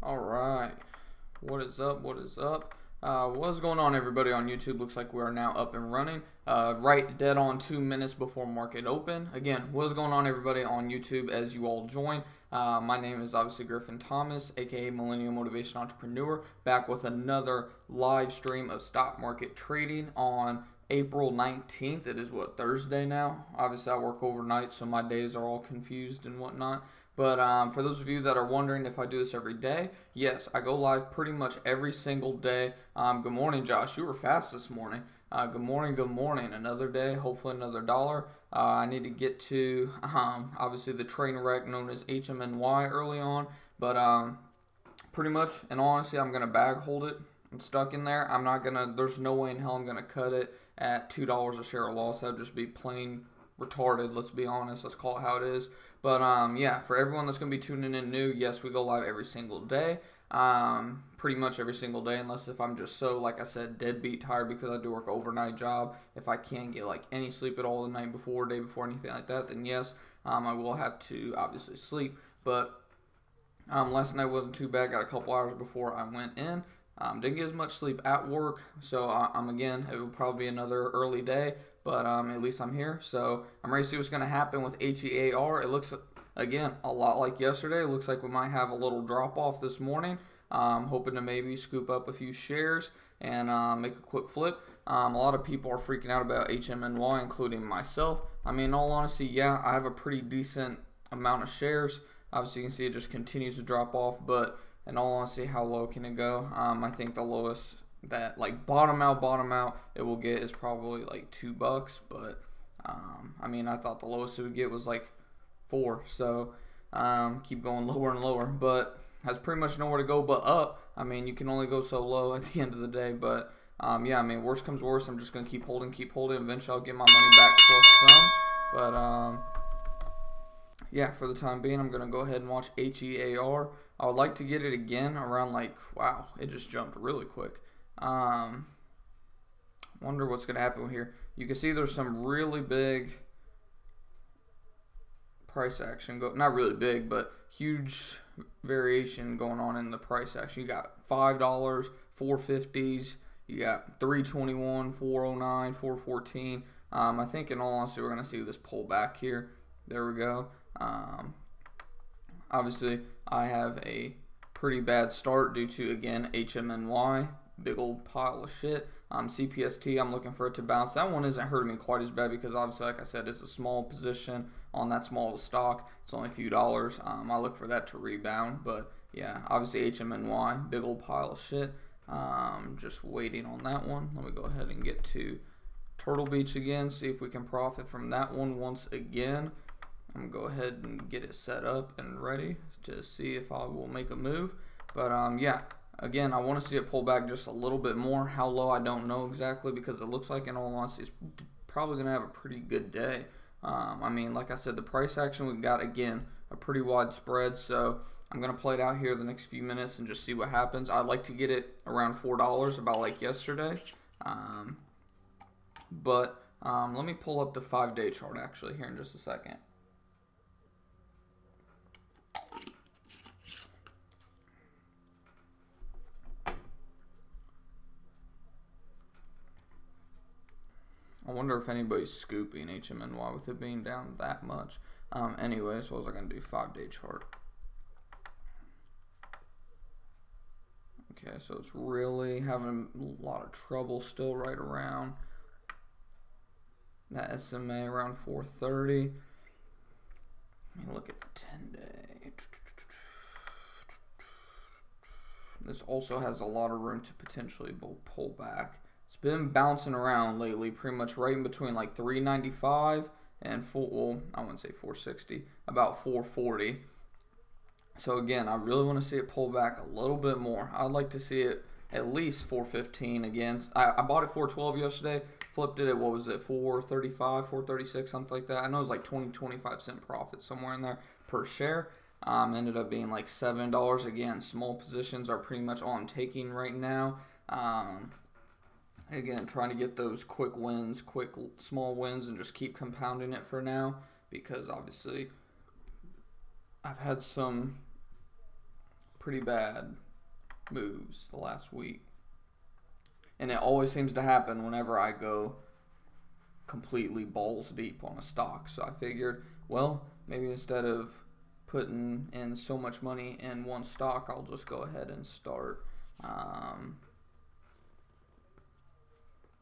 All right, what is up? What is up? What's going on, everybody on YouTube? Looks like we are now up and running. Right dead on 2 minutes before market open. Again, what's going on, everybody on YouTube as you all join? My name is obviously Griffin Thomas, aka Millennial Motivation Entrepreneur, back with another live stream of stock market trading on April 19th. It is what, Thursday now? Obviously, I work overnight, so my days are all confused and whatnot. But for those of you that are wondering if I do this every day, yes, I go live pretty much every single day. Good morning, Josh. You were fast this morning. Good morning, good morning. Another day, hopefully another dollar. I need to get to, obviously, the train wreck known as HMNY early on. But pretty much, in all honesty, I'm going to bag hold it. I'm stuck in there. I'm not going to, there's no way in hell I'm going to cut it at $2 a share of loss. That would just be plain retarded. Let's be honest. Let's call it how it is. But yeah, for everyone that's going to be tuning in new, yes, we go live every single day. Pretty much every single day, unless if I'm just so, like I said, deadbeat tired because I do work an overnight job. If I can't get like any sleep at all the night before, day before, anything like that, then yes, I will have to obviously sleep. But last night wasn't too bad. Got a couple hours before I went in. Didn't get as much sleep at work, so again, it will probably be another early day, but at least I'm here. So I'm ready to see what's going to happen with HEAR. It looks, again, a lot like yesterday. It looks like we might have a little drop off this morning. Hoping to maybe scoop up a few shares and make a quick flip. A lot of people are freaking out about HMNY, including myself. I mean, in all honesty, yeah, I have a pretty decent amount of shares. Obviously, you can see it just continues to drop off, but in all honesty, how low can it go? I think the lowest that, like, bottom out, it will get is probably like $2. But, I mean, I thought the lowest it would get was like 4. So, keep going lower and lower. But has pretty much nowhere to go but up. I mean, you can only go so low at the end of the day. But, yeah, I mean, worst comes worst. I'm just going to keep holding. Eventually, I'll get my money back plus some. But, yeah, for the time being, I'm going to go ahead and watch HEAR. I would like to get it again around, like, wow, it just jumped really quick. Wonder what's going to happen here. You can see there's some really big price action. Not really big, but huge variation going on in the price action. You got $5, 450s. You got $3.21, $4.09, $4.14. I think in all honesty, we're going to see this pull back here. There we go. Obviously, I have a pretty bad start due to, again, HMNY, big old pile of shit. CPST, I'm looking for it to bounce. That one isn't hurting me quite as bad because, obviously, like I said, it's a small position on that small of a stock. It's only a few dollars. I look for that to rebound. But, yeah, obviously, HMNY, big old pile of shit. Just waiting on that one. Let me go ahead and get to Turtle Beach again, see if we can profit from that one once again. I'm going to go ahead and get it set up and ready to see if I will make a move. But, yeah, again, I want to see it pull back just a little bit more. How low, I don't know exactly because it looks like, in all honesty, it's probably going to have a pretty good day. I mean, like I said, the price action we've got, again, a pretty wide spread. So I'm going to play it out here the next few minutes and just see what happens. I'd like to get it around $4 about like yesterday. But let me pull up the 5-day chart actually here in just a second. I wonder if anybody's scooping HMNY with it being down that much. Anyways, what was I going to do? 5-day chart. Okay, so it's really having a lot of trouble still right around that SMA around 430. Let me look at the 10-day. This also has a lot of room to potentially pull back. It's been bouncing around lately, pretty much right in between like 395 and well, I wouldn't say 460, about 440. So again, I really want to see it pull back a little bit more. I'd like to see it at least 415 again. I bought it 412 yesterday, flipped it at, what was it, 435, 436, something like that. I know it was like 25 cent profit somewhere in there per share. Ended up being like $7. Again, small positions are pretty much all I'm taking right now. Again, trying to get those quick wins, small wins, and just keep compounding it for now because obviously I've had some pretty bad moves the last week. And it always seems to happen whenever I go completely balls deep on a stock. So I figured, well, maybe instead of putting in so much money in one stock, I'll just go ahead and start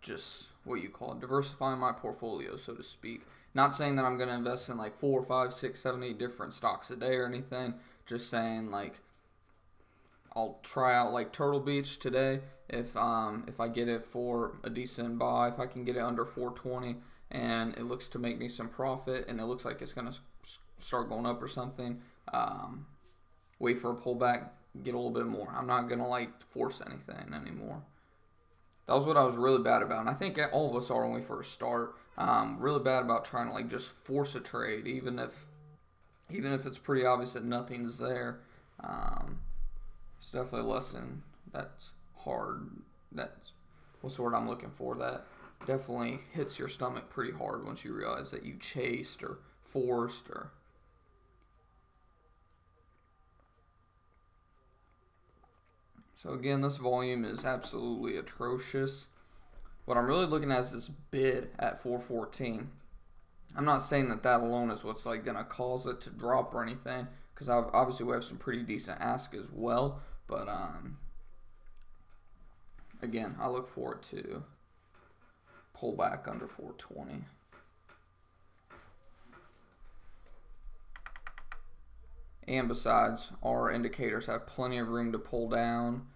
just what you call diversifying my portfolio, so to speak. Not saying that I'm going to invest in like 4, 5, 6, 7, 8 different stocks a day or anything. Just saying, like, I'll try out like Turtle Beach today. If I get it for a decent buy, if I can get it under 420 and it looks to make me some profit and it looks like it's gonna start going up or something, wait for a pullback, get a little bit more. I'm not gonna like force anything anymore. That was what I was really bad about, and I think all of us are when we first start. Really bad about trying to like just force a trade, even if it's pretty obvious that nothing's there. It's definitely a lesson that's hard. That's what's the word I'm looking for. That definitely hits your stomach pretty hard once you realize that you chased or forced or. So again, this volume is absolutely atrocious. What I'm really looking at is this bid at 414. I'm not saying that alone is what's like gonna cause it to drop or anything, because obviously we have some pretty decent ask as well. But again, I look forward to pull back under 420. And besides, our indicators have plenty of room to pull down.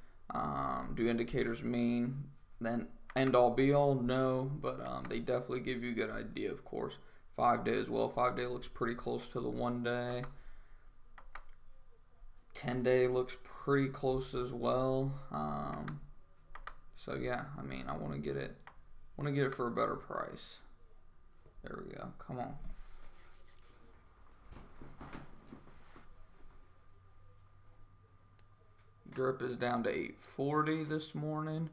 Do indicators mean then end all be all? No, but they definitely give you a good idea, of course. 5 day as well. 5 day looks pretty close to the 1 day. 10 day looks pretty close as well. So yeah, I mean, I want to get it. For a better price. There we go. Come on. Drip is down to 840 this morning.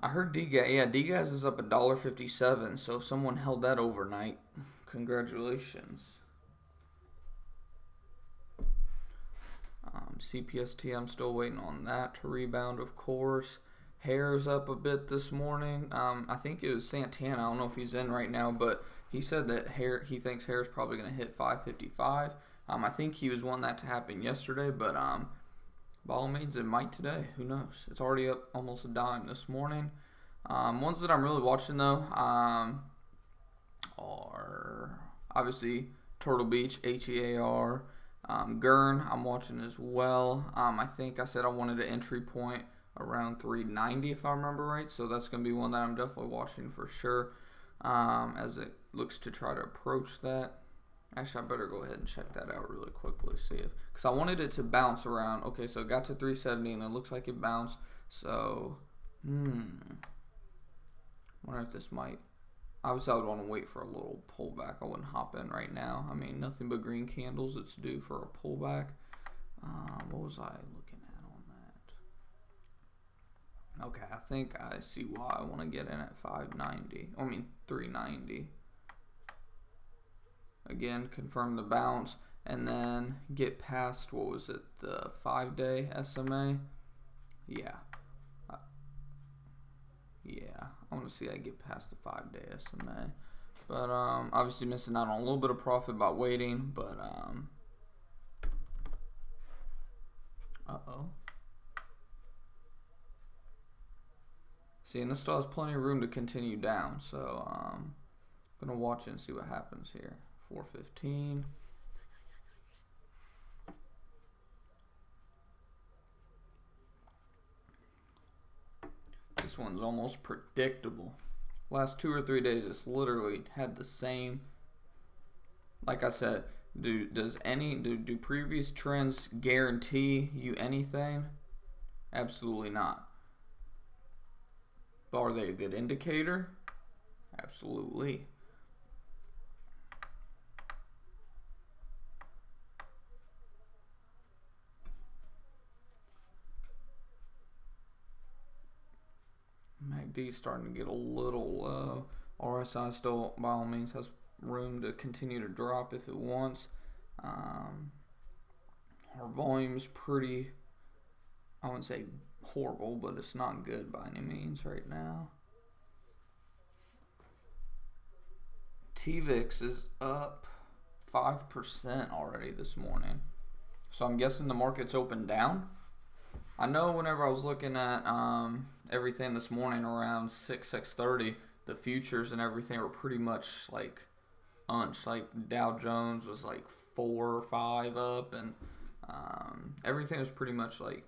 I heard DGAS. Yeah, DGAS is up $1.57. So if someone held that overnight, congratulations. CPST, I'm still waiting on that to rebound, of course. Hair's up a bit this morning. I think it was Santana. I don't know if he's in right now, but he said that he thinks Hair's probably going to hit 555. I think he was wanting that to happen yesterday, but by all means, it might today. Who knows? It's already up almost a dime this morning. Ones that I'm really watching, though, are obviously Turtle Beach, HEAR. Gurn, I'm watching as well. I think I said I wanted an entry point around 390 if I remember right. So that's going to be one that I'm definitely watching for sure as it looks to try to approach that. Actually, I better go ahead and check that out really quickly. See if, because I wanted it to bounce around. Okay, so it got to 370 and it looks like it bounced. So, wonder if this might. Obviously, I would want to wait for a little pullback. I wouldn't hop in right now. I mean, nothing but green candles. It's due for a pullback. What was I looking at on that? Okay, I think I see why I want to get in at 390. Again, confirm the bounce and then get past, what was it, the 5 day SMA? Yeah. Yeah, I want to see I get past the 5 day SMA. But obviously missing out on a little bit of profit by waiting, but see, and this still has plenty of room to continue down, so I'm gonna watch it and see what happens here. 415. This one's almost predictable. Last 2 or 3 days, it's literally had the same. Like I said, do previous trends guarantee you anything? Absolutely not. But are they a good indicator? Absolutely. MACD starting to get a little low. RSI still, by all means, has room to continue to drop if it wants. Our volume's pretty, I wouldn't say horrible, but it's not good by any means right now. TVIX is up 5% already this morning. So I'm guessing the market's opened down. I know whenever I was looking at everything this morning around 6:30, the futures and everything were pretty much like unched. Like Dow Jones was like 4 or 5 up, and everything was pretty much like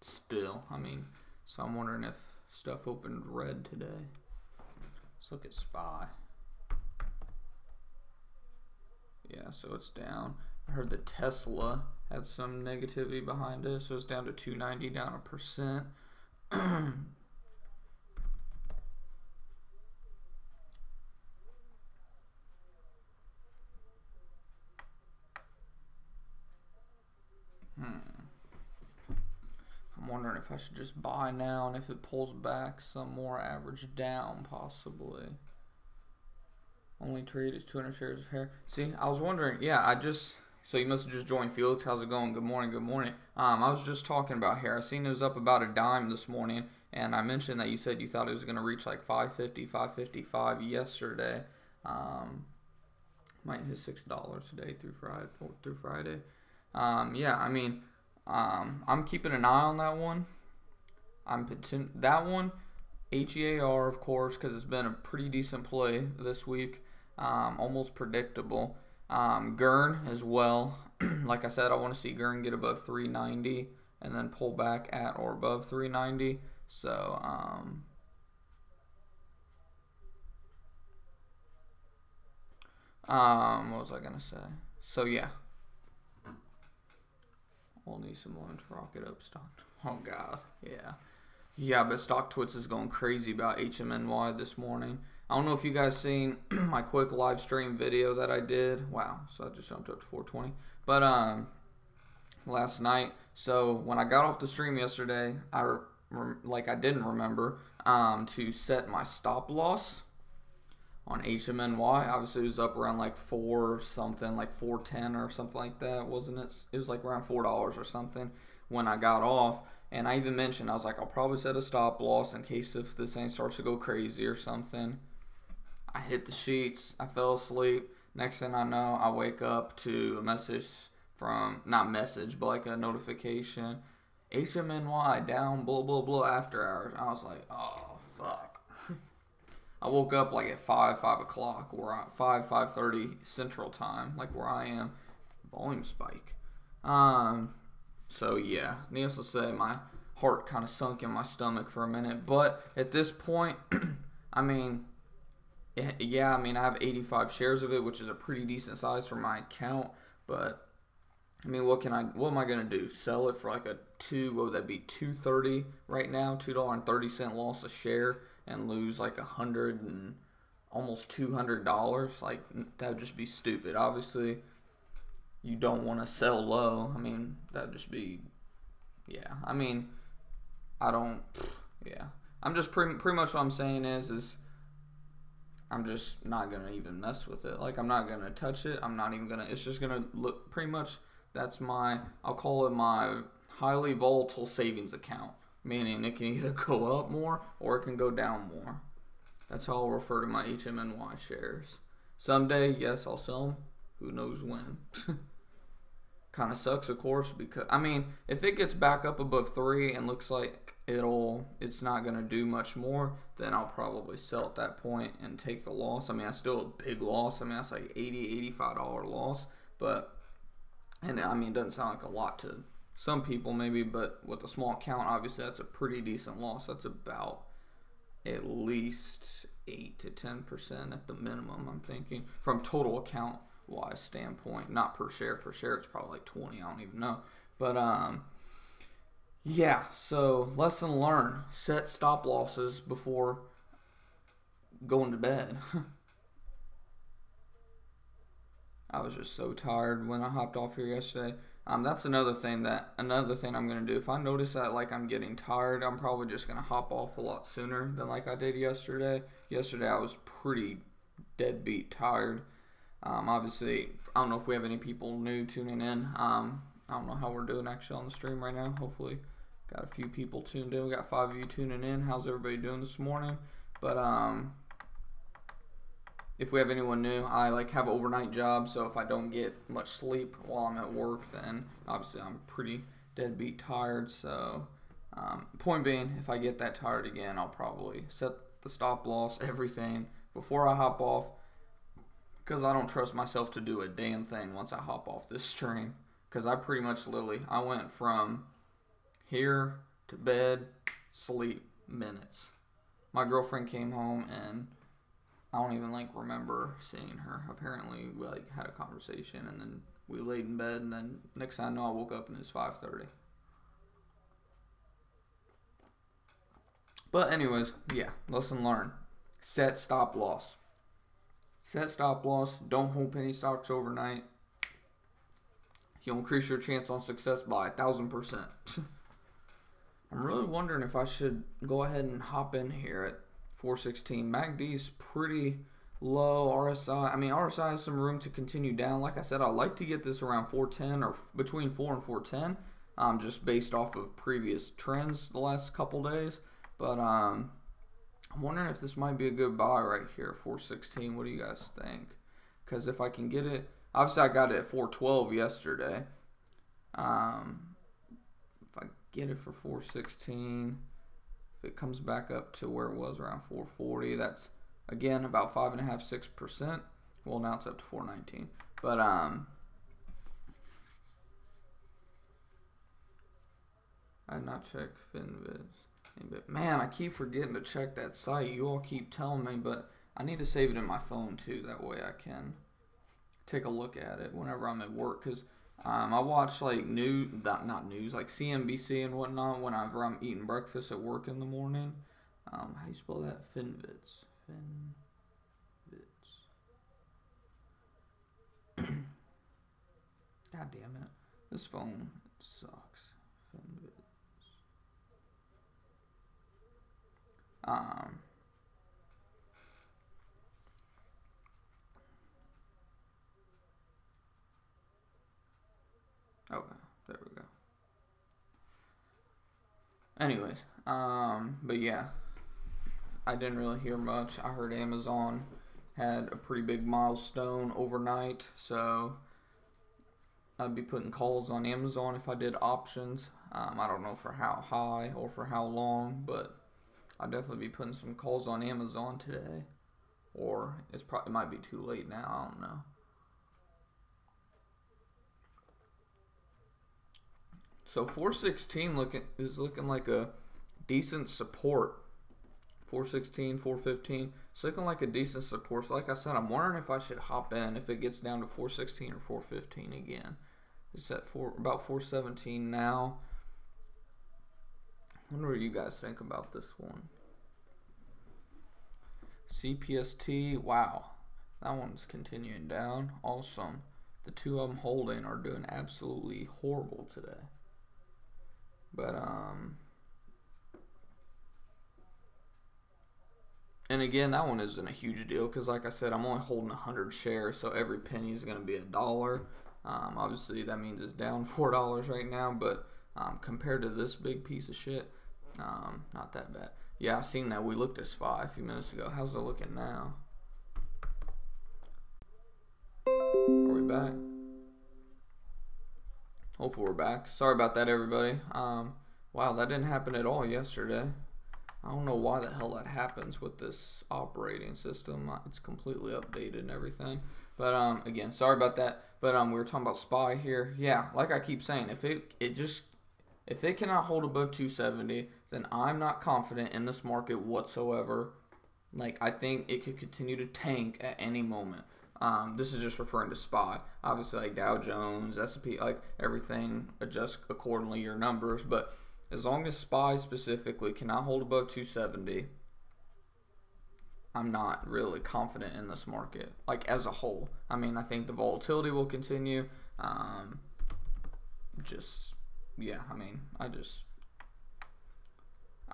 still. I mean, so I'm wondering if stuff opened red today. Let's look at SPY. Yeah, so it's down. I heard that Tesla had some negativity behind it, so it's down to 290, down 1%. I'm wondering if I should just buy now, and if it pulls back some more, average down possibly. Only trade is 200 shares of hair. See, I was wondering, yeah, so you must have just joined Felix. How's it going? Good morning, good morning. I was just talking about hair. I seen it was up about a dime this morning, and I mentioned that you said you thought it was going to reach like 550, 555 yesterday. Might hit $6 today through Friday. Yeah, I mean, I'm keeping an eye on that one. That one, HEAR, of course, because it's been a pretty decent play this week. Almost predictable. GERN as well. Like I said, I want to see GERN get above 390 and then pull back at or above 390. So, what was I going to say? So, yeah. We'll need some more to rocket up stock. Oh, God. Yeah. Yeah, but StockTwits is going crazy about HMNY this morning. I don't know if you guys seen my quick live stream video that I did. Wow, so I just jumped up to 420. But last night, so when I got off the stream yesterday, I didn't remember to set my stop loss on HMNY. Obviously, it was up around like 4 something, like 410 or something like that, wasn't it? It was like around $4 or something when I got off. And I even mentioned, I was like, I'll probably set a stop loss in case if this thing starts to go crazy or something. I hit the sheets. I fell asleep. Next thing I know, I wake up to a message from, not message, but like a notification. HMNY down, blah, blah, blah, after hours. I was like, oh, fuck. I woke up like at 5 o'clock, 5:30 Central Time, like where I am. Volume spike. So, yeah, needless to say, my heart kind of sunk in my stomach for a minute. But at this point, I mean, yeah, I mean, I have 85 shares of it, which is a pretty decent size for my account. But, I mean, what am I going to do? Sell it for like what would that be, $2.30 right now? $2.30 loss a share and lose like almost $200? Like, that would just be stupid. Obviously, you don't want to sell low. I mean, that'd just be, yeah. I mean, yeah. I'm just pretty much what I'm saying is I'm just not going to even mess with it. Like, I'm not going to touch it. I'm not even going to, it's just going to look pretty much, I'll call it my highly volatile savings account. Meaning it can either go up more or it can go down more. That's how I'll refer to my HMNY shares. Someday, yes, I'll sell them. Who knows when? Kind of sucks, of course, because, I mean, if it gets back up above 3 and looks like it's not going to do much more, then I'll probably sell at that point and take the loss. I mean, that's still a big loss. I mean, that's like $80, $85 loss. But, and I mean, it doesn't sound like a lot to some people maybe, but with a small account, obviously, that's a pretty decent loss. That's about at least 8 to 10% at the minimum, I'm thinking, from total account wise standpoint, not per share. Per share, it's probably like 20. I don't even know. But yeah. So lesson learned: set stop losses before going to bed. I was just so tired when I hopped off here yesterday. That's another thing I'm gonna do. If I notice that like I'm getting tired, I'm probably just gonna hop off a lot sooner than like I did yesterday. Yesterday I was pretty deadbeat tired. Obviously, I don't know if we have any people new tuning in. I don't know how we're doing actually on the stream right now. Hopefully got a few people tuned in. We got 5 of you tuning in. How's everybody doing this morning? But if we have anyone new, I have an overnight job, so if I don't get much sleep while I'm at work, then obviously I'm pretty deadbeat tired. So point being, if I get that tired again, I'll probably set the stop loss, everything before I hop off, because I don't trust myself to do a damn thing once I hop off this stream. Because I pretty much I went from here to bed, sleep, minutes. My girlfriend came home and I don't even remember seeing her. Apparently we had a conversation and then we laid in bed, and then next thing I know I woke up and it was 5:30. But anyways, yeah, lesson learned. Set stop loss. Set stop loss. Don't hold penny stocks overnight. You'll increase your chance on success by 1,000%. I'm really wondering if I should go ahead and hop in here at 416. MACD's pretty low. RSI has some room to continue down. Like I said, I'd like to get this around 410 or between 4 and 410, just based off of previous trends the last couple days. But I'm wondering if this might be a good buy right here, 416. What do you guys think? Because if I can get it, obviously I got it at 412 yesterday. If I get it for 416, if it comes back up to where it was around 440, that's again about 5.5–6%. Well, now it's up to 419. But I had not checked FinViz. Man, I keep forgetting to check that site. You all keep telling me, but I need to save it in my phone too. That way I can take a look at it whenever I'm at work. Because I watch news, not news, CNBC and whatnot whenever I'm eating breakfast at work in the morning. How do you spell that? FinViz. God damn it. This phone sucks. FinViz. Okay, there we go. Anyways, but yeah, I didn't really hear much. I heard Amazon had a pretty big milestone overnight, so I'd be putting calls on Amazon if I did options. I don't know for how high or for how long, but I'd definitely be putting some calls on Amazon today. Or it might be too late now, I don't know. So 416 is looking like a decent support. 416, 415. It's looking like a decent support. So like I said, I'm wondering if I should hop in if it gets down to 416 or 415 again. It's at about 417 now. I wonder what you guys think about this one. CPST, wow. That one's continuing down. Awesome. The two I'm holding are doing absolutely horrible today. But, and again, that one isn't a huge deal because, like I said, I'm only holding 100 shares, so every penny is going to be $1. Obviously, that means it's down $4 right now, but compared to this big piece of shit, not that bad. Yeah, I seen that. We looked at SPY a few minutes ago. How's it looking now? Are we back? Hopefully we're back. Sorry about that, everybody. Wow, that didn't happen at all yesterday. I don't know why the hell that happens with this operating system. It's completely updated and everything. But again, sorry about that. But we were talking about SPY here. Yeah, like I keep saying, if it cannot hold above 270, then I'm not confident in this market whatsoever. I think it could continue to tank at any moment. This is just referring to SPY. Obviously, Dow Jones, S&P, everything adjusts accordingly, your numbers. But as long as SPY specifically cannot hold above 270, I'm not really confident in this market, as a whole. I think the volatility will continue. I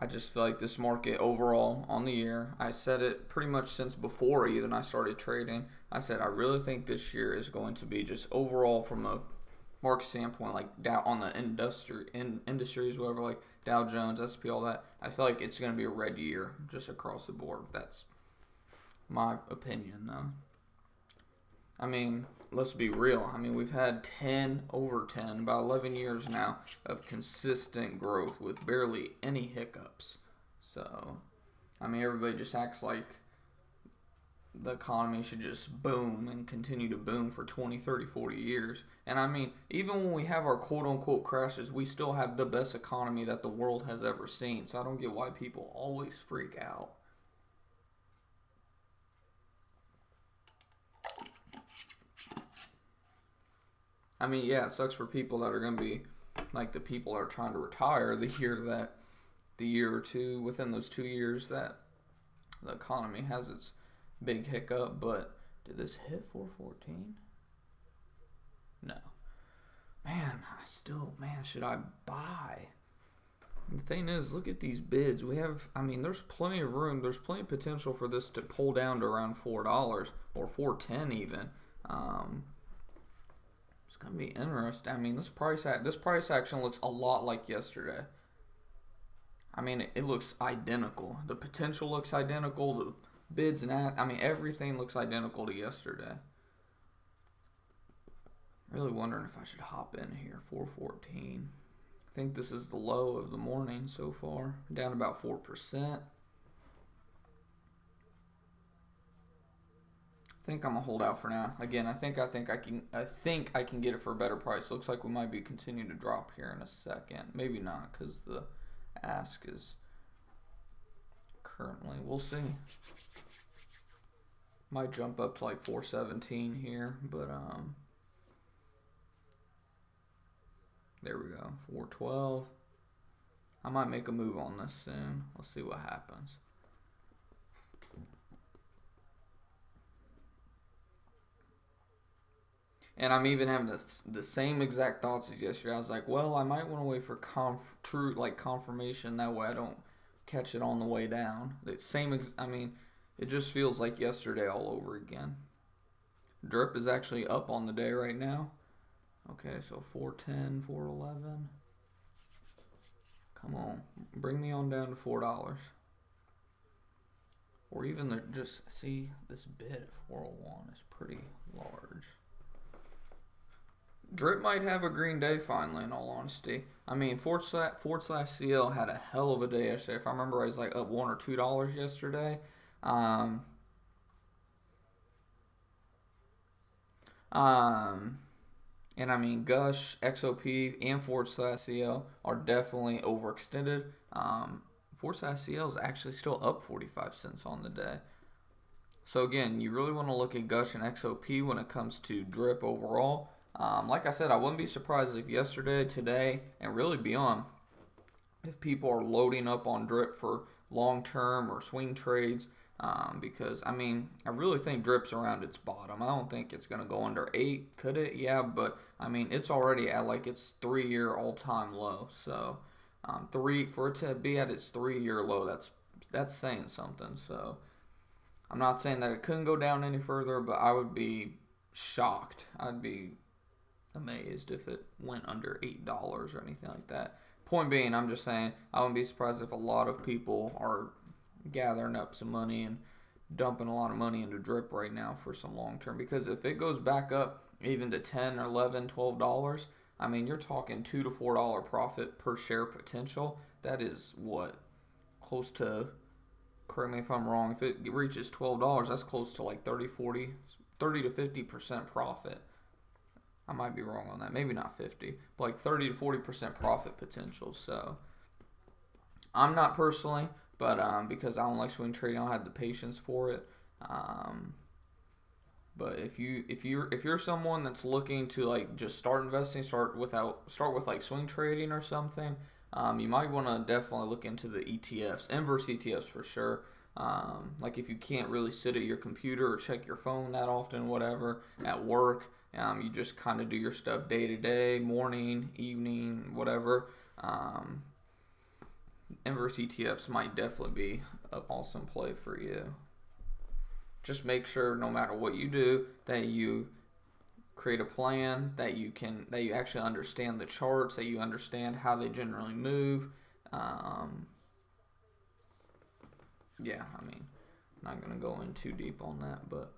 just feel like this market overall on the year, I said it pretty much since before even I started trading. I said I really think this year is going to be just overall from a market standpoint, like Dow on the industries, whatever, like Dow Jones, S&P, all that, I feel like it's going to be a red year just across the board. That's my opinion, though. I mean, let's be real. I mean, we've had 10 over 10, about 11 years now of consistent growth with barely any hiccups. So, I mean, everybody just acts like the economy should just boom and continue to boom for 20, 30, 40 years. And I mean, even when we have our quote-unquote crashes, we still have the best economy that the world has ever seen. So I don't get why people always freak out. I mean, yeah, it sucks for people that are going to be, like the people that are trying to retire the year or two, within those 2 years that the economy has its big hiccup. But did this hit 414? No. Man, should I buy? The thing is, look at these bids. We have, I mean, there's plenty of room. There's plenty of potential for this to pull down to around $4 or $4.10 even. It's gonna be interesting. I mean, this price action looks a lot like yesterday. I mean, it looks identical. The potential looks identical. The bids and that, I mean, everything looks identical to yesterday. Really wondering if I should hop in here. 414. I think this is the low of the morning so far. Down about 4%. I think I'm gonna hold out for now. Again, I think I can get it for a better price. Looks like we might be continuing to drop here in a second. Maybe not, because the ask is currently. We'll see. Might jump up to like 417 here, but there we go. 412. I might make a move on this soon. Let's see what happens. And I'm even having the same exact thoughts as yesterday. I was like, well, I might want to wait for confirmation. That way I don't catch it on the way down. I mean, it just feels like yesterday all over again. Drip is actually up on the day right now. Okay, so 410, 411. Come on. Bring me on down to $4. Or even just, see, this bid at 401 is pretty large. Drip might have a green day finally, in all honesty. I mean, /CL had a hell of a day yesterday. If I remember, I was like up $1 or $2 yesterday. And I mean, Gush, XOP, and /CL are definitely overextended. /CL is actually still up 45 cents on the day. So again, you really want to look at Gush and XOP when it comes to drip overall. Like I said, I wouldn't be surprised if yesterday, today, and really beyond, if people are loading up on drip for long-term or swing trades, because, I mean, I really think drip's around its bottom. I don't think it's going to go under 8. Could it? Yeah, but, I mean, it's already at, like, its 3-year all-time low. So, for it to be at its 3-year low, that's saying something. So, I'm not saying that it couldn't go down any further, but I would be shocked. I'd be amazed if it went under $8 or anything like that. Point being, I'm just saying, I wouldn't be surprised if a lot of people are gathering up some money and dumping a lot of money into drip right now for some long term, because if it goes back up even to $10 or $11, $12, I mean, you're talking $2 to $4 profit per share potential. That is what, close to, correct me if I'm wrong, if it reaches $12, that's close to like 30 to 50% profit. I might be wrong on that. Maybe not 50, but like 30 to 40% profit potential. So I'm not personally, but because I don't like swing trading, I don't have the patience for it. But if you're someone that's looking to like just start investing, start with like swing trading or something, you might want to definitely look into the ETFs, inverse ETFs for sure. Like if you can't really sit at your computer or check your phone that often, whatever, at work. You just kind of do your stuff day to day, morning, evening, whatever. Inverse ETFs might definitely be an awesome play for you. Just make sure no matter what you do that you create a plan that you actually understand the charts, that you understand how they generally move. Yeah, I mean, I'm not gonna go in too deep on that, but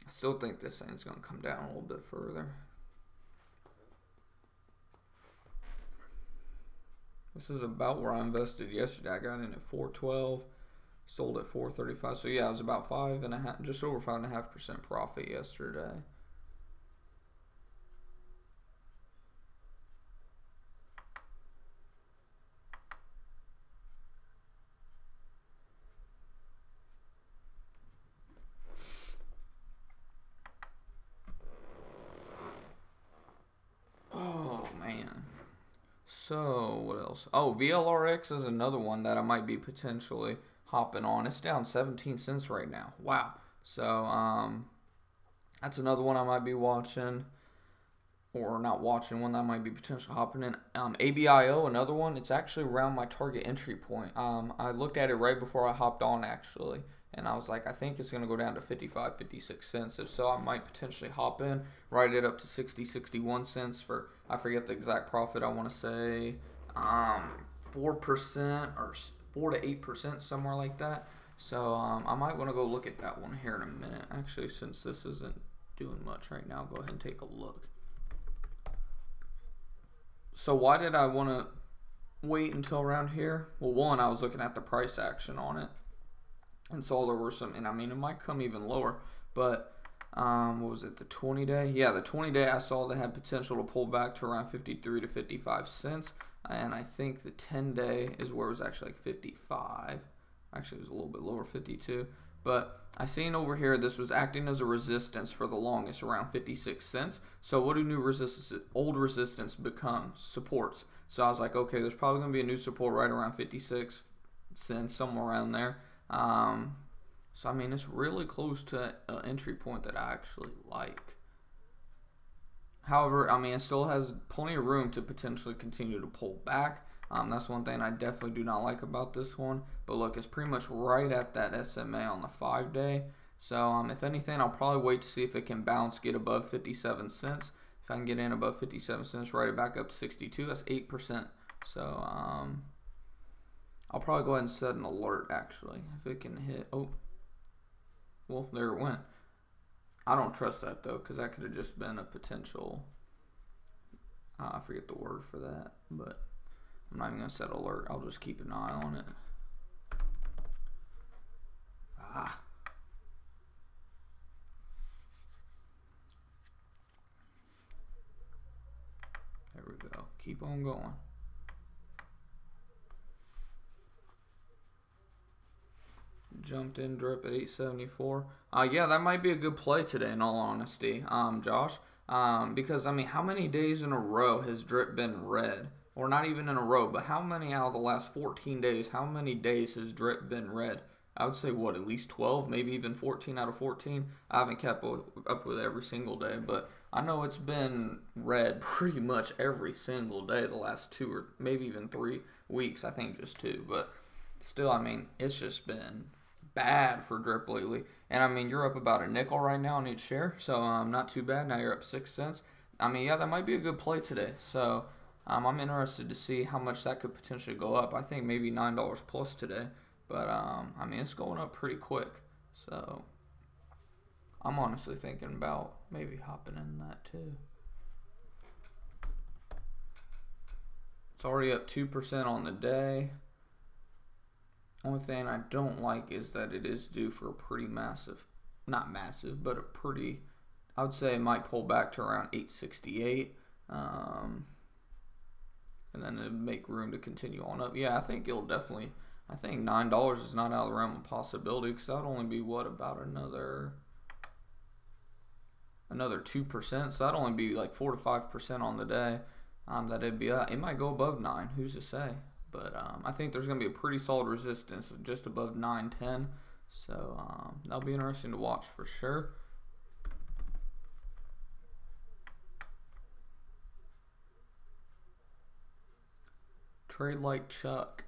I still think this thing's gonna come down a little bit further. This is about where I invested yesterday. I got in at 412, sold at 435. So yeah, it was about 5.5%, just over 5.5% profit yesterday. Oh man. So what else? Oh, VLRX is another one that I might be potentially hopping on. It's down 17 cents right now. Wow. So that's another one I might be watching, or not watching, one that I might be potentially hopping in. ABIO, another one. It's actually around my target entry point. I looked at it right before I hopped on actually, and I was like, I think it's gonna go down to 55, 56 cents. If so, I might potentially hop in, write it up to 60, 61 cents for, I forget the exact profit. I want to say 4% or 4 to 8%, somewhere like that. So I might want to go look at that one here in a minute. Actually, since this isn't doing much right now, go ahead and take a look. So why did I want to wait until around here? Well, one, I was looking at the price action on it and saw there were some, and I mean, it might come even lower, but what was it, the 20-day? Yeah, the 20-day I saw that had potential to pull back to around 53 to 55 cents, and I think the 10-day is where it was actually like 55. Actually, it was a little bit lower, 52. But I seen over here this was acting as a resistance for the longest, around 56 cents. So what do new resistance, old resistance become? Supports. So I was like, okay, there's probably going to be a new support right around 56 cents, somewhere around there. So I mean, it's really close to an entry point that I actually like. However, I mean, it still has plenty of room to potentially continue to pull back. That's one thing I definitely do not like about this one. But look, it's pretty much right at that SMA on the 5-day. So if anything, I'll probably wait to see if it can bounce, get above 57 cents. If I can get in above 57 cents, write it back up to 62. That's 8%. So I'll probably go ahead and set an alert, actually, if it can hit. Oh, well, there it went. I don't trust that, though, because that could have just been a potential, I forget the word for that, but I'm not even going to set alert. I'll just keep an eye on it. There we go. Keep on going. Jumped in drip at 874. Yeah, that might be a good play today, in all honesty, Josh. Because I mean, how many days in a row has drip been red? Or not even in a row, but how many out of the last 14 days? How many days has drip been red? I would say what, at least 12, maybe even 14 out of 14. I haven't kept up with every single day, but I know it's been red pretty much every single day the last 2 or maybe even 3 weeks. I think just 2, but still, I mean, it's just been bad for drip lately. And I mean, you're up about a nickel right now on each share, so not too bad. Now you're up 6 cents. I mean, yeah, that might be a good play today. So I'm interested to see how much that could potentially go up. I think maybe $9 plus today, but I mean, it's going up pretty quick. So I'm honestly thinking about maybe hopping in that too. It's already up 2% on the day. Only thing I don't like is that it is due for a pretty massive, not massive, but a pretty, I would say it might pull back to around 868. And then it'd make room to continue on up. Yeah, I think it'll definitely, I think $9 is not out of the realm of possibility, because that'd only be what, about another 2%. So that'd only be like 4 to 5% on the day that it'd be up. It might go above 9, who's to say? But I think there's going to be a pretty solid resistance just above 910. So that'll be interesting to watch for sure. Trade like Chuck.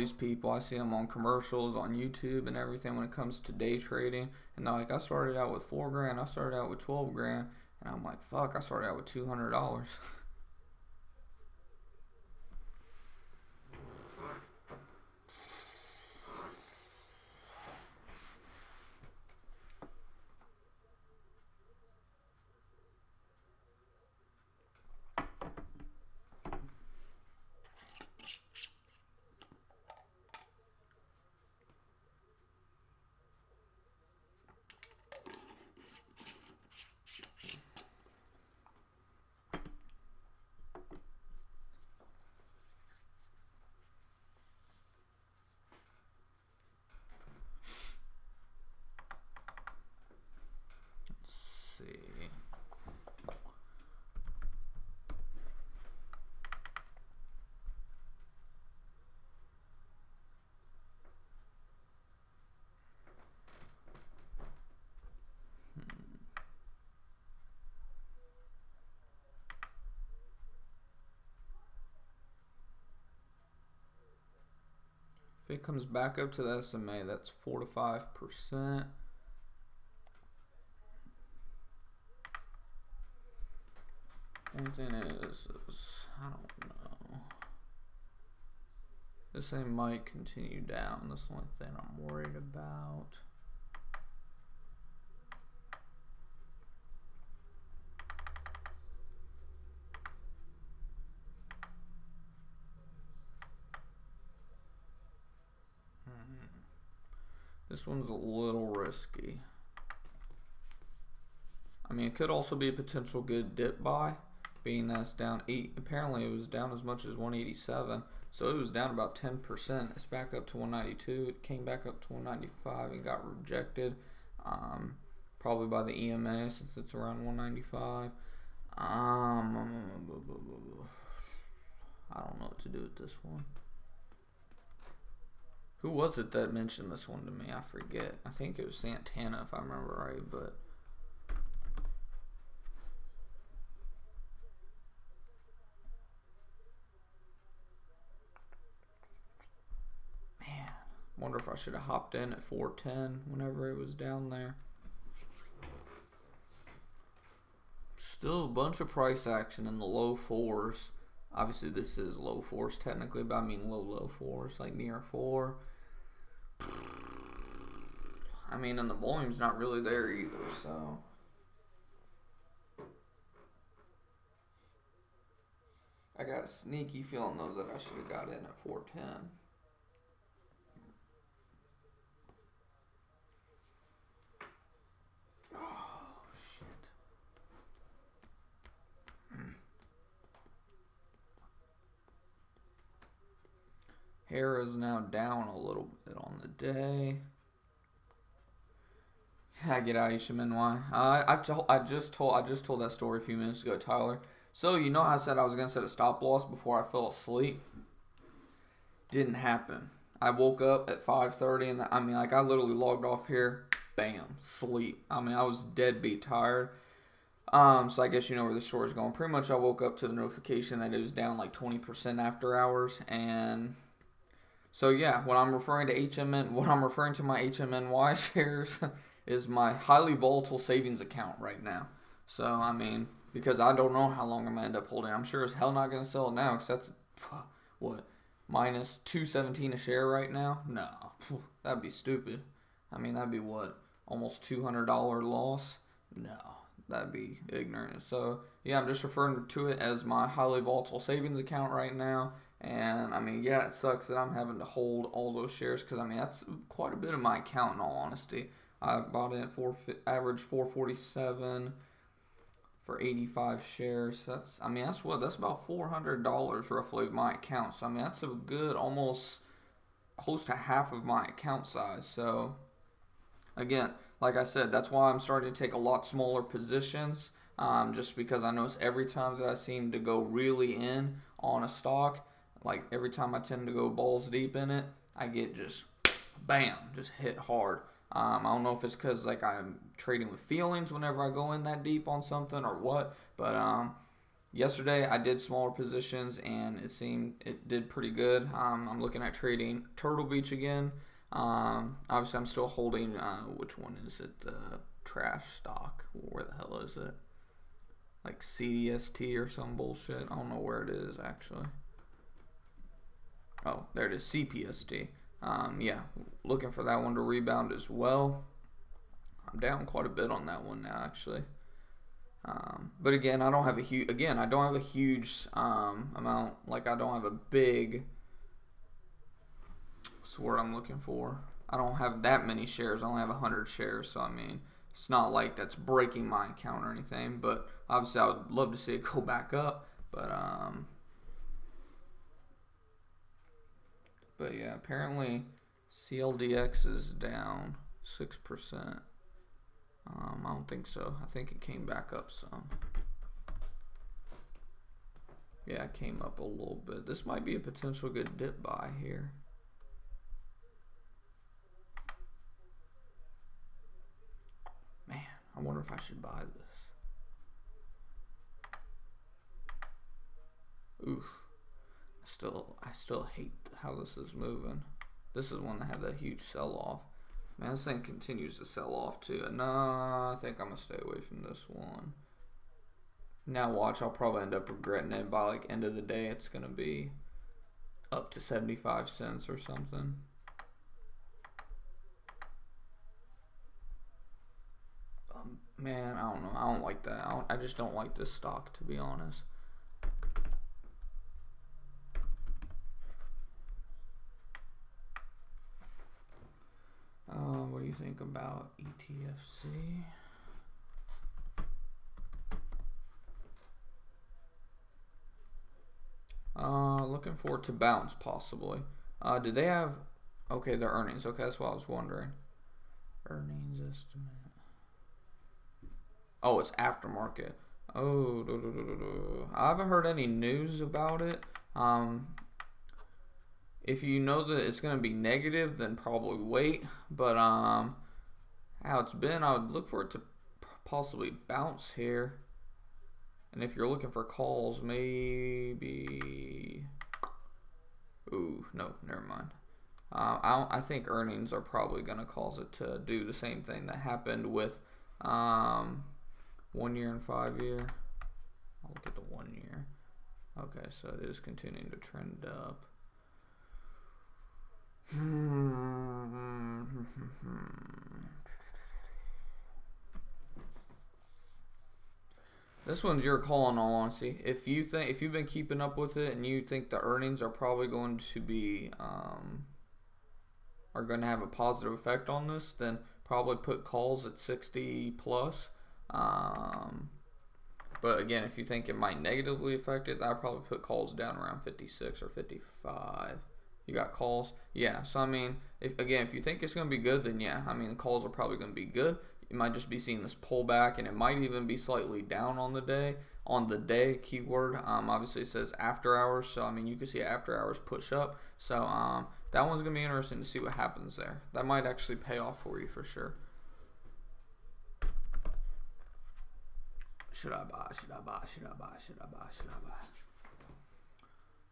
these people. I see them on commercials, on YouTube and everything when it comes to day trading. And they're like, I started out with 4 grand. I started out with 12 grand. And I'm like, fuck, I started out with $200. If it comes back up to the SMA, that's 4 to 5%. One thing is, I don't know. This thing might continue down. That's the only thing I'm worried about. This one's a little risky. I mean, it could also be a potential good dip buy, being that it's down 8. Apparently, it was down as much as 187, so it was down about 10%. It's back up to 192. It came back up to 195 and got rejected, probably by the EMA since it's around 195. I don't know what to do with this one. Who was it that mentioned this one to me? I forget. I think it was Santana, if I remember right, but man, wonder if I should have hopped in at 410 whenever it was down there. Still a bunch of price action in the low 4s. Obviously, this is low 4s technically, but I mean low 4s, like near 4. I mean, and the volume's not really there either, so. I got a sneaky feeling, though, that I should have got in at 410. Oh, shit. Hair is now down a little bit on the day. I get out, Ishimensky. I just told that story a few minutes ago, Tyler. So you know how I said I was gonna set a stop loss before I fell asleep? Didn't happen. I woke up at 5:30 and I mean, like, I literally logged off here, bam, sleep. I mean, I was deadbeat tired. So I guess you know where the story's going. Pretty much I woke up to the notification that it was down like 20% after hours, and so yeah, what I'm referring to my HMNY shares is my highly volatile savings account right now. So I mean, because I don't know how long I'm gonna end up holding. I'm sure as hell not gonna sell it now, because that's what, minus 217 a share right now. No, that'd be stupid. I mean, that'd be what, almost $200 loss. No, that'd be ignorant. So yeah, I'm just referring to it as my highly volatile savings account right now. And I mean, yeah, it sucks that I'm having to hold all those shares, because I mean, that's quite a bit of my account in all honesty. I bought it at average 447 for 85 shares. That's about $400 roughly of my account. So I mean, that's a good, almost close to half of my account size. So again, like I said, that's why I'm starting to take a lot smaller positions. Just because I notice every time that I seem to go really in on a stock, like every time I tend to go balls deep in it, I get just bam, just hit hard. I don't know if it's because like I'm trading with feelings whenever I go in that deep on something or what, but Yesterday I did smaller positions and it did pretty good. I'm looking at trading Turtle Beach again. Obviously I'm still holding, which one is it? The trash stock. Where the hell is it? Like CDST or some bullshit. I don't know where it is actually. Oh, there it is, CPST. Yeah, looking for that one to rebound as well. I'm down quite a bit on that one now actually. But again, I don't have a huge amount. Like I don't have a big. What's the word I'm looking for? I don't have that many shares. I only have 100 shares. So I mean, it's not like that's breaking my account or anything. But obviously, I would love to see it go back up. But yeah, apparently CLDX is down 6%. I don't think so. I think it came back up some. Yeah, it came up a little bit. This might be a potential good dip buy here. Man, I wonder if I should buy this. Oof. I still hate how this is moving. This is one that had that huge sell-off. Man, this thing continues to sell off too. Nah, I think I'm gonna stay away from this one. Now watch, I'll probably end up regretting it by like end of the day. It's gonna be up to 75 cents or something. Man, I don't know. I don't like that. I just don't like this stock, to be honest. What do you think about ETFC? Looking forward to bounce possibly. Did they have? Okay, their earnings. Okay, that's what I was wondering. Earnings estimate. Oh, it's aftermarket. Oh, I haven't heard any news about it. If you know that it's going to be negative, then probably wait. But how it's been, I would look for it to possibly bounce here. And if you're looking for calls, maybe. Ooh, no, never mind. I think earnings are probably going to cause it to do the same thing that happened with 1 year and 5 year. I'll look at the 1 year. Okay, so it is continuing to trend up. This one's your call in all honesty. If you've been keeping up with it and you think the earnings are probably going to be are going to have a positive effect on this, then probably put calls at 60 plus. But again, if you think it might negatively affect it, I'd probably put calls down around 56 or 55. You got calls? Yeah. So, I mean, if you think it's going to be good, then yeah. I mean, the calls are probably going to be good. You might just be seeing this pullback, and it might even be slightly down on the day. On the day, keyword. Obviously, it says after hours. So, I mean, you can see after hours push up. So, that one's going to be interesting to see what happens there. That might actually pay off for you for sure. Should I buy? Should I buy? Should I buy? Should I buy? Should I buy?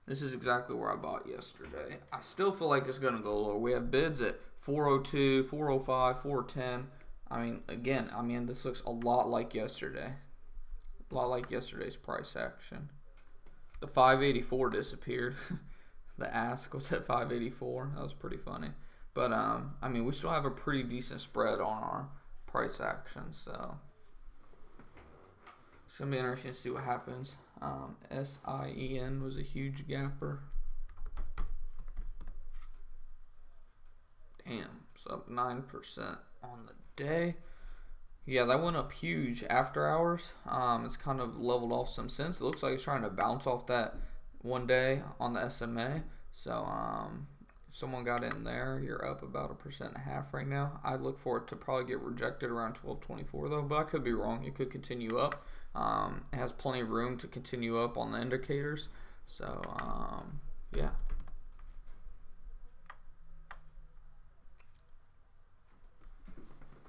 This is exactly where I bought yesterday. I still feel like it's going to go lower. We have bids at 402, 405, 410. I mean, again, this looks a lot like yesterday. A lot like yesterday's price action. The 584 disappeared. The ask was at 584. That was pretty funny. But, I mean, we still have a pretty decent spread on our price action, so it's going to be interesting to see what happens. SIEN was a huge gapper. Damn, it's up 9% on the day. Yeah, that went up huge after hours. It's kind of leveled off some since. It looks like it's trying to bounce off that one day on the SMA. So, if someone got in there, you're up about 1.5% right now. I'd look for it to probably get rejected around 1224 though, but I could be wrong. It could continue up. It has plenty of room to continue up on the indicators. So, yeah.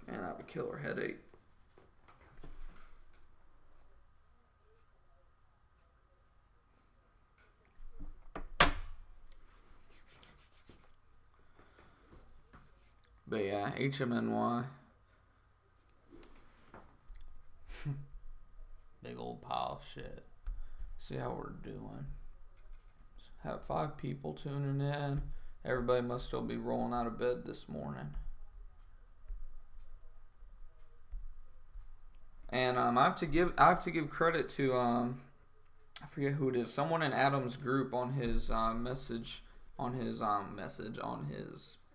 Man, I have a killer headache. But yeah, HMNY. Big old pile of shit. See how we're doing. Have 5 people tuning in. Everybody must still be rolling out of bed this morning. And I have to give credit to I forget who it is. Someone in Adam's group on his message on his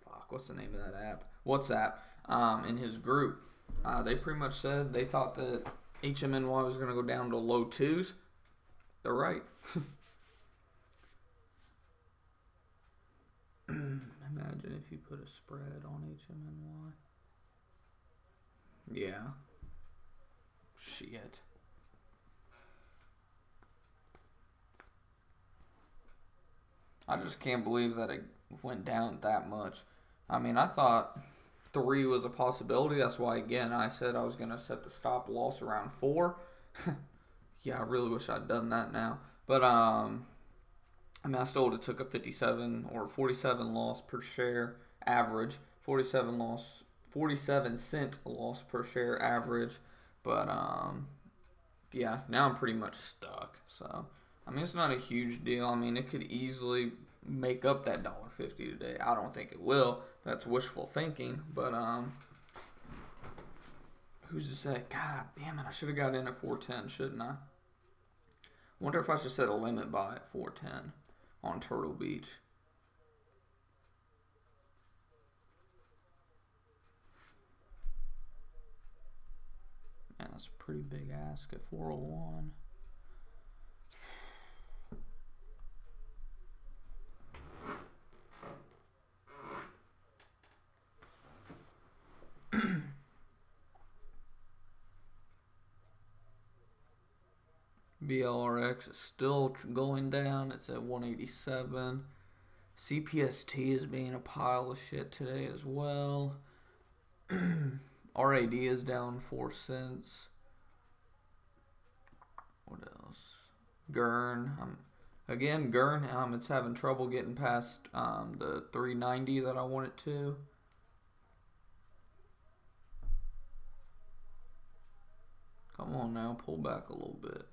fuck, what's the name of that app? WhatsApp. In his group, they pretty much said they thought that HMNY was going to go down to low 2s. They're right. Imagine if you put a spread on HMNY. Yeah. Shit. I just can't believe that it went down that much. I mean, I thought 3 was a possibility. That's why, again, I said I was going to set the stop loss around 4. Yeah, I really wish I'd done that now. But, I mean, I still would have took a 57 or 47 loss per share average. 47 cent loss per share average. But, yeah, now I'm pretty much stuck. So, I mean, it's not a huge deal. I mean, it could easily make up that $1.50 today. I don't think it will. That's wishful thinking. But, who's to say? God damn it, I should have got in at 410, shouldn't I? Wonder if I should set a limit buy at 410 on Turtle Beach. Man, that's a pretty big ask at 401. VLRX is still going down. It's at 187. CPST is being a pile of shit today as well. RAD is down 4 cents. What else? Gurn. Again, Gurn, it's having trouble getting past the 390 that I want it to. Come on now, pull back a little bit.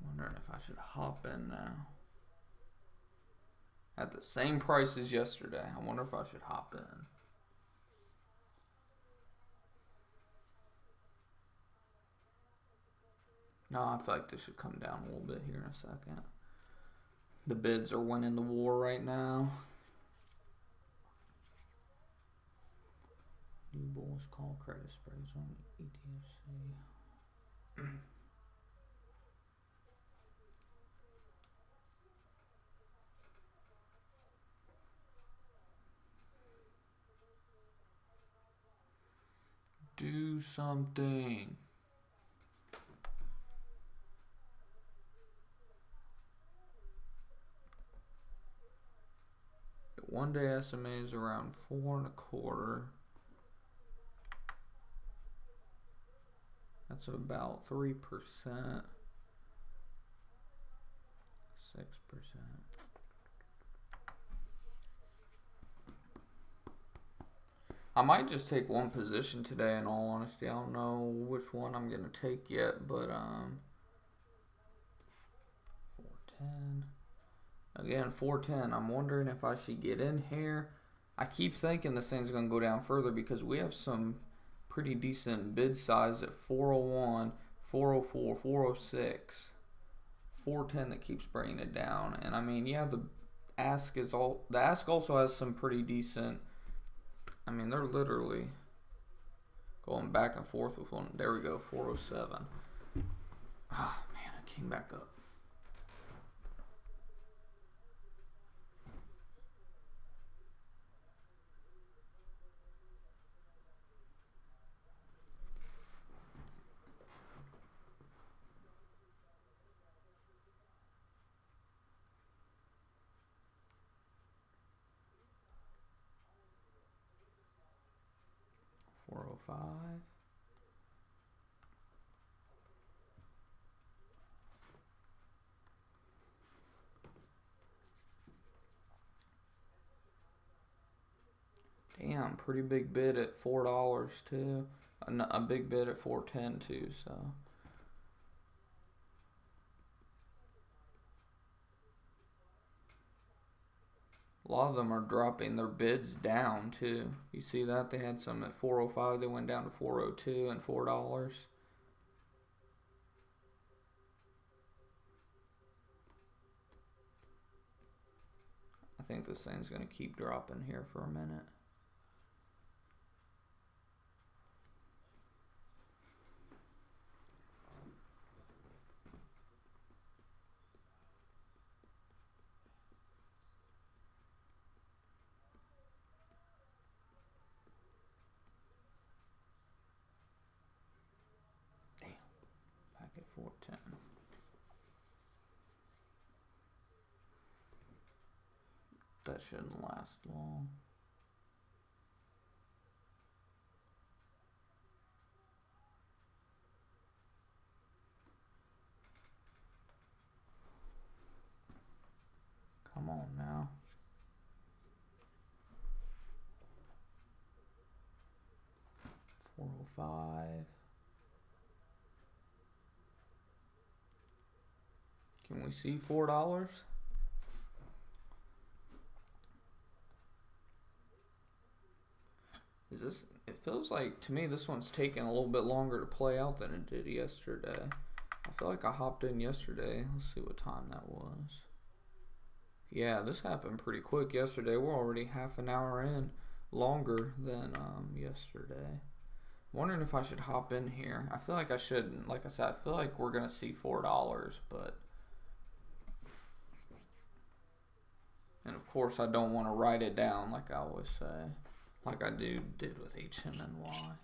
Wondering if I should hop in now. At the same price as yesterday. I wonder if I should hop in. No, I feel like this should come down a little bit here in a second. The bids are winning the war right now. New bulls call credit spreads on ETFC. Do something. The 1-day SMA is around 4.25. That's about 3%. 6%. I might just take one position today, in all honesty. I don't know which one I'm going to take yet, but 410. Again, 410. I'm wondering if I should get in here. I keep thinking this thing's going to go down further because we have some pretty decent bid size at 401, 404, 406, 410 that keeps bringing it down. And I mean, yeah, the ask also has some pretty decent. I mean, they're literally going back and forth with one. There we go, 407. Ah, man, it came back up. 405. Damn, pretty big bid at $4 too. A big bid at $4.10 too, so. A lot of them are dropping their bids down too. You see that? They had some at 405, they went down to 402 and $4. I think this thing's gonna keep dropping here for a minute. Back at 410. That shouldn't last long. Come on now. $405. Can we see $4? Is this, it feels like to me this one's taking a little bit longer to play out than it did yesterday. I feel like I hopped in yesterday. Let's see what time that was. Yeah, this happened pretty quick yesterday. We're already half an hour in, longer than yesterday. I'm wondering if I should hop in here. I feel like I shouldn't. Like I said, I feel like we're gonna see $4, but and of course I don't want to write it down like I always say, like I did with HMNY.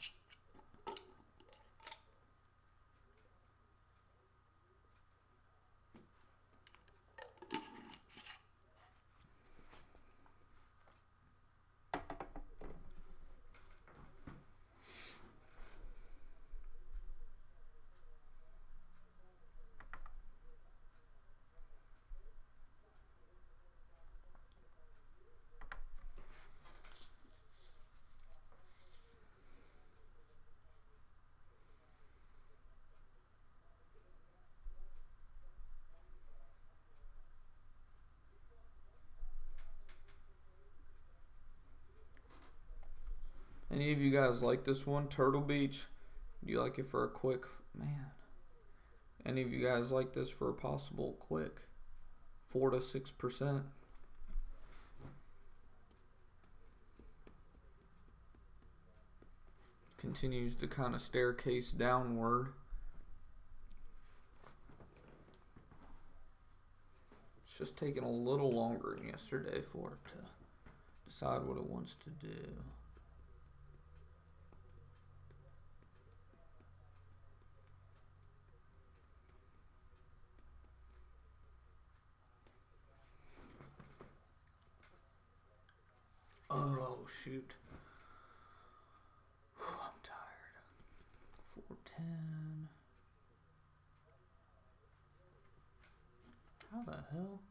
Any of you guys like this one, Turtle Beach? Do you like it for a quick, man? Any of you guys like this for a possible quick 4 to 6%? Continues to kind of staircase downward. It's just taking a little longer than yesterday for it to decide what it wants to do. Oh, shoot. Whew, I'm tired. 410. How the hell?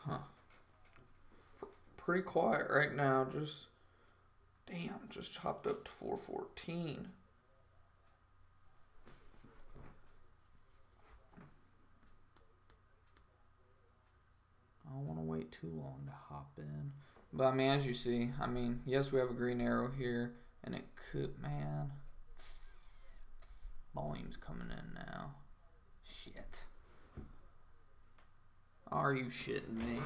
Huh. Pretty quiet right now. Just, damn, just chopped up to 414. I don't want to wait too long to hop in. But I mean, as you see, I mean, yes, we have a green arrow here, and it could, man. Volume's coming in now. Shit. Are you shitting me?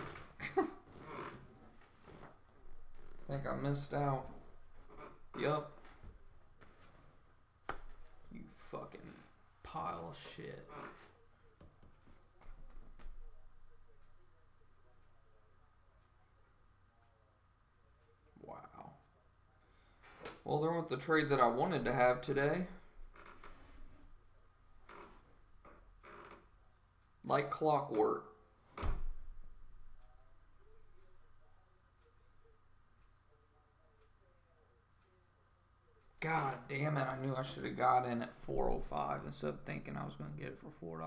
Think I missed out. Yup. You fucking pile of shit. Wow. Well, there went the trade that I wanted to have today. Like clockwork. God damn it, I knew I should have got in at 4.05 instead of thinking I was going to get it for $4.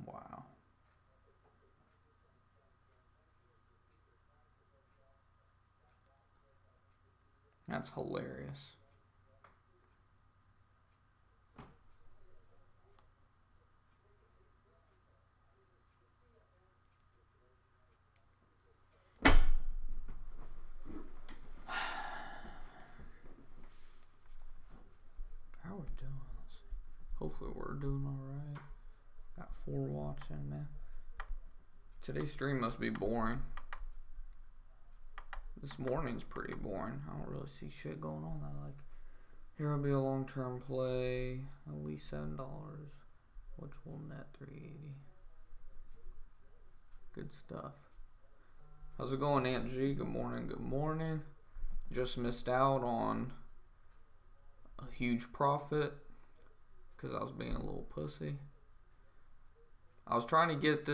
Wow. That's hilarious. How are we doing? Let's see. Hopefully we're doing alright. Got 4 watching, man. Today's stream must be boring. This morning's pretty boring. I don't really see shit going on. I like. Here will be a long-term play, at least $7, which will net 380. Good stuff. How's it going, Aunt G? Good morning. Good morning. Just missed out on a huge profit because I was being a little pussy. I was trying to get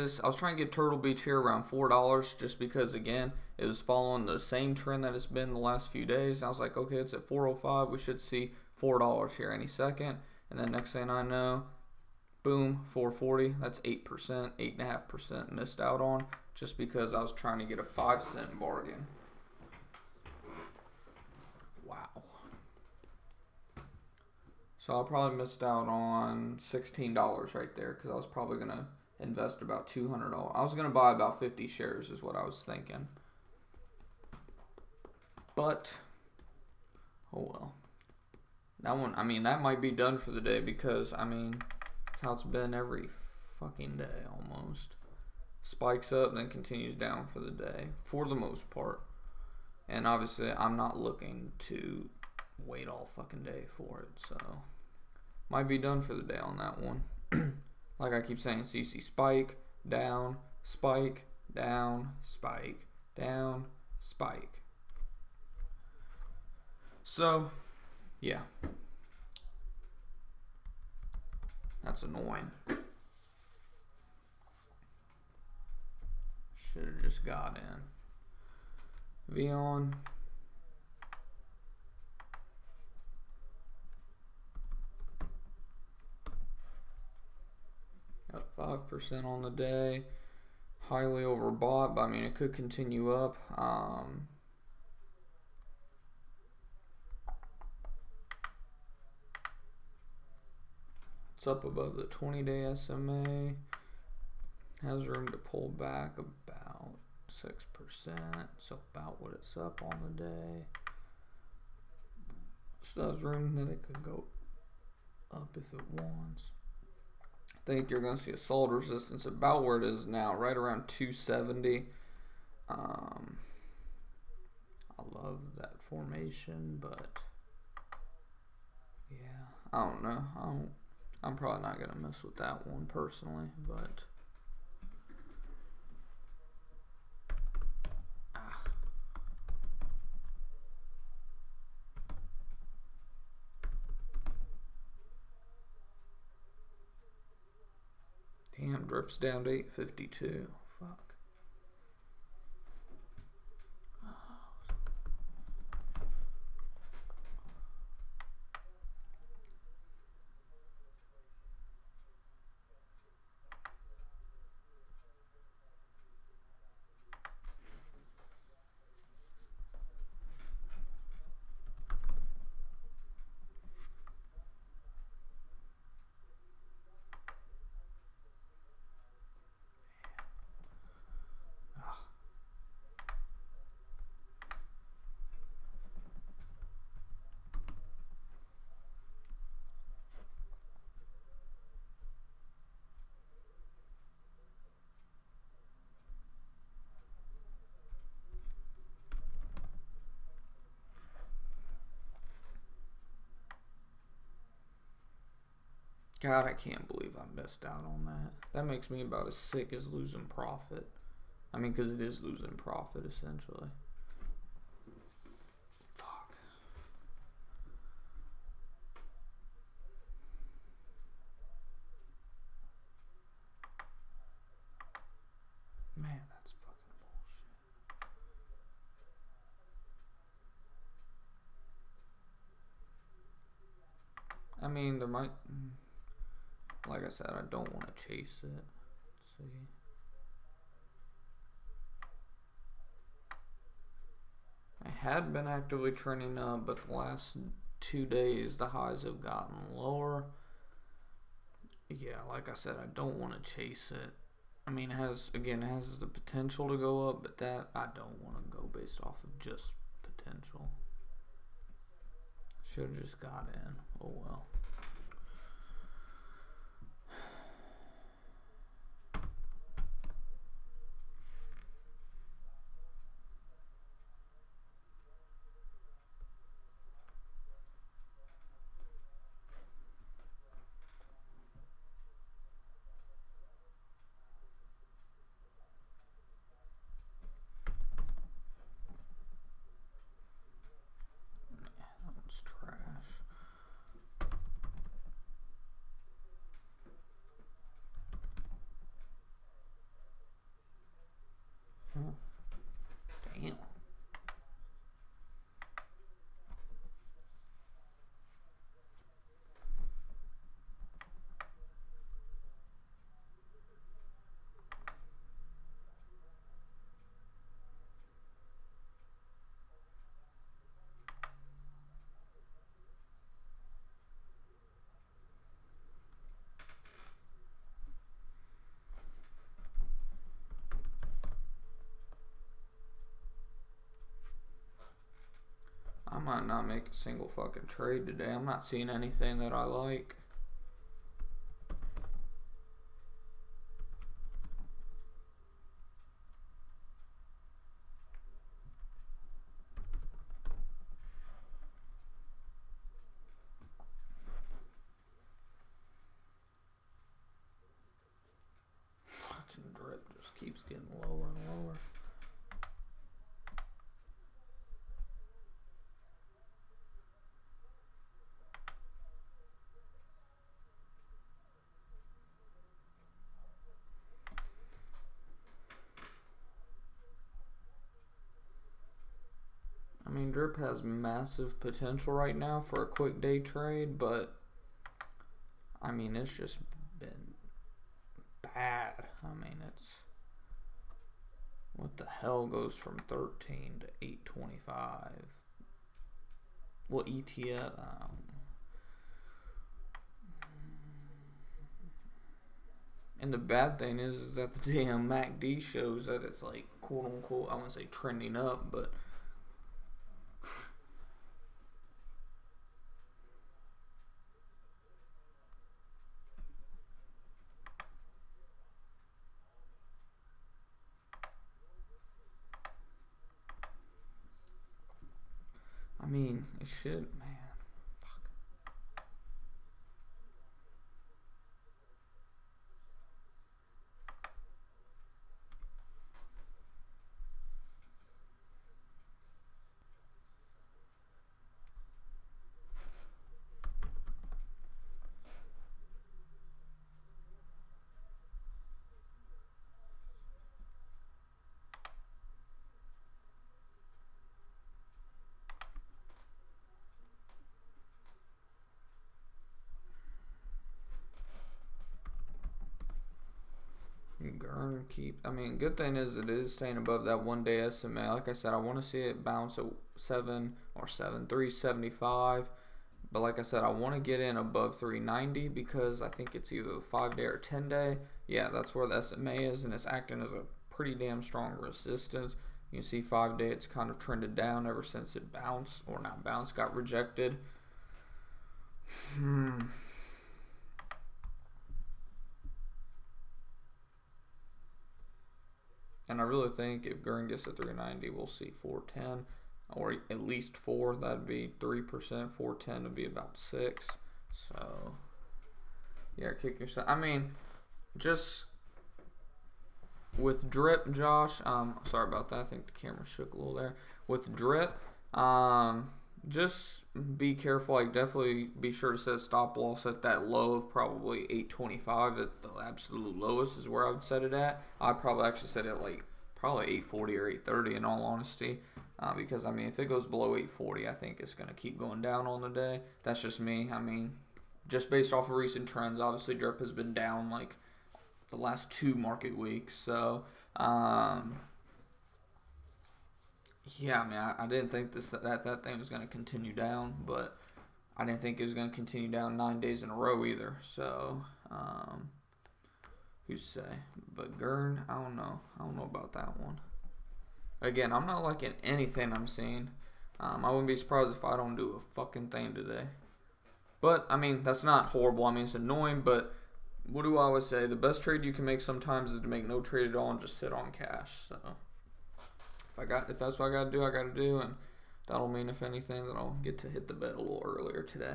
Turtle Beach here around $4 just because, again, it was following the same trend that it's been the last few days. I was like, okay, it's at 4.05. We should see $4 here any second. And then next thing I know, boom, 4.40. That's 8%, 8.5% missed out on just because I was trying to get a 5-cent bargain. Wow. So I probably missed out on $16 right there because I was probably going to invest about $200. I was going to buy about 50 shares is what I was thinking. But, oh well. That one, I mean, that might be done for the day because, I mean, that's how it's been every fucking day almost. Spikes up, then continues down for the day, for the most part. And obviously, I'm not looking to wait all fucking day for it, so might be done for the day on that one. Like I keep saying, so you see spike, down, spike, down, spike, down, spike. So, yeah. That's annoying. Should have just got in. V on. Up 5% on the day. Highly overbought, but I mean, it could continue up. It's up above the 20-day SMA. Has room to pull back about 6%. So about what it's up on the day. Still has room that it could go up if it wants. I think you're going to see a solid resistance about where it is now, right around 270. I love that formation, but yeah, I don't know. I'm probably not going to mess with that one personally, but damn, drips down to 852. Fuck. God, I can't believe I missed out on that. That makes me about as sick as losing profit. I mean, because it is losing profit, essentially. Fuck. Man, that's fucking bullshit. I mean, there might... Like I said, I don't want to chase it. Let's see. I had been actively trending up, but the last 2 days the highs have gotten lower. Yeah, like I said, I don't want to chase it. I mean, it has the potential to go up, but that I don't want to go based off of just potential. Should have just got in. Oh well. Damn. I might not make a single fucking trade today. I'm not seeing anything that I like. Fucking drip just keeps getting lower and lower. I mean, drip has massive potential right now for a quick day trade, but I mean, it's just been bad. I mean, it's what the hell goes from 13 to 825? Well, ETF. And the bad thing is that the damn MACD shows that it's like quote unquote, I wouldn't say trending up, but I mean, it should, man. I mean, good thing is it is staying above that 1 day SMA. Like I said, I want to see it bounce at 375. But like I said, I want to get in above 390 because I think it's either 5 day or 10 day. Yeah, that's where the SMA is, and it's acting as a pretty damn strong resistance. You can see 5 day, it's kind of trended down ever since it bounced, or not bounced, got rejected. And I really think if Gurn gets to 390, we'll see 410, or at least 4. That'd be 3%. 410 would be about 6. So Yeah, kick yourself. I mean, just with drip, Josh. Sorry about that. I think the camera shook a little there. With drip, just be careful. Like, definitely be sure to set stop loss at that low of probably 825. At the absolute lowest is where I would set it at. I'd probably actually set it like probably 840 or 830 in all honesty. Because I mean, if it goes below 840, I think it's gonna keep going down on the day. That's just me. I mean, just based off of recent trends, obviously drip has been down like the last 2 market weeks. So, yeah, I mean, I didn't think that thing was going to continue down, but I didn't think it was going to continue down 9 days in a row either. So, who's say? But Gurn, I don't know. I don't know about that one. Again, I'm not liking anything I'm seeing. I wouldn't be surprised if I don't do a fucking thing today. But, I mean, that's not horrible. I mean, it's annoying, but what do I always say? The best trade you can make sometimes is to make no trade at all and just sit on cash. So, if that's what I gotta do, and that'll mean, if anything, that I'll get to hit the bed a little earlier today.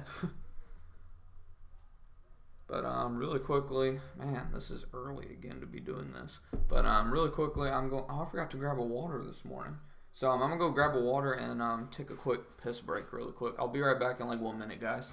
But really quickly, man, this is early again to be doing this. But really quickly, I'm going. Oh, I forgot to grab a water this morning. So I'm gonna go grab a water and take a quick piss break really quick. I'll be right back in like 1 minute, guys.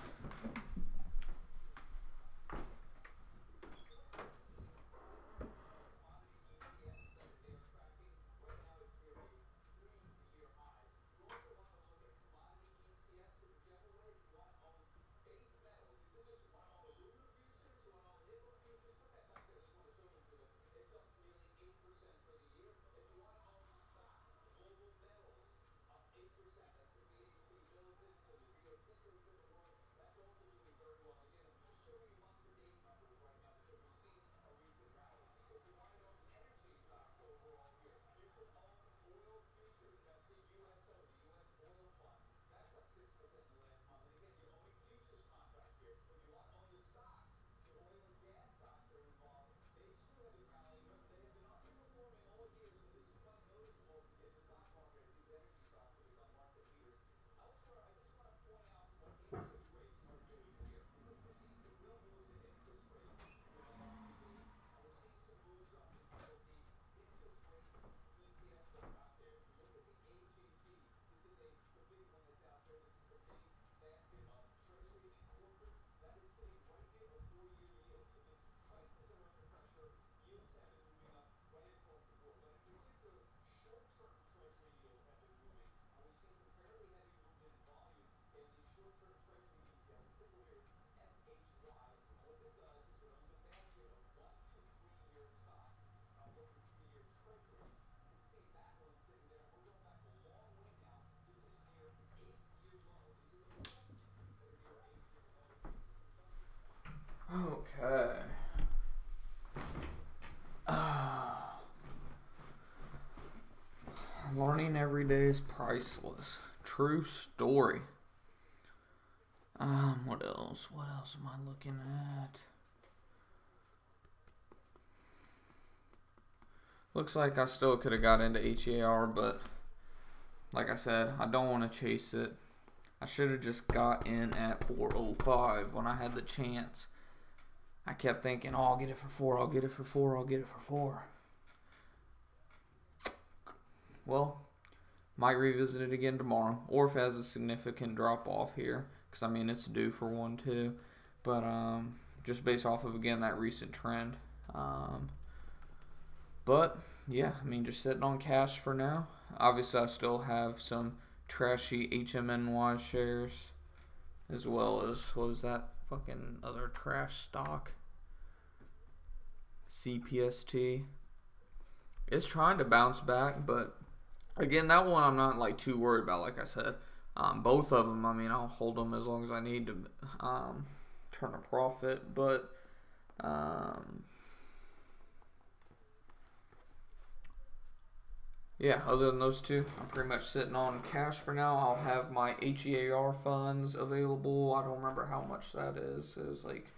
Okay. Learning every day is priceless. True story. What else? What else am I looking at? Looks like I still could have got into HEAR, but like I said, I don't want to chase it. I should have just got in at 405 when I had the chance. I kept thinking, oh, I'll get it for 4, I'll get it for 4, I'll get it for 4. Well, might revisit it again tomorrow, or if it has a significant drop off here, because I mean it's due for one too. But just based off of, again, that recent trend. But yeah, I mean, just sitting on cash for now. Obviously, I still have some trashy HMNY shares, as well as, what was that fucking other trash stock? CPST. It's trying to bounce back, but again, that one I'm not like too worried about. Like I said, both of them, I mean, I'll hold them as long as I need to turn a profit. But yeah, other than those two, I'm pretty much sitting on cash for now. I'll have my HEAR funds available. I don't remember how much that is. It was like,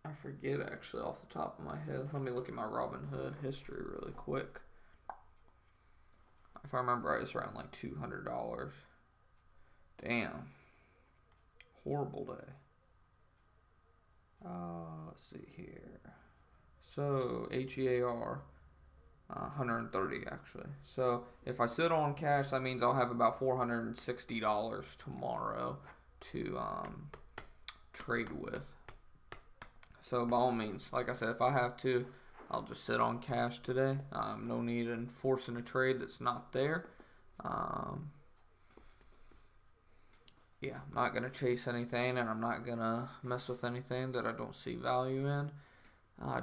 I forget actually off the top of my head. Let me look at my Robinhood history really quick. If I remember right, it's around like $200. Damn. Horrible day. Let's see here. So HEAR, 130 actually. So if I sit on cash, that means I'll have about $460 tomorrow to trade with. So by all means, like I said, if I have to, I'll just sit on cash today. No need in forcing a trade that's not there. Yeah, I'm not gonna chase anything, and I'm not gonna mess with anything that I don't see value in.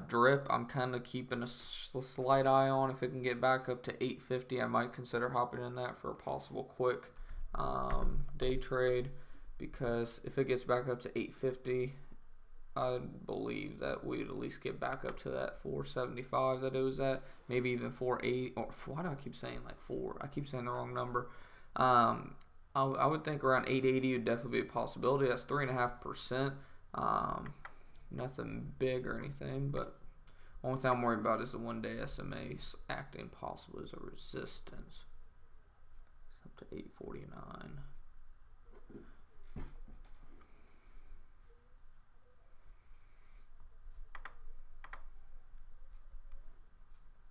Drip, I'm kind of keeping a slight eye on. If it can get back up to 850, I might consider hopping in that for a possible quick day trade, because if it gets back up to 850, I believe that we'd at least get back up to that 475 that it was at, maybe even 480. Or why do I keep saying like 4? I keep saying the wrong number. I would think around 880 would definitely be a possibility. That's 3.5%. Nothing big or anything, but only thing I'm worried about is the one-day SMA acting possibly as a resistance. It's up to 849.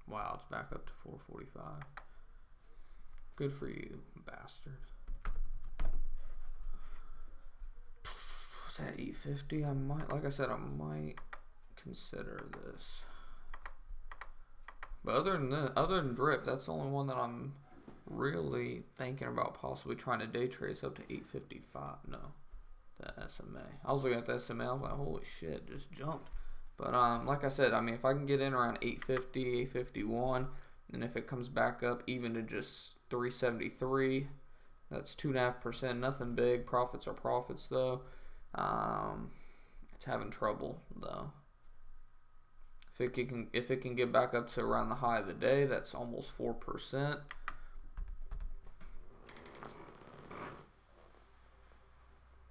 Wow, it's back up to 445. Good for you, bastard. At 850, I might, like I said, I might consider this. But other than drip, that's the only one that I'm really thinking about possibly trying to day trade. It's up to 855. No, the SMA. I was looking at the SMA. I was like, holy shit, it just jumped. But like I said, I mean, if I can get in around 850, 851, and if it comes back up even to just 373, that's 2.5%. Nothing big. Profits are profits though. It's having trouble though. If it can get back up to around the high of the day, that's almost 4%.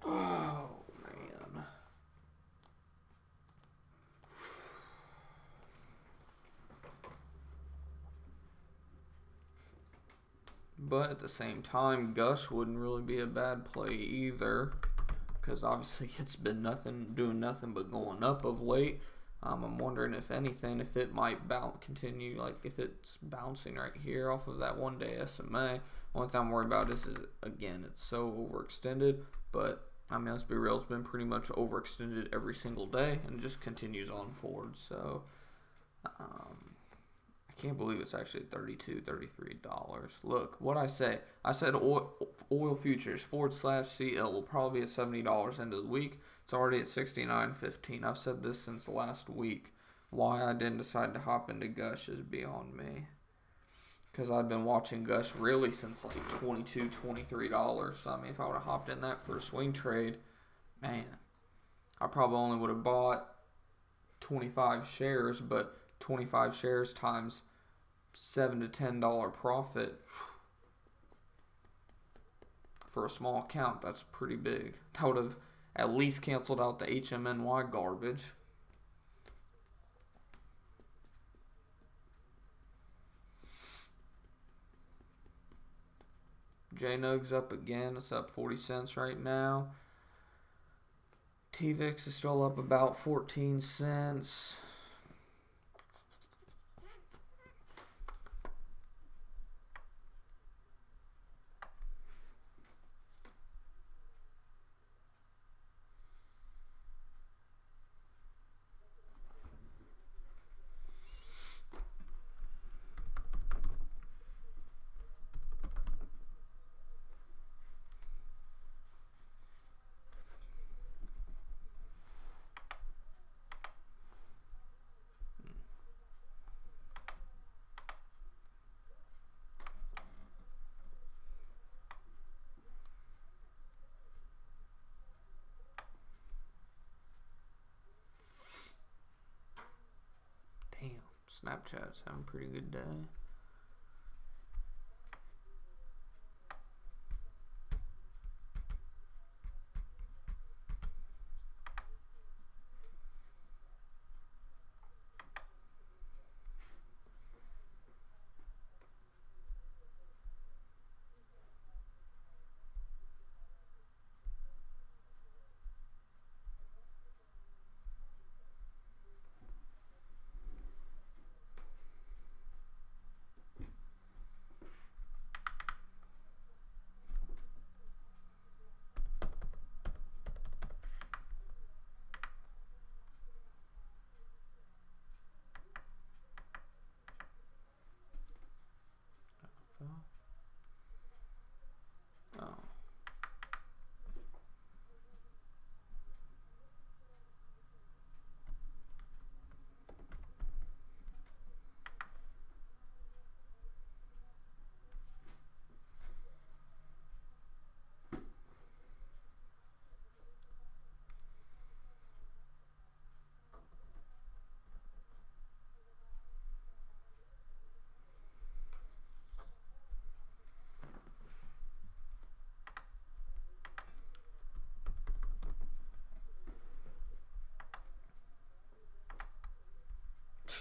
Oh man. But at the same time, Gush wouldn't really be a bad play either, because obviously it's been doing nothing but going up of late. I'm wondering if anything, if it might continue, like if it's bouncing right here off of that one-day SMA. One thing I'm worried about is again, it's so overextended. But I mean, let's be real, it's been pretty much overextended every single day, and it just continues on forward. So I can't believe it's actually $32, $33. Look, what I say. I said oil futures /CL will probably be at $70 end of the week. It's already at $69.15. I've said this since last week. Why I didn't decide to hop into Gush is beyond me. Because I've been watching Gush really since like $22, $23. So I mean, if I would have hopped in that for a swing trade, man, I probably only would have bought 25 shares, but 25 shares times $7 to $10 profit for a small account, that's pretty big. That would have at least canceled out the HMNY garbage. JNUG's up again. It's up 40 cents right now. TVIX is still up about 14 cents. Snapchat's having a pretty good day.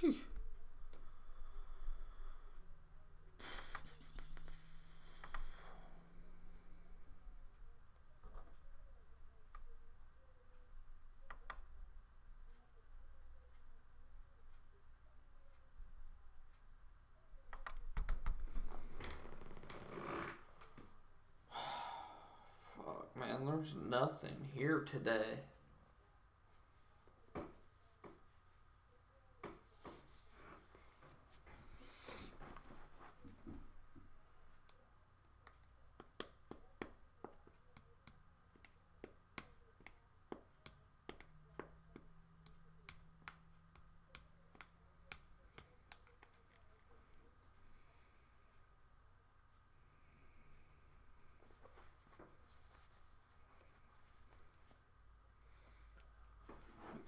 Man, there's nothing here today.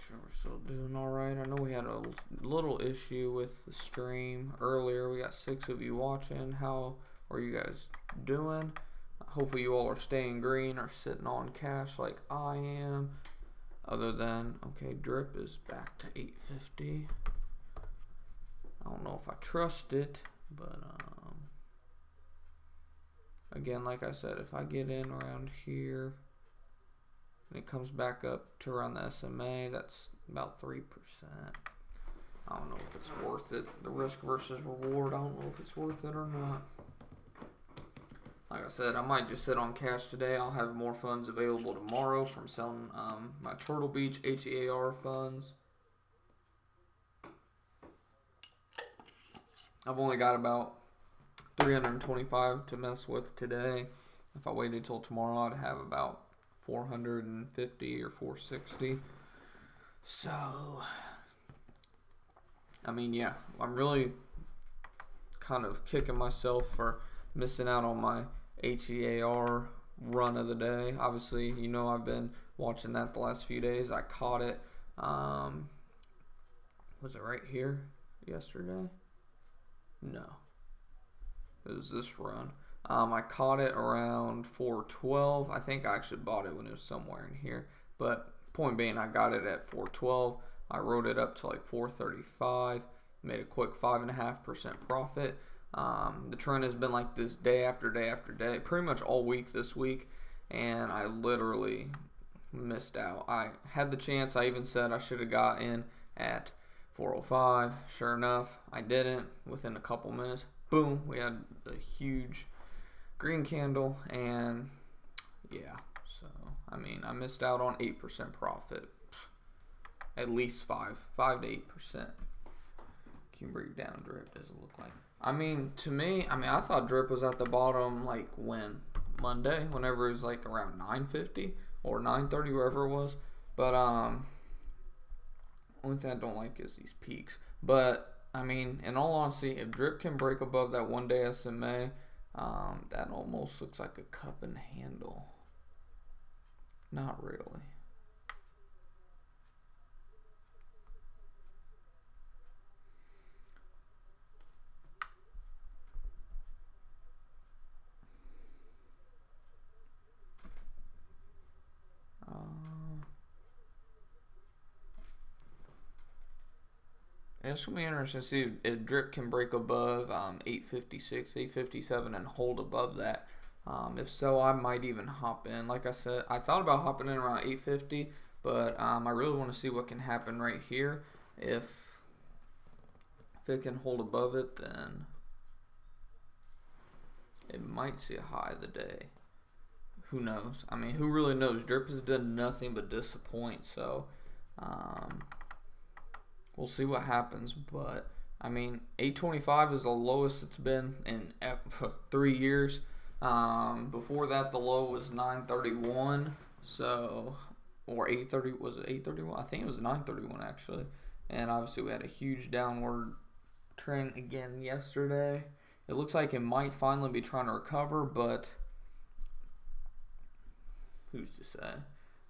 Sure we're still doing all right. I know we had a little issue with the stream earlier. We got 6 of you watching. How are you guys doing? Hopefully you all are staying green or sitting on cash like I am. Other than, okay, drip is back to 850. I don't know if I trust it, but again, like I said, if I get in around here and it comes back up to around the SMA, that's about 3%. I don't know if it's worth it. The risk versus reward, I don't know if it's worth it or not. Like I said, I might just sit on cash today. I'll have more funds available tomorrow from selling my Turtle Beach HEAR funds. I've only got about 325 to mess with today. If I waited till tomorrow, I'd have about 450 or 460. So, I mean, yeah, I'm really kind of kicking myself for missing out on my HEAR run of the day. Obviously, you know, I've been watching that the last few days. I caught it, was it right here yesterday? No, it was this run. I caught it around 412. I think I actually bought it when it was somewhere in here. But point being, I got it at 412. I rode it up to like 435. Made a quick 5.5% profit. The trend has been like this day after day after day, pretty much all week this week. And I literally missed out. I had the chance. I even said I should have got in at 405. Sure enough, I didn't. Within a couple minutes, boom, we had a huge green candle, and yeah, so I mean, I missed out on 8% profit, at least 5 to 8%. Can you break down drip? Does it look like? I mean, to me, I thought drip was at the bottom like when Monday, whenever it was like around 950 or 930, wherever it was. But only thing I don't like is these peaks. But I mean, in all honesty, if drip can break above that 1-day SMA, that almost looks like a cup and handle. Not really. It's going to be interesting to see if drip can break above 856, 857 and hold above that. If so, I might even hop in. Like I said, I thought about hopping in around 850, but I really want to see what can happen right here. If it can hold above it, then it might see a high of the day. Who knows? I mean, who really knows? Drip has done nothing but disappoint, so we'll see what happens. But I mean, 825 is the lowest it's been in 3 years. Before that, the low was 931. So, or 830, was it 831? I think it was 931 actually. And obviously, we had a huge downward trend again yesterday. It looks like it might finally be trying to recover, but who's to say?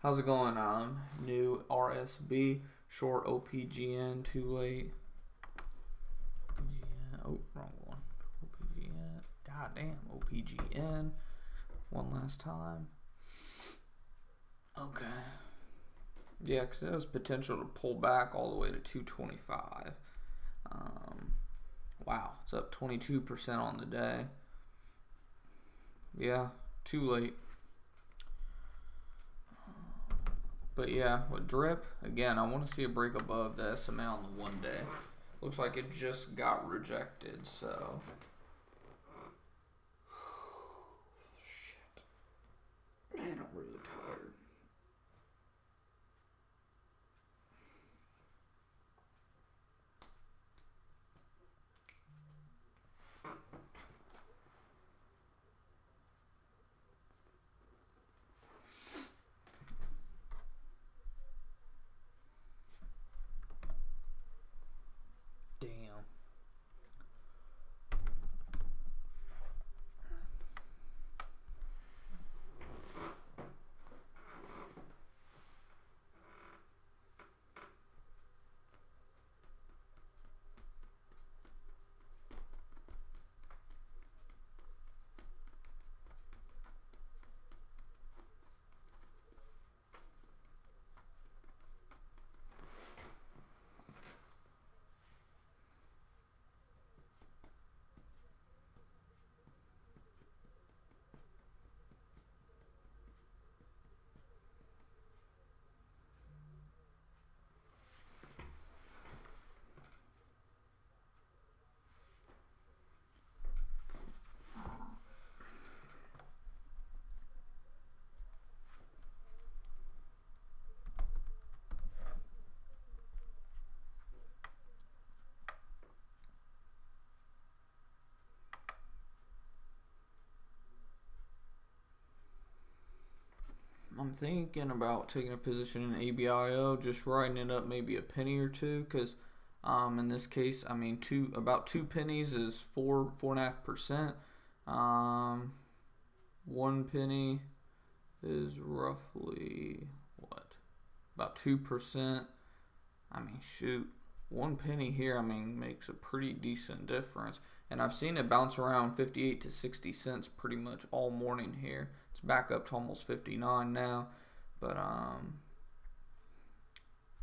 How's it going on? New RSB, short OPGN, too late. OPGN, oh, wrong one. OPGN, goddamn, OPGN. One last time. Okay. Yeah, because it has potential to pull back all the way to 225. Wow, it's up 22% on the day. Yeah, too late. But yeah, with drip, again, I want to see a break above the SMA on the 1 day. Looks like it just got rejected, so. Shit. Man, I'm really tired. I'm thinking about taking a position in ABIO, just writing it up maybe a penny or two, because in this case, I mean, about 2 pennies is 4.5%. 1 penny is roughly what? About 2%. I mean, shoot, 1 penny here, I mean, makes a pretty decent difference. And I've seen it bounce around 58 to 60 cents pretty much all morning here. It's back up to almost 59 now, but I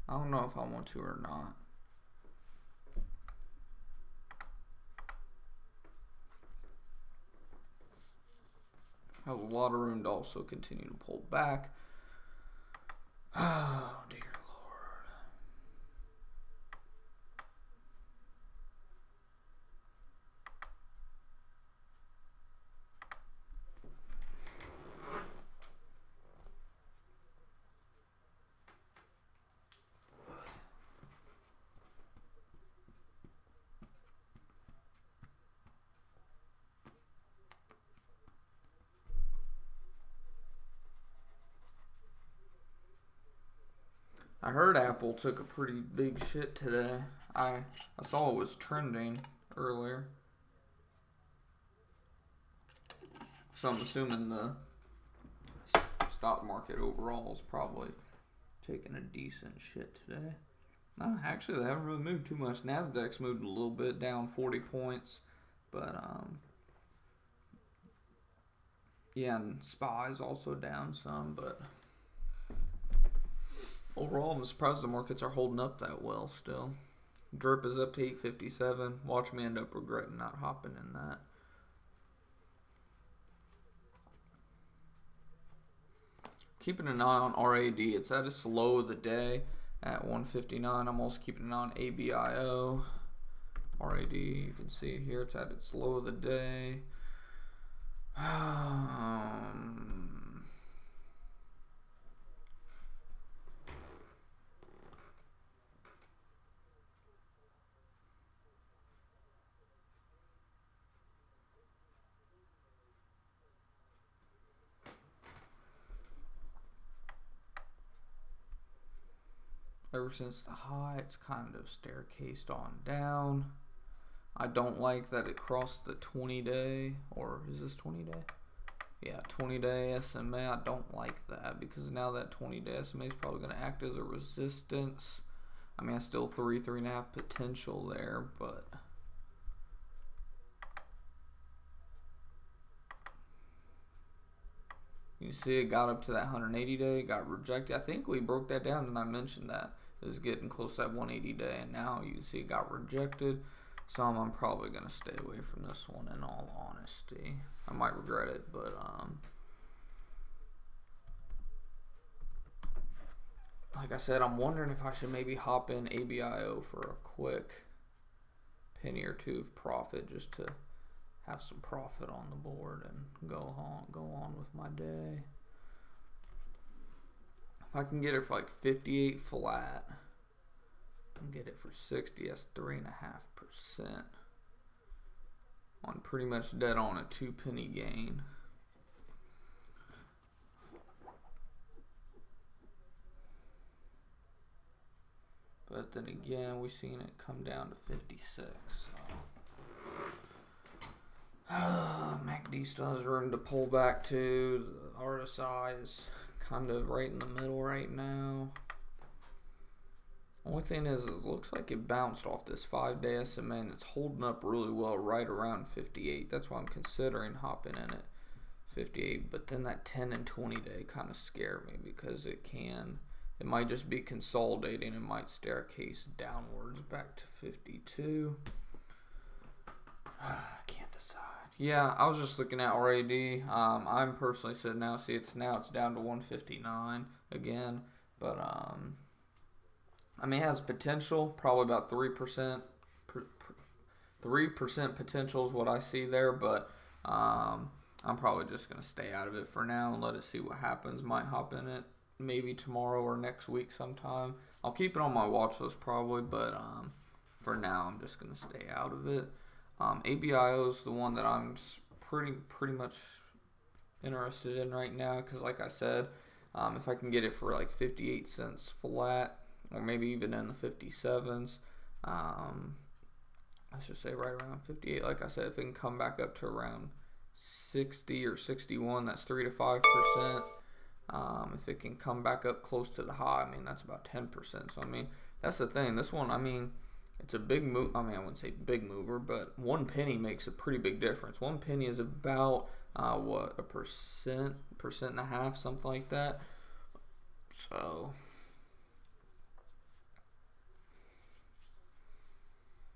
don't know if I want to or not. I have a lot of room to also continue to pull back. Oh dear. I heard Apple took a pretty big shit today. I saw it was trending earlier. So I'm assuming the stock market overall is probably taking a decent shit today. No, actually they haven't really moved too much. Nasdaq's moved a little bit, down 40 points. But yeah, and SPY is also down some, but overall, I'm surprised the markets are holding up that well still. Drip is up to 857. Watch me end up regretting not hopping in that. Keeping an eye on RAD. It's at its low of the day at 159. I'm also keeping an eye on ABIO. RAD, you can see here, it's at its low of the day. Ever since the high, it's kind of staircased on down. I don't like that it crossed the 20-day, or is this 20-day? Yeah, 20-day SMA. I don't like that because now that 20-day SMA is probably going to act as a resistance. I mean, I still 3.5 potential there, but you see it got up to that 180-day, got rejected. I think we broke that down, and I mentioned that it was getting close to that 180-day, and now you see it got rejected. some, I'm probably going to stay away from this one in all honesty. I might regret it, but like I said, I'm wondering if I should maybe hop in ABIO for a quick penny or two of profit, just to have some profit on the board and go on with my day. If I can get it for like 58 flat and get it for 60, that's 3.5% on pretty much dead on a 2 penny gain. But then again, we've seen it come down to 56. So. MACD still has room to pull back to. The RSI is kind of right in the middle right now. Only thing is, it looks like it bounced off this 5-day SMA and it's holding up really well right around 58. That's why I'm considering hopping in at 58. But then that 10 and 20 day kind of scare me, because it might just be consolidating. It might staircase downwards back to 52. I can't decide. Yeah, I was just looking at RAD. I'm personally sitting now. See, it's down to 159 again. But I mean, it has potential. Probably about 3%. 3% potential is what I see there. But I'm probably just gonna stay out of it for now and let it see what happens. Might hop in it maybe tomorrow or next week sometime. I'll keep it on my watch list probably, but for now I'm just gonna stay out of it. ABIO is the one that I'm pretty much interested in right now, because like I said, if I can get it for like 58 cents flat, or maybe even in the 57s, I should say right around 58. Like I said, if it can come back up to around 60 or 61, that's 3 to 5%. If it can come back up close to the high, I mean, that's about 10%. So, I mean, that's the thing. This one, I mean, it's a big move. I mean, I wouldn't say big mover, but 1 penny makes a pretty big difference. 1 penny is about, what, a percent and a half, something like that. So,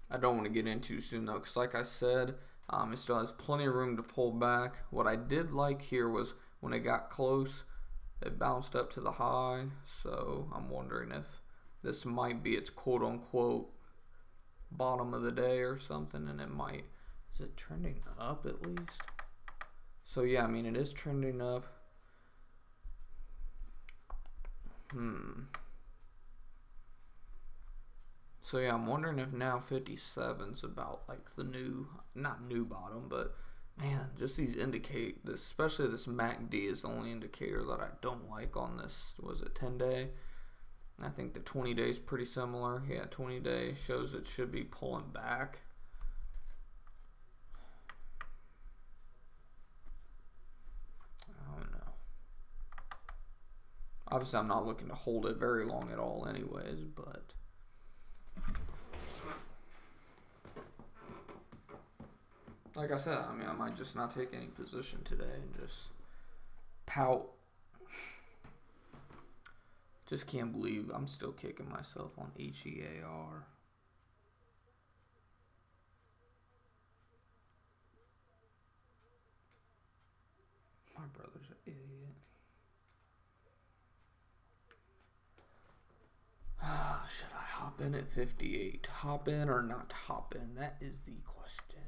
I don't want to get in too soon, though, because like I said, it still has plenty of room to pull back. What I did like here was when it got close, it bounced up to the high, so I'm wondering if this might be its quote-unquote bottom of the day or something, and it might. Is it trending up at least? So yeah, I mean, it is trending up. So yeah, I'm wondering if now 57's about like the new, not new bottom, but man, just these indicate this, especially this MACD is the only indicator that I don't like on this. Was it 10-day? I think the 20-day is pretty similar. Yeah, 20-day shows it should be pulling back. I don't know. Obviously, I'm not looking to hold it very long at all anyways, but like I said, I mean, I might just not take any position today and just pout. Just can't believe I'm still kicking myself on HEAR. My brother's an idiot. Should I hop in at 58? Hop in or not hop in? That is the question.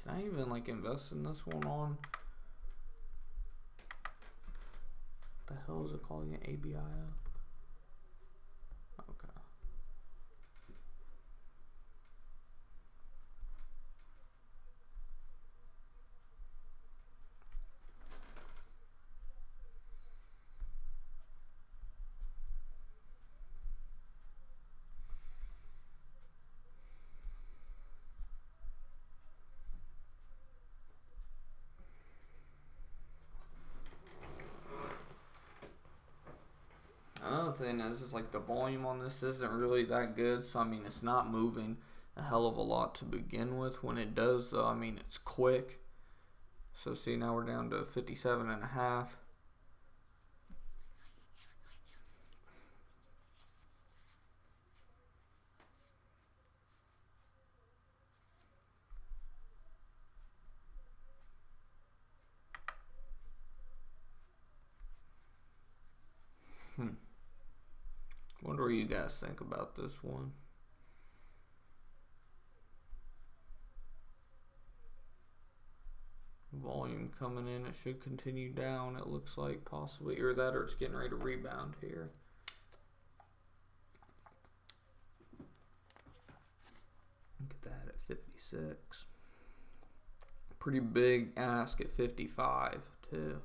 Can I even like invest in this one on? What the hell is it called again? ABIO? Okay. thing is like the volume on this isn't really that good. So I mean, it's not moving a hell of a lot to begin with. When it does, though, I mean, it's quick. So see, now we're down to 57.5. Wonder what you guys think about this one. Volume coming in, it should continue down, it looks like, possibly, or that, or it's getting ready to rebound here. Look at that at 56. Pretty big ask at 55 too.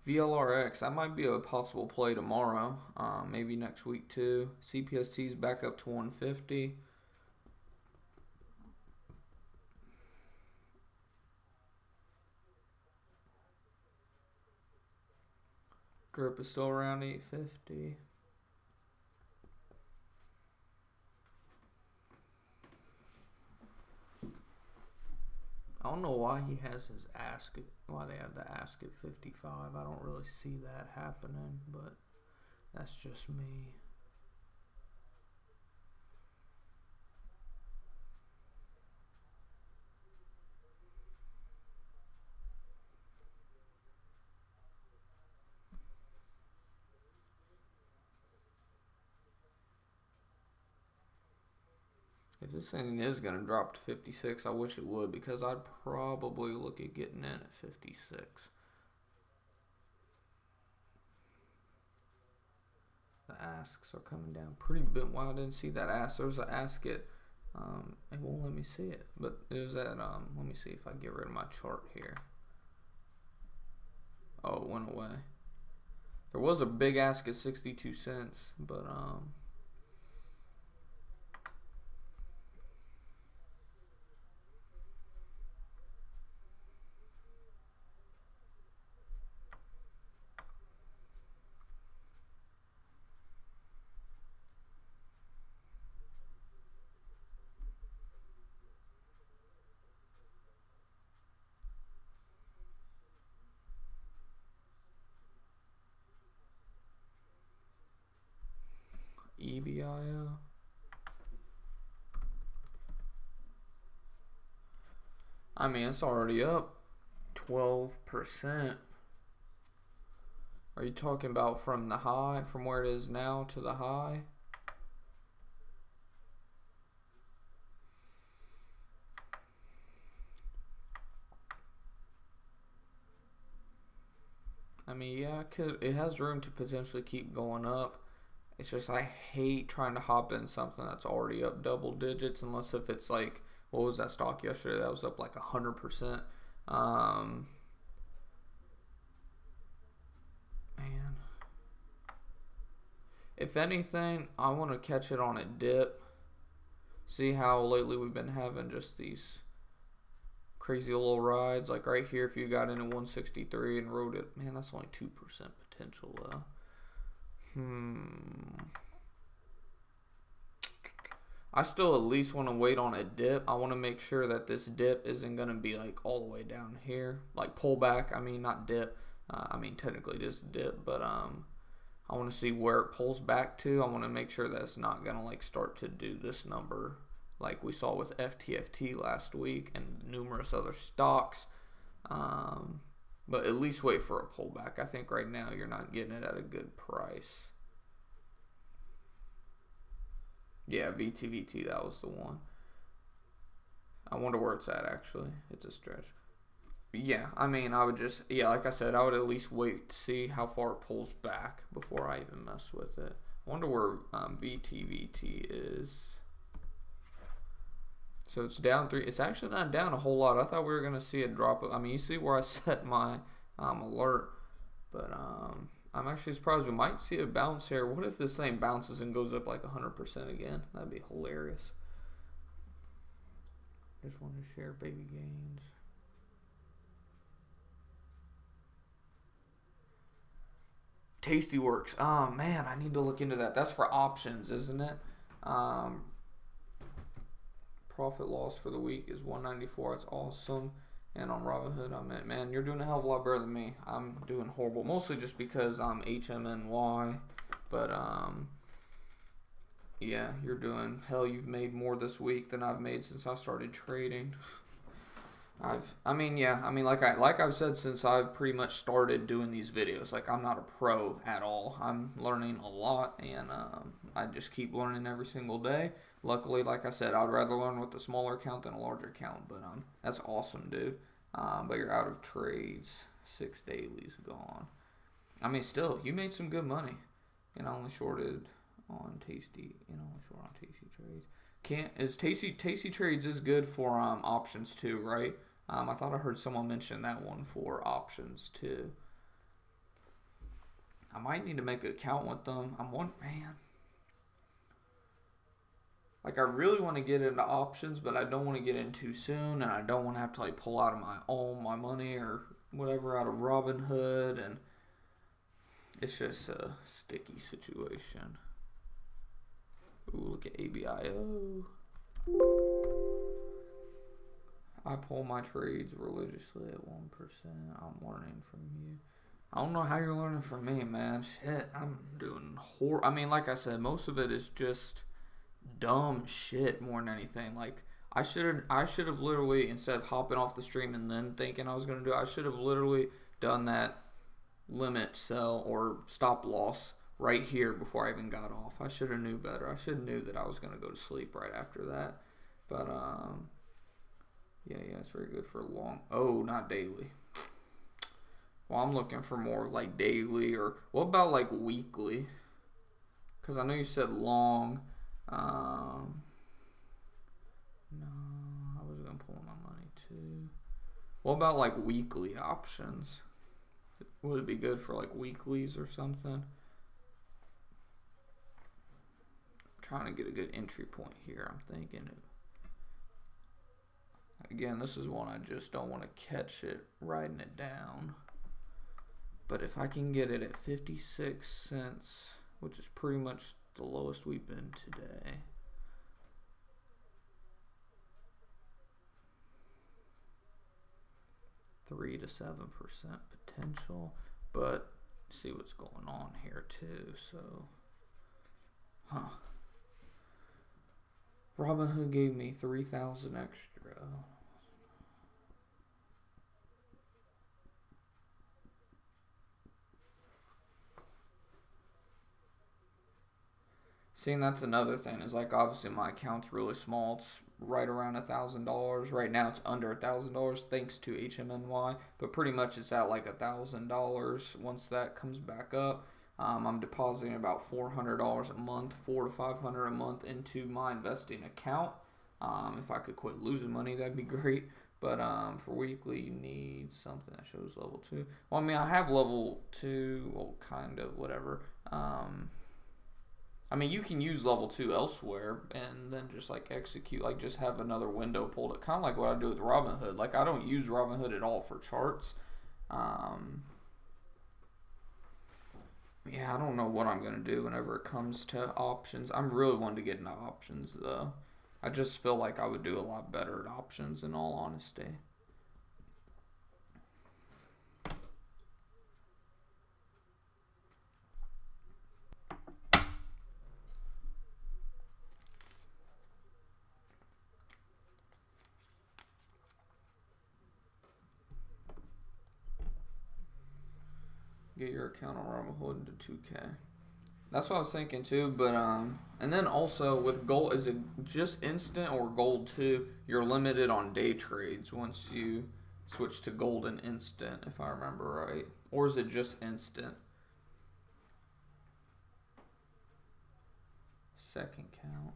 VLRX, that might be a possible play tomorrow, maybe next week too. CPST's back up to 150. Drip is still around 850. I don't know why he has his ask at, why they have the ask at 55. I don't really see that happening, but that's just me. If this thing is going to drop to 56, I wish it would, because I'd probably look at getting in at 56. The asks are coming down pretty bit. Wow, I didn't see that ask. There's an ask at, it won't let me see it, but it was at, let me see if I get rid of my chart here. Oh, it went away. There was a big ask at 62 cents, but, EBIO. I mean, it's already up 12%. Are you talking about from the high, from where it is now to the high? I mean, yeah, it has room to potentially keep going up. It's just I hate trying to hop in something that's already up double digits, unless if it's like, what was that stock yesterday? That was up like 100%. Man, if anything, I want to catch it on a dip. See how lately we've been having just these crazy little rides. Like right here, if you got in at 163 and rode it, man, that's only 2% potential though. I still at least want to wait on a dip. I want to make sure that this dip isn't going to be like all the way down here. Like pullback, I mean, not dip. I mean, technically it is a dip, but I want to see where it pulls back to. I want to make sure that it's not going to like start to do this number like we saw with FTFT last week and numerous other stocks. But at least wait for a pullback. I think right now you're not getting it at a good price. Yeah, VTVT, that was the one. I wonder where it's at actually. It's a stretch. Yeah, I mean, I would just, yeah, like I said, I would at least wait to see how far it pulls back before I even mess with it. I wonder where VTVT is. So it's down 3. It's actually not down a whole lot. I thought we were going to see a drop. I mean, you see where I set my alert. But I'm actually surprised we might see a bounce here. What if this thing bounces and goes up like 100% again? That'd be hilarious. Just want to share baby gains. Tasty Works. Oh man, I need to look into that. That's for options, isn't it? Profit loss for the week is 194. That's awesome. And on Robinhood, I'm at, man, you're doing a hell of a lot better than me. I'm doing horrible, mostly just because I'm HMNY. But yeah, you're doing hell. You've made more this week than I've made since I started trading. Like I've said since I've pretty much started doing these videos, like I'm not a pro at all. I'm learning a lot, and I just keep learning every single day. Luckily, like I said, I'd rather learn with a smaller account than a larger account, but that's awesome, dude. But you're out of trades. 6 dailies gone. I mean, still, you made some good money. And I only shorted on Tasty. Trades. Tasty Trades is good for options too, right? I thought I heard someone mention that one for options too. I might need to make an account with them. Man. Like, I really want to get into options, but I don't want to get in too soon, and I don't want to have to like pull out of all my money or whatever out of Robinhood, and it's just a sticky situation. Ooh, look at ABIO. I pull my trades religiously at 1%. I'm learning from you. I don't know how you're learning from me, man. Shit, I'm doing I mean, like I said, most of it is just dumb shit more than anything. Like, I should have literally, instead of hopping off the stream and then thinking I was going to do it, I should have literally done that limit sell or stop loss right here before I even got off. I should have knew better. I should have knew that I was going to go to sleep right after that. But, yeah, it's very good for long. Oh, not daily. Well, I'm looking for more like daily, or what about like weekly? Because I know you said long. No, I was going to pull my money too. What about like weekly options? Would it be good for like weeklies or something? I'm trying to get a good entry point here. I'm thinking it. Again, this is one I just don't want to catch it writing it down. But if I can get it at 56 cents, which is pretty much the lowest we've been today. $3 to 7% potential, but see what's going on here too. So, Robinhood gave me 3,000 extra. See, and that's another thing, is like obviously my account's really small. It's right around $1,000. Right now it's under $1,000 thanks to HMNY, but pretty much it's at like $1,000 once that comes back up. I'm depositing about $400 a month, $400 to $500 a month into my investing account. If I could quit losing money, that'd be great. But for weekly, you need something that shows level 2. Well, I mean, I have level 2, well, kind of, whatever. I mean, you can use level 2 elsewhere and then just like execute, like just have another window pulled up. Kind of like what I do with Robinhood. Like, I don't use Robinhood at all for charts. Yeah, I don't know what I'm going to do whenever it comes to options. I'm really wanting to get into options, though. I just feel like I would do a lot better at options, in all honesty. Get your account on Robinhood into 2K. That's what I was thinking too, but and then also with gold, is it just instant or gold too? You're limited on day trades once you switch to gold and instant, if I remember right. Or is it just instant? Second count.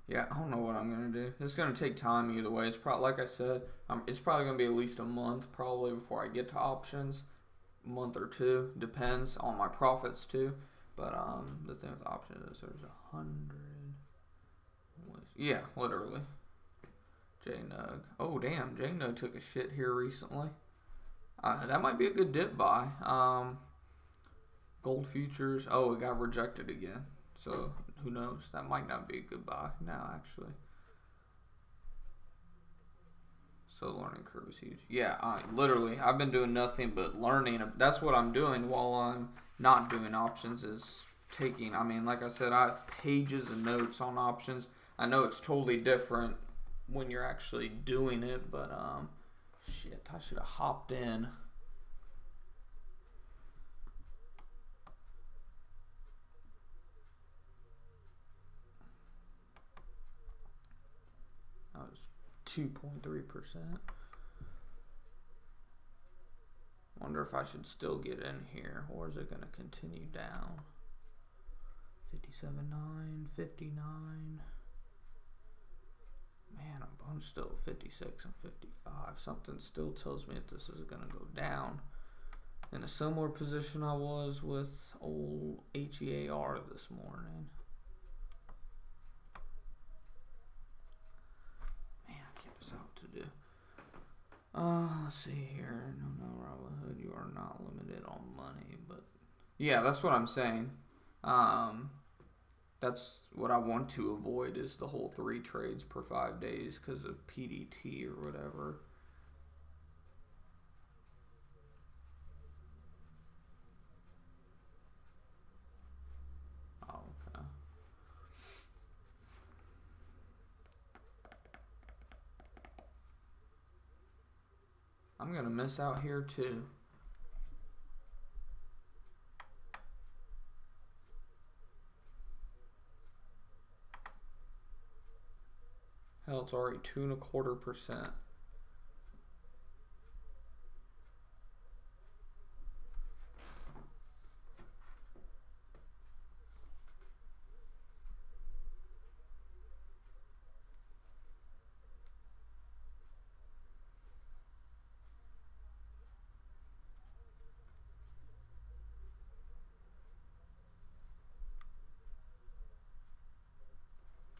Yeah, I don't know what I'm gonna do. It's gonna take time either way. It's probably, like I said, it's probably gonna be at least a month probably before I get to options. A month or two, depends on my profits too. But the thing with options is there's 100. Yeah, literally. J-Nug. Oh damn, J-Nug took a shit here recently. That might be a good dip buy. Gold futures. Oh, it got rejected again. So who knows? That might not be a good buy now, actually. So learning curve is huge. Yeah, literally, I've been doing nothing but learning. That's what I'm doing while I'm not doing options is taking. I mean, like I said, I have pages of notes on options. I know it's totally different when you're actually doing it, but shit, I should have hopped in. That was 2.3%. Wonder if I should still get in here, or is it going to continue down? 57.9, 59. Man, I'm still 56 and 55. Something still tells me that this is going to go down. In a similar position I was with old HEAR this morning. Man, I can't decide what to do. Let's see here. No, Robinhood, you are not limited on money, but yeah, that's what I'm saying. That's what I want to avoid is the whole 3 trades per 5 days because of PDT or whatever. Oh, okay. I'm gonna miss out here too. Hell, it's already 2.25%.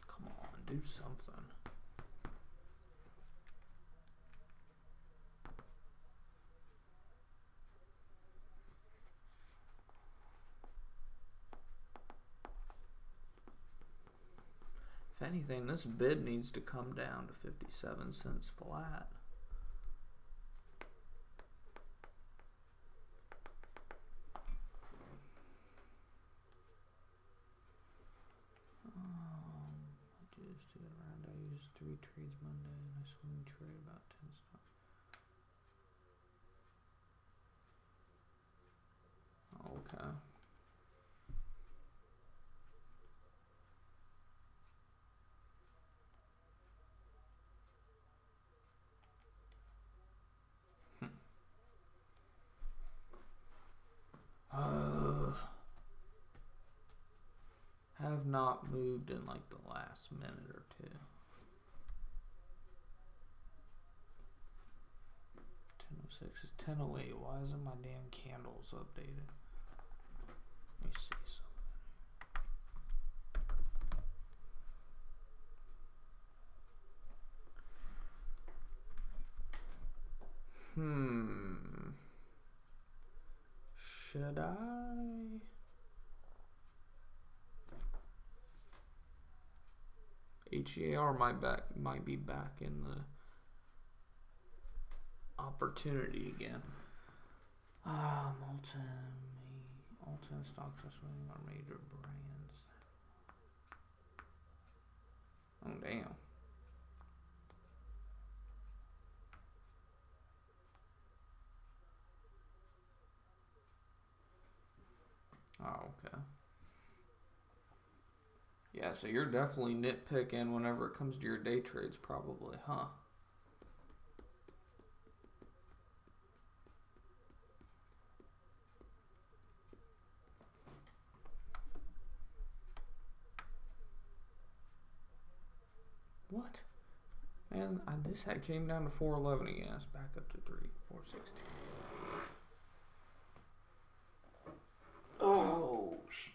Come on, do something. If anything, this bid needs to come down to 57 cents flat. I used 3 trades Monday and I swing trade about 10 stocks. Okay. Have not moved in like the last minute or two. 10:06 is 10:08. Why isn't my damn candles updated? Let me see something. Should I? HEAR might be back in the opportunity again. Molten stocks are swinging on major brands. Oh damn. Oh, okay. Yeah, so you're definitely nitpicking whenever it comes to your day trades probably, huh? What? Man, this hat came down to 411 again. It's back up to 416. Oh, shit.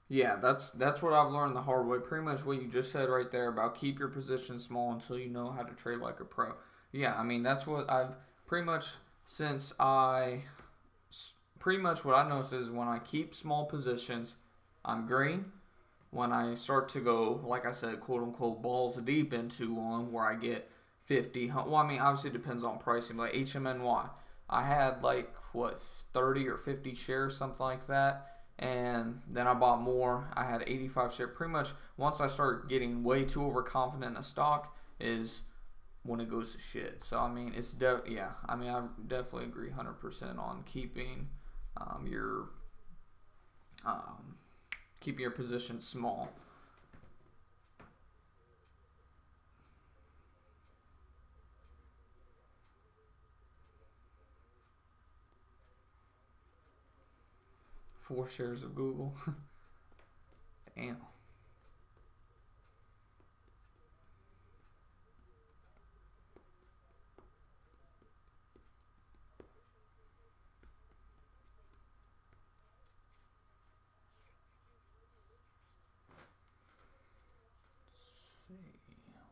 Yeah, that's what I've learned the hard way. Pretty much what you just said right there about keep your position small until you know how to trade like a pro. Yeah, I mean that's what I've pretty much since I pretty much what I noticed is when I keep small positions, I'm green. When I start to go, like I said, quote unquote, balls deep into one where I get 50. Well, I mean, obviously it depends on pricing. Like HMNY, I had like what 30 or 50 shares, something like that. And then I bought more. I had 85 shares. Pretty much once I start getting way too overconfident in a stock is when it goes to shit. So I mean, yeah. I mean, I definitely agree 100% on keeping your keeping your position small. Four shares of Google. Damn.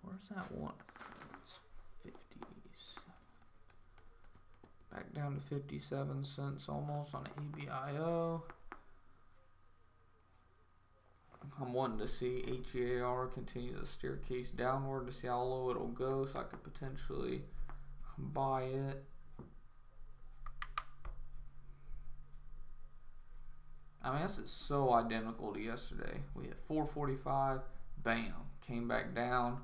Where's that one? It's 50s. Back down to 57 cents almost on ABIO. I'm wanting to see HEAR continue the staircase downward to see how low it'll go so I could potentially buy it. I mean, this is so identical to yesterday. We hit 445, bam, came back down.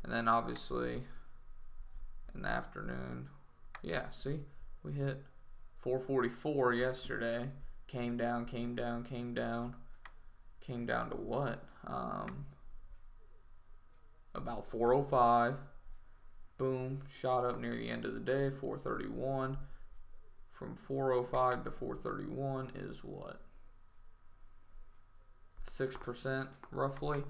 And then obviously in the afternoon, yeah, see, we hit 444 yesterday, came down, came down, came down. Came down to what? About 405. Boom, shot up near the end of the day, 431. From 405 to 431 is what? 6% roughly.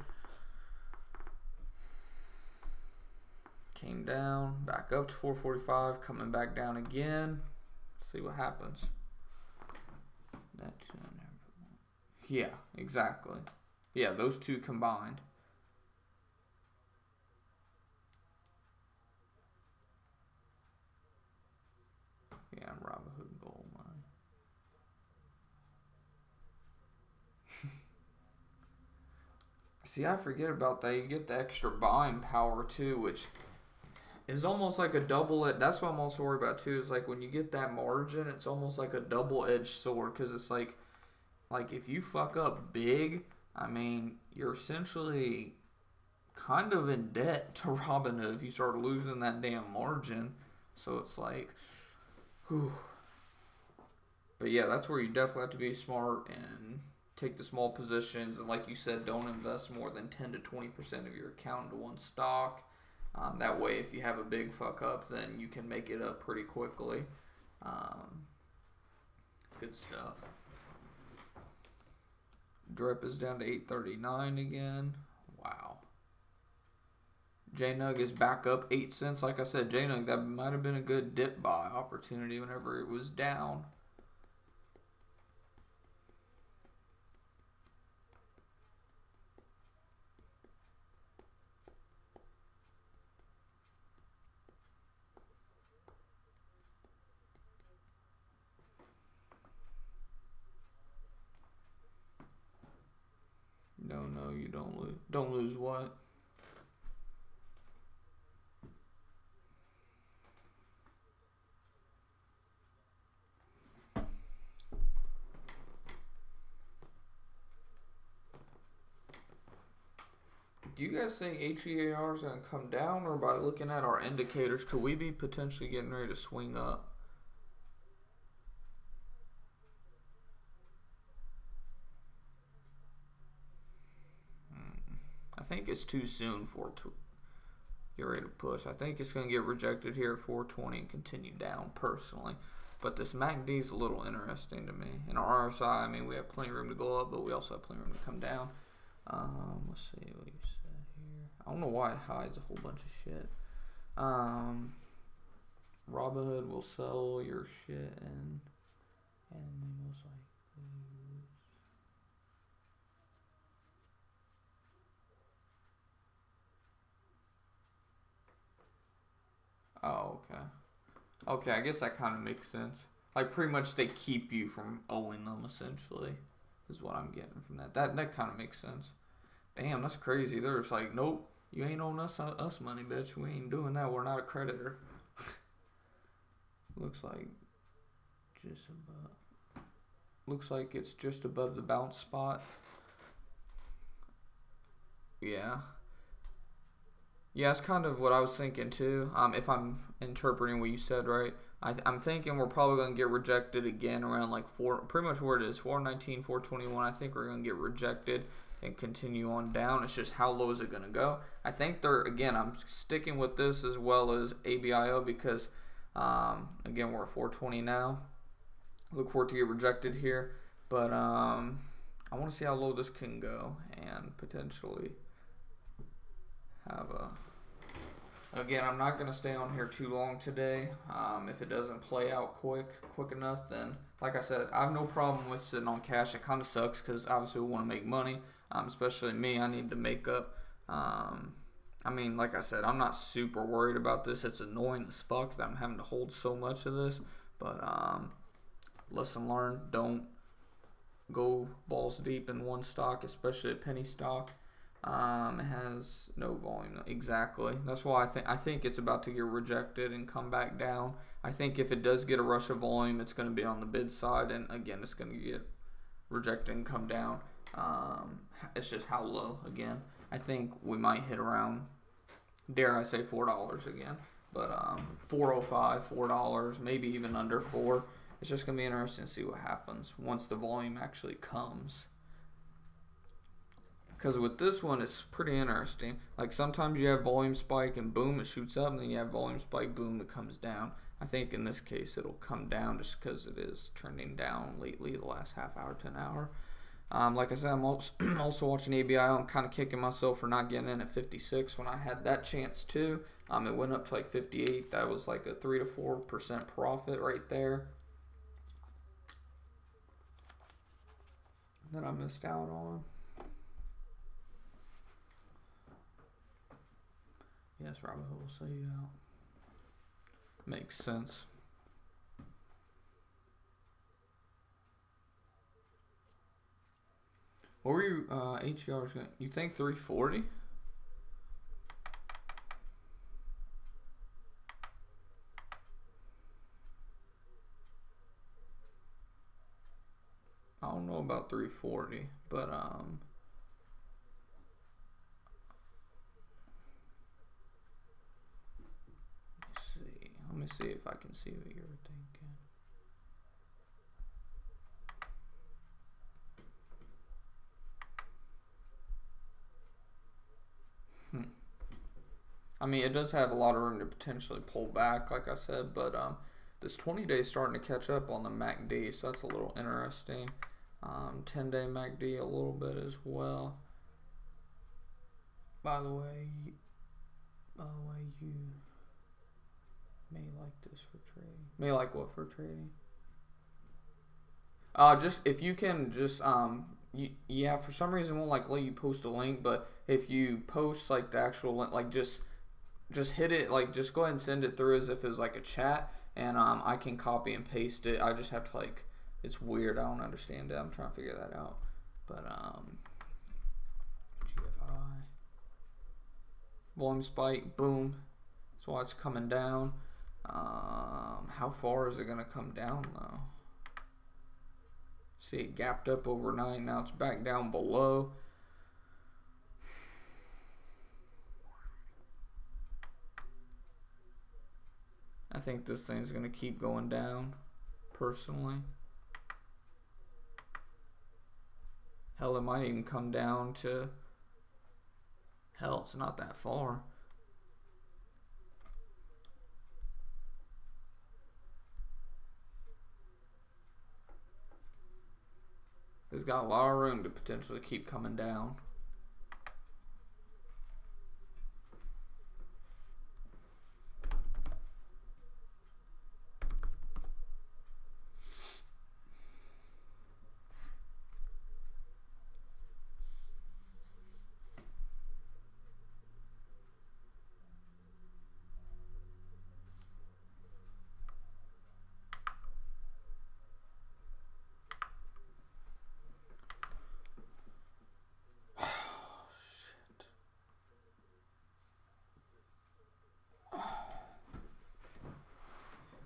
Came down, back up to 445, coming back down again. See what happens. That two on there. Yeah, exactly. Yeah, those two combined. Yeah, Robinhood gold mine. See, I forget about that. You get the extra buying power too, which is almost like a double-edged. That's what I'm also worried about too. Is like when you get that margin, it's almost like a double-edged sword because it's like if you fuck up big, I mean, you're essentially kind of in debt to Robinhood if you start losing that damn margin. So it's like, whew. But yeah, that's where you definitely have to be smart and take the small positions. And like you said, don't invest more than 10 to 20% of your account into one stock. That way, if you have a big fuck up, then you can make it up pretty quickly. Good stuff. Drip is down to 839 again. Wow. JNUG is back up 8 cents. Like I said, JNUG, that might have been a good dip buy opportunity whenever it was down. No, you don't lose. Don't lose what? Do you guys think HEAR is going to come down, or by looking at our indicators, could we be potentially getting ready to swing up? I think it's too soon for it to. get ready to push. I think it's going to get rejected here at 420 and continue down personally. But this MACD is a little interesting to me. In our RSI, I mean, we have plenty of room to go up, but we also have plenty of room to come down. Let's see what you said here. I don't know why it hides a whole bunch of shit. Robinhood will sell your shit and they most likely lose. Oh, okay. Okay, I guess that kind of makes sense. Like, pretty much they keep you from owing them, essentially, is what I'm getting from that. That kind of makes sense. Damn, that's crazy. They're just like, nope, you ain't owing us money, bitch. We ain't doing that. We're not a creditor. Looks like just above. Looks like it's just above the bounce spot. Yeah. Yeah, it's kind of what I was thinking too. If I'm interpreting what you said right, I'm thinking we're probably going to get rejected again around like pretty much where it is, 419, 421. I think we're going to get rejected and continue on down. It's just how low is it going to go? I think again, I'm sticking with this as well as ABIO because, again, we're at 420 now. Look for it to get rejected here, but I want to see how low this can go and potentially have a. Again, I'm not going to stay on here too long today. If it doesn't play out quick enough, then, like I said, I have no problem with sitting on cash. It kind of sucks because obviously we want to make money, especially me. I need to make up. I mean, like I said, I'm not super worried about this. It's annoying as fuck that I'm having to hold so much of this, but lesson learned, don't go balls deep in one stock, especially a penny stock. It has no volume. Exactly. That's why I think it's about to get rejected and come back down. I think if it does get a rush of volume, it's going to be on the bid side, and again, it's going to get rejected and come down. It's just how low. Again, I think we might hit around, dare I say, $4 again, but $4.05, $4, maybe even under $4. It's just going to be interesting to see what happens once the volume actually comes. Because with this one, it's pretty interesting. Like, sometimes you have volume spike and boom, it shoots up, and then you have volume spike, boom, it comes down. I think in this case, it'll come down just because it is trending down lately, the last half hour to an hour. Like I said, I'm also watching ABIO. I'm kind of kicking myself for not getting in at 56 when I had that chance too. It went up to like 58. That was like a 3 to 4% profit right there that I missed out on. Yes, Robinhood will sell you out. Makes sense. What were you, HER's going? You think 340? I don't know about 340, but let me see if I can see what you're thinking. I mean, it does have a lot of room to potentially pull back, like I said, but this 20-day is starting to catch up on the MACD, so that's a little interesting. 10-day MACD a little bit as well. By the way, you may like this for trading. May like what for trading? Just if you can just yeah, for some reason it won't like let you post a link, but if you post like the actual link, like just hit it, like just go ahead and send it through as if it was like a chat, and I can copy and paste it. I just have to like, it's weird. I don't understand it. I'm trying to figure that out. But GFI volume spike, boom. That's why it's coming down. How far is it gonna come down though? See, it gapped up overnight. Now it's back down below. I think this thing's gonna keep going down, personally. Hell, it might even come down to, hell, it's not that far. It's got a lot of room to potentially keep coming down.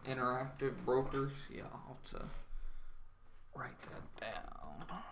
Interactive brokers. Yeah, I'll have to write that down.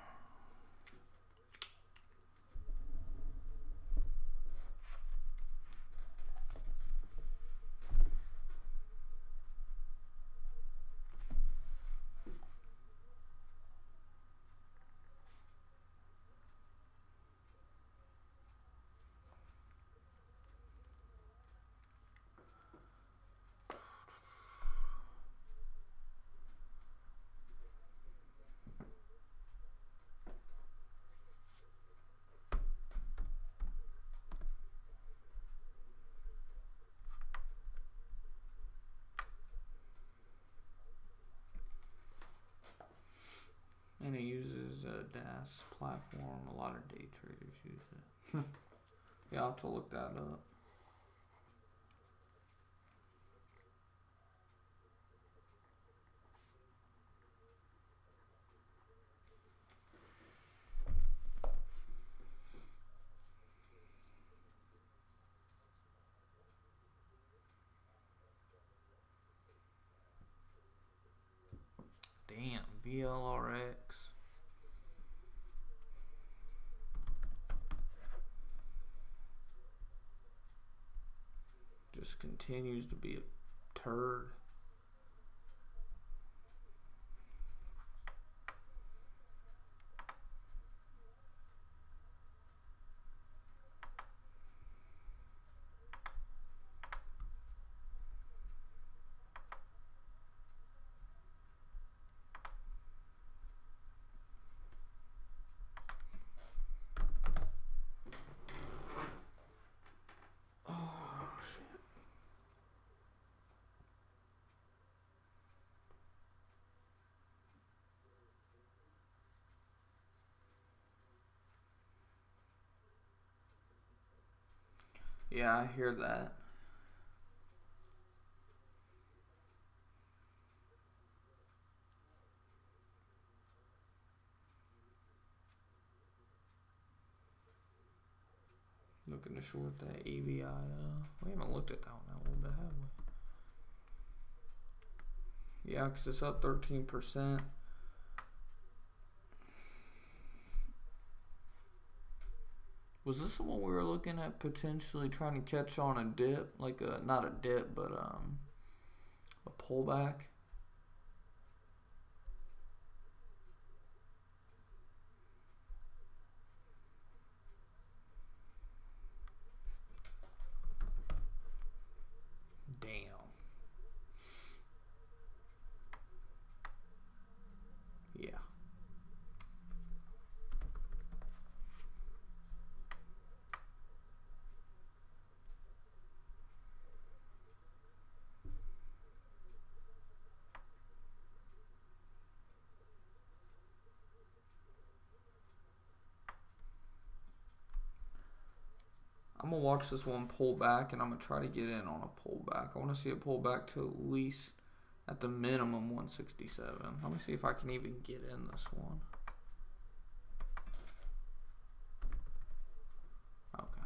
And it uses a DAS platform. A lot of day traders use it. Yeah, I'll have to look that up. Damn, VLRX. Just continues to be a turd. Yeah, I hear that. Looking to short that ABI. We haven't looked at that one a little bit, have we? Yeah, because it's up 13%. Was this the one we were looking at potentially trying to catch on a dip? Like a, not a dip, but a pullback? Damn. Yeah. I'm going to watch this one pull back, and I'm going to try to get in on a pullback. I want to see it pull back to at least, at the minimum, 167. Let me see if I can even get in this one. Okay.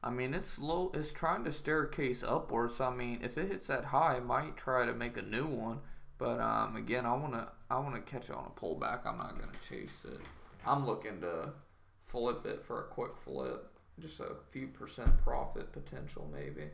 I mean, it's slow. It's trying to staircase upwards. So, I mean, if it hits that high, I might try to make a new one. But again, I wanna catch it on a pullback. I'm not gonna chase it. I'm looking to flip it for a quick flip, just a few % profit potential maybe.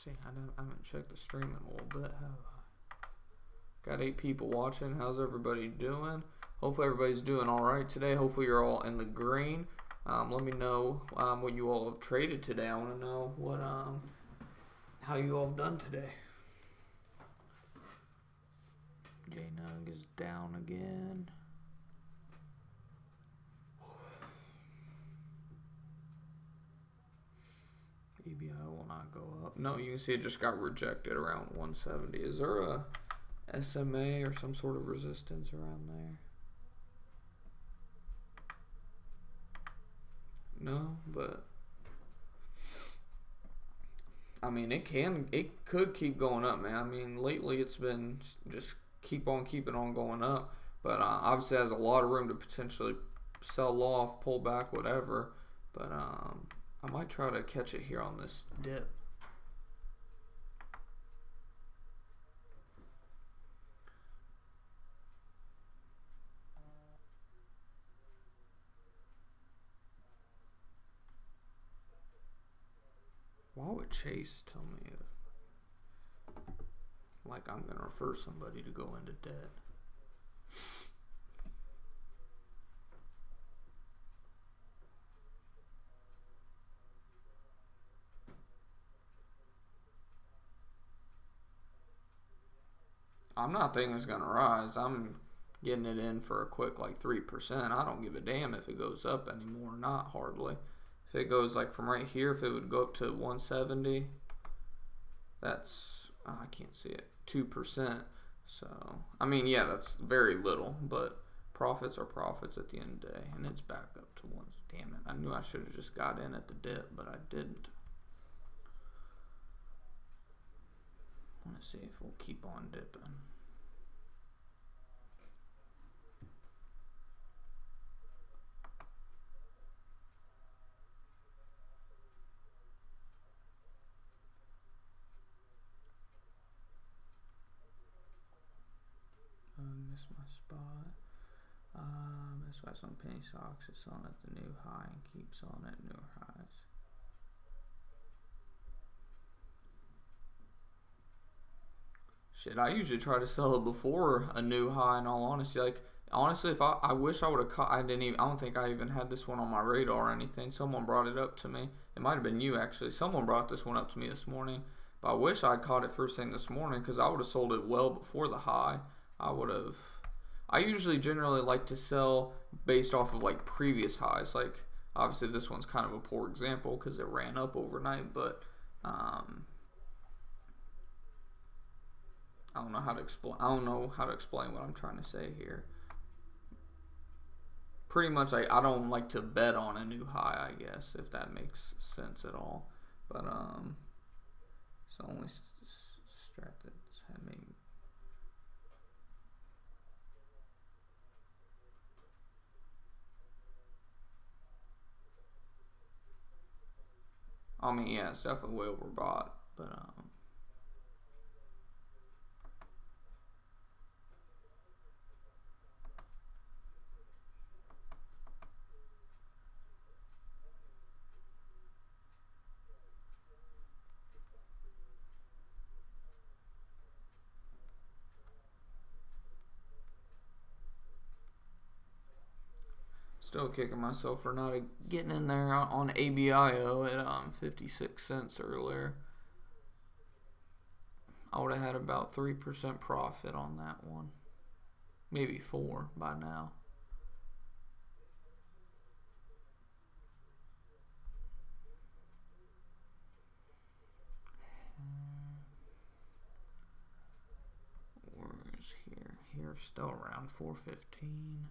see, I haven't checked the stream in a little bit, have I? Got 8 people watching. How's everybody doing? Hopefully everybody's doing all right today. Hopefully you're all in the green. Let me know what you all have traded today. I want to know what how you all have done today. J-Nug is down again. EBI will not go up. No, you can see it just got rejected around 170. Is there a SMA or some sort of resistance around there? No, but I mean it could keep going up, man. I mean lately it's been just keep on keeping on going up, but obviously it has a lot of room to potentially sell off, pull back, whatever. But I might try to catch it here on this dip. Why would Chase tell me like I'm gonna refer somebody to go into debt? I'm not thinking it's gonna rise. I'm getting it in for a quick like 3%. I don't give a damn if it goes up anymore or not, hardly. If it goes like from right here, if it would go up to 170, that's, I can't see it, 2%. So, I mean, yeah, that's very little, but profits are profits at the end of the day. And it's back up to one. Damn it. I knew I should have just got in at the dip, but I didn't. I want to see if we'll keep on dipping. Missed my spot. Missed by some penny stocks. It's on at the new high and keeps on at new highs. Shit, I usually try to sell it before a new high. In all honesty, like honestly, if I wish I would have caught. I don't think I even had this one on my radar or anything. Someone brought it up to me. It might have been you actually. Someone brought this one up to me this morning. But I wish I caught it first thing this morning because I would have sold it well before the high. I usually generally like to sell based off of like previous highs. Like obviously this one's kind of a poor example because it ran up overnight, but I don't know how to explain. I don't know how to explain what I'm trying to say here. Pretty much, I don't like to bet on a new high, I guess, if that makes sense at all. But it's the only strat that's had me. I mean, yeah, it's definitely way overbought, but still kicking myself for not getting in there on ABIO at 56 cents earlier. I would have had about 3% profit on that one. Maybe 4 by now. Where's here? Here's still around 415.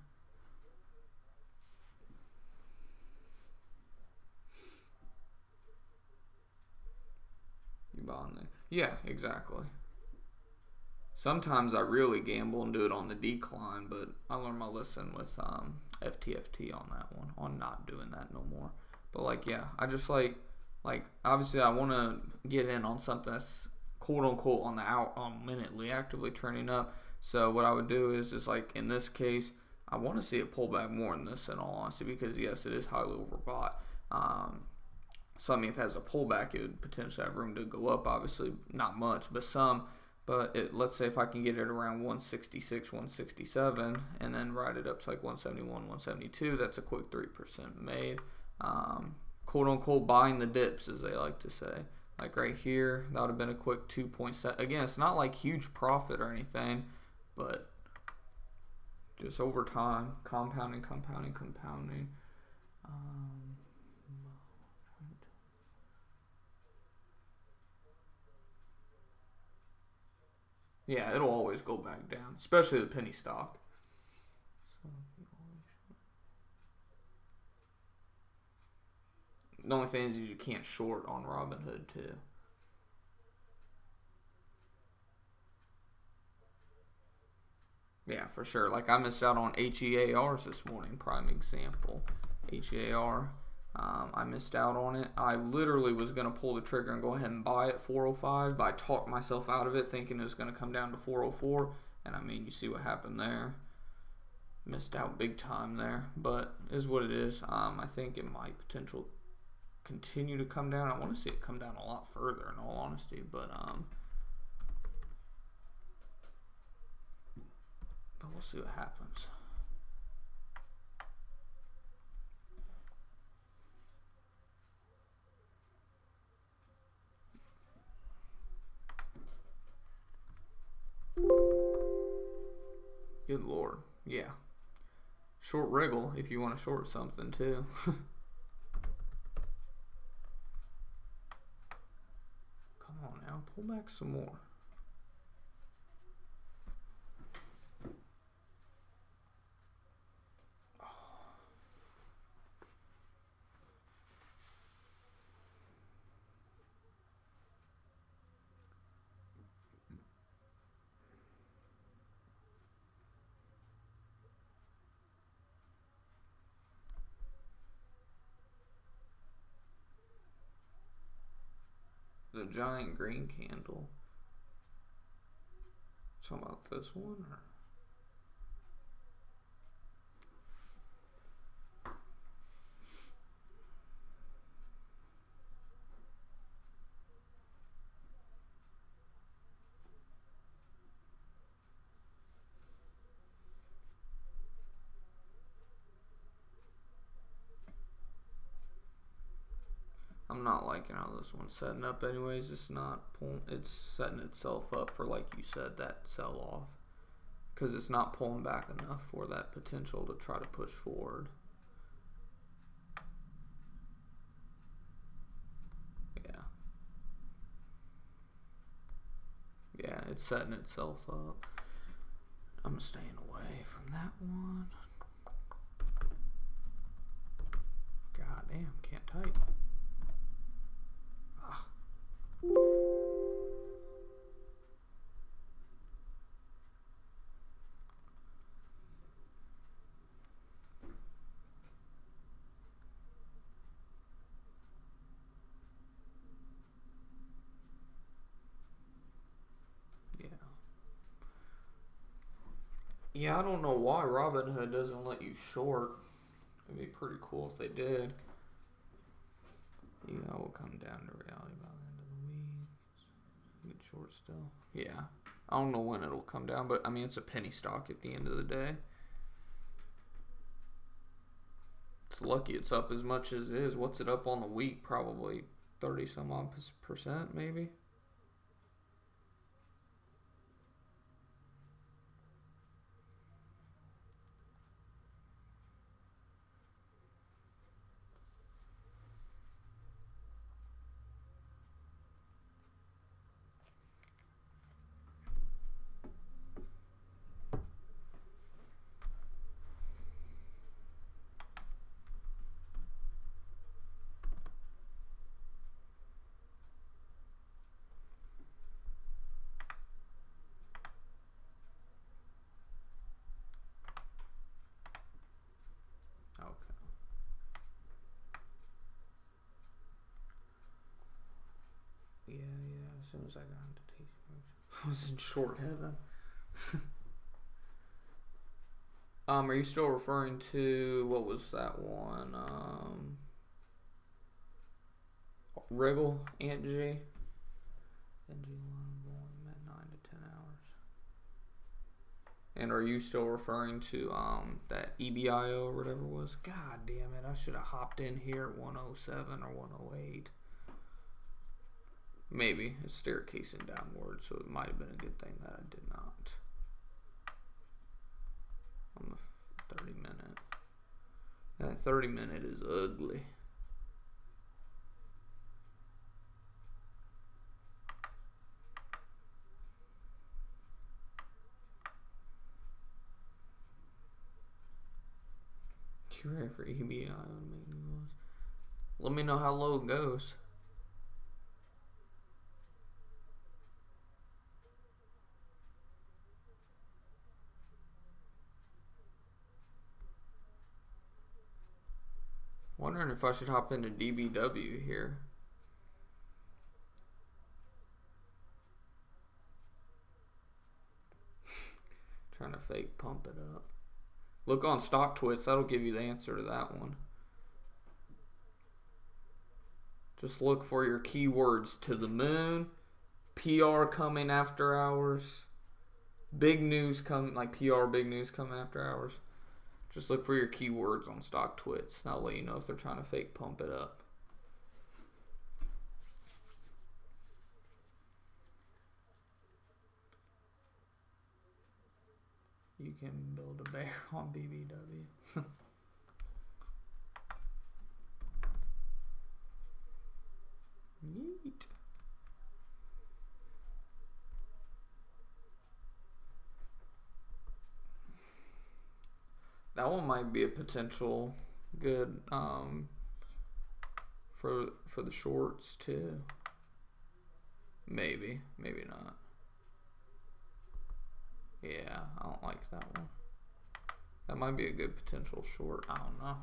You buying there? Yeah, exactly. Sometimes I really gamble and do it on the decline, but I learned my lesson with FTFT on that one, on not doing that no more. But like, yeah, I just like obviously I want to get in on something that's quote unquote on the minutely actively trending up. So what I would do is like in this case, I want to see it pull back more than this in all honesty, because yes, it is highly overbought. So, I mean, if it has a pullback, it would potentially have room to go up. Obviously, not much, but some. But let's say if I can get it around 166, 167, and then ride it up to like 171, 172, that's a quick 3% made. Quote unquote buying the dips, as they like to say. Like right here, that would have been a quick 2.7. Again, it's not like huge profit or anything, but just over time, compounding. Yeah, it'll always go back down, especially the penny stock. The only thing is you can't short on Robinhood too. Yeah, for sure. Like I missed out on HEARs this morning, prime example. HEAR. I missed out on it. I literally was going to pull the trigger and go ahead and buy it 405, but I talked myself out of it thinking it was going to come down to 404. And I mean, you see what happened there. Missed out big time there, but it is what it is. I think it might potentially continue to come down. I want to see it come down a lot further in all honesty, but we'll see what happens. Good Lord. Yeah. Short wriggle if you want to short something too. Come on now, pull back some more. The giant green candle. Talking about this one or? I'm not liking how this one's setting up anyways. It's not pulling, it's setting itself up for, like you said, that sell off, because it's not pulling back enough for that potential to try to push forward. Yeah, it's setting itself up. I'm staying away from that one. God damn, can't type. Yeah, I don't know why Robinhood doesn't let you short. It'd be pretty cool if they did. You know, we'll come down to reality by the end of the week. Good short still. Yeah. I don't know when it'll come down, but I mean, it's a penny stock at the end of the day. It's lucky it's up as much as it is. What's it up on the week? Probably 30 some odd percent, maybe. As soon as I got into tasting, I was in short heaven. Are you still referring to, what was that one? wriggle, Aunt G. NG line volume at 9 to 10 hours. And are you still referring to that EBIO or whatever it was? God damn it, I should have hopped in here at 107 or 108. Maybe it's staircasing downward, so it might have been a good thing that I did not. On the 30 minute. That 30 minute is ugly. You ready for EBI? Let me know how low it goes. Wondering if I should hop into DBW here. Trying to fake pump it up. Look on stock twits, that'll give you the answer to that one. Just look for your keywords: to the moon, PR coming after hours, big news come, like PR big news come after hours. Just look for your keywords on stock twits. That'll let you know if they're trying to fake pump it up. You can build a bear on BBW. Neat. That one might be a potential good for the shorts too. Maybe, maybe not. Yeah, I don't like that one. That might be a good potential short. I don't know.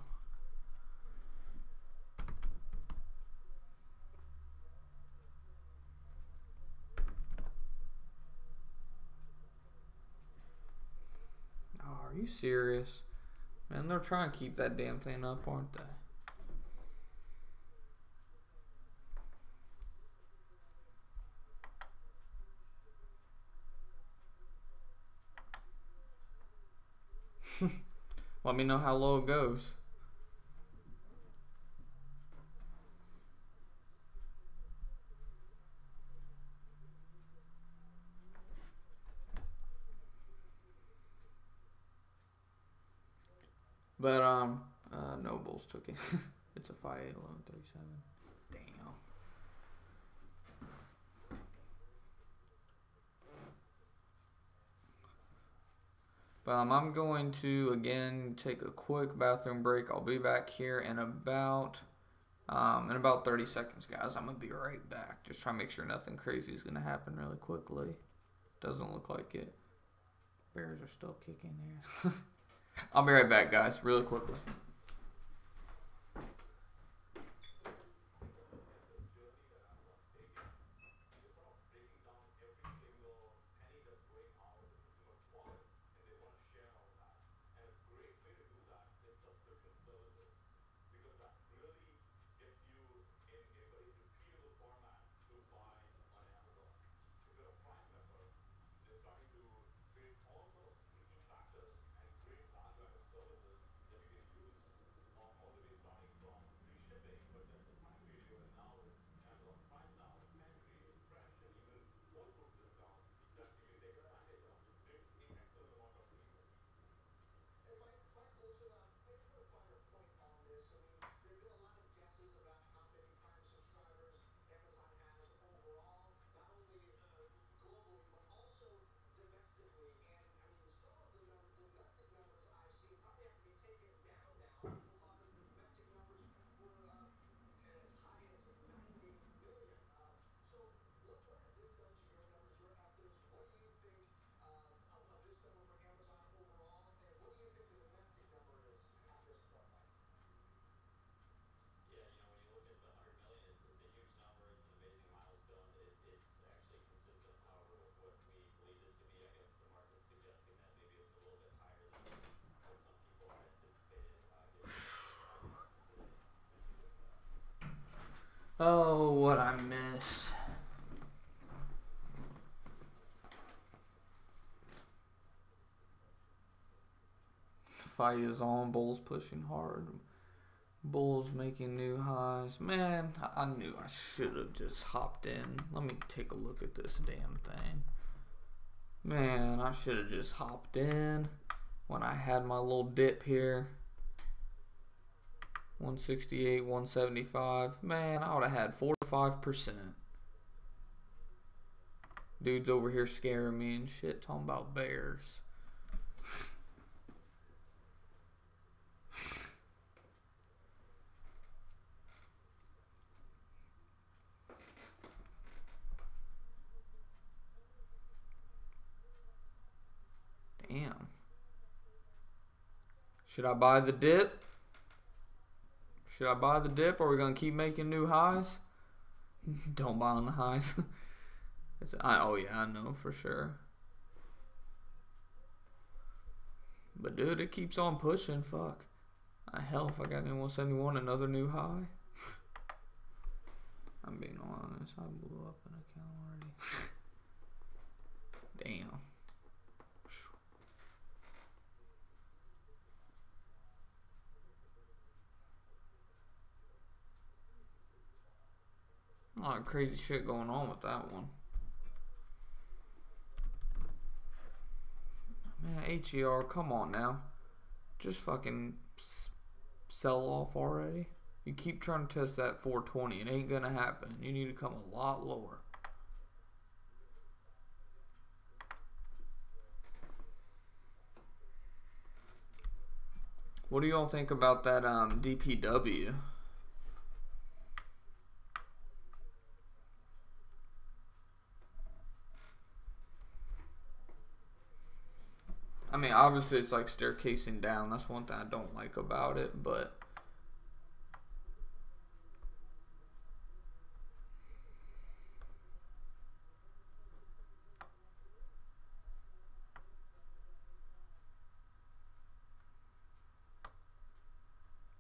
Oh, are you serious? Man, they're trying to keep that damn thing up, aren't they? Let me know how low it goes. But Nobles took it. It's a 5-8 1137. Damn. But I'm going to again take a quick bathroom break. I'll be back here in about 30 seconds, guys. I'm gonna be right back. Just try to make sure nothing crazy is gonna happen really quickly. Doesn't look like it. Bears are still kicking here. I'll be right back, guys, really quickly. Oh, what I miss. Fight is on. Bulls pushing hard. Bulls making new highs. Man, I knew I should have just hopped in. Let me take a look at this damn thing. Man, I should have just hopped in when I had my little dip here. 168, 175. Man, I would have had 4 to 5%. Dude's over here scaring me and shit, talking about bears. Damn. Should I buy the dip? Should I buy the dip, or are we going to keep making new highs? Don't buy on the highs. Oh, yeah, I know for sure. But, dude, it keeps on pushing. Fuck. Hell, if I got in 171, another new high. I'm being honest. I blew up an account already. Damn. A lot of crazy shit going on with that one. Man, HER, come on now. Just fucking sell off already. You keep trying to test that 420. It ain't gonna happen. You need to come a lot lower. What do y'all think about that DPW? I mean, obviously it's like staircasing down. That's one thing I don't like about it, but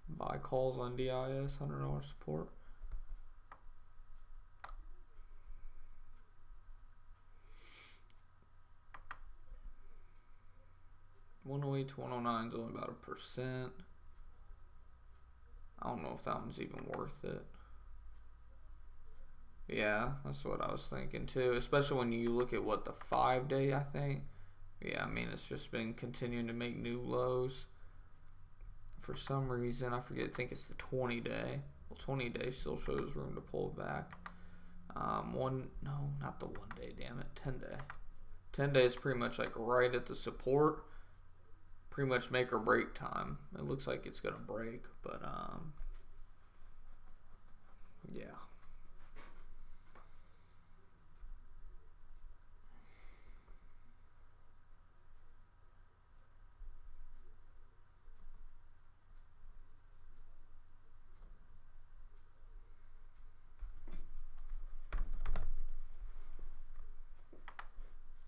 buy calls on DIS, $100 support. $108 to $109 is only about 1%. I don't know if that one's even worth it. Yeah, that's what I was thinking too. Especially when you look at what the 5-day, I think. Yeah, I mean, it's just been continuing to make new lows. For some reason, I forget, I think it's the 20-day. Well, 20-day still shows room to pull back. No, not the 1-day, damn it, 10-day. 10-day is pretty much like right at the support. Pretty much make or break time. It looks like it's gonna break, but yeah.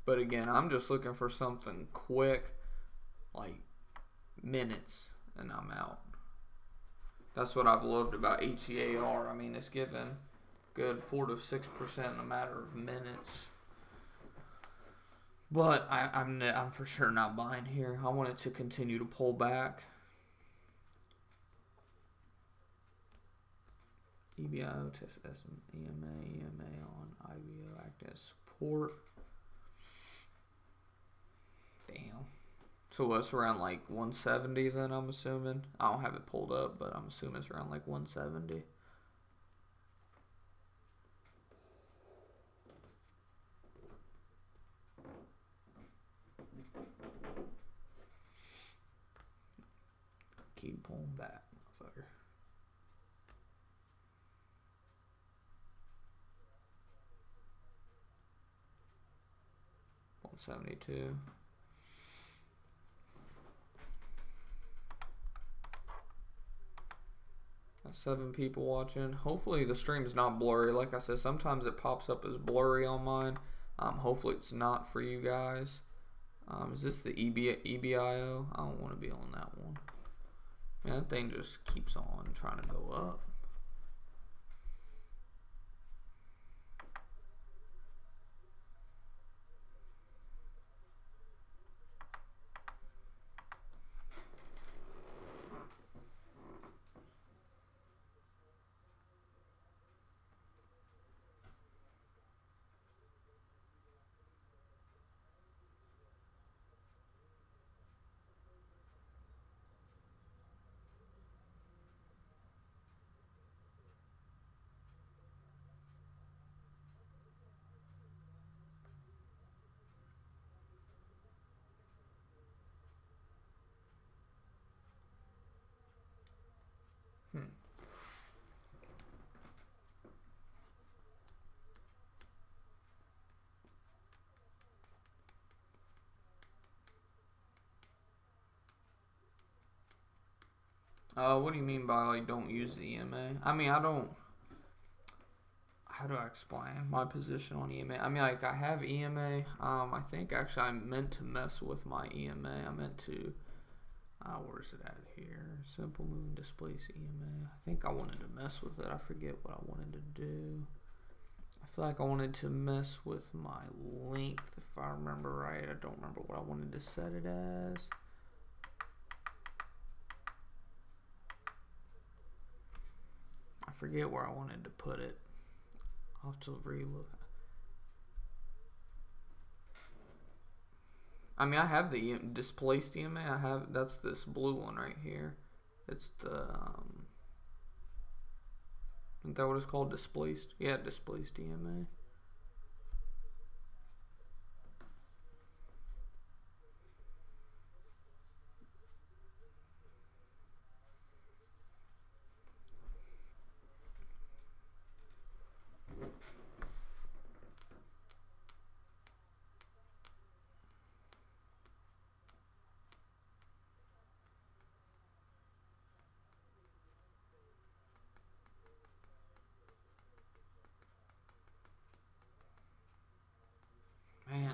But again, I'm just looking for something quick, like minutes, and I'm out. That's what I've loved about HEAR. I mean, it's given good 4 to 6% in a matter of minutes. But I'm for sure not buying here. I want it to continue to pull back. EBIO, test EMA on IBO, act as support. Damn. So it's around like 170 then, I'm assuming. I don't have it pulled up, but I'm assuming it's around like 170. Keep pulling back, motherfucker. $172. 7 people watching. Hopefully the stream's not blurry. Like I said, sometimes it pops up as blurry on mine. Hopefully it's not for you guys. Is this the EBIO? I don't want to be on that one. Man, that thing just keeps on trying to go up. What do you mean by like don't use the EMA? I mean, I don't. How do I explain my position on EMA? I mean, like I have EMA. I think actually I meant to mess with my EMA. I meant to. Where's it at here? Simple moving displace EMA. I think I wanted to mess with it. I forget what I wanted to do. I feel like I wanted to mess with my length if I remember right. I don't remember what I wanted to set it as. I forget where I wanted to put it. I'll have to relook. I mean, I have the displaced EMA. I have, that's this blue one right here. It's the, isn't that what it's called? Displaced? Yeah, displaced EMA. Man.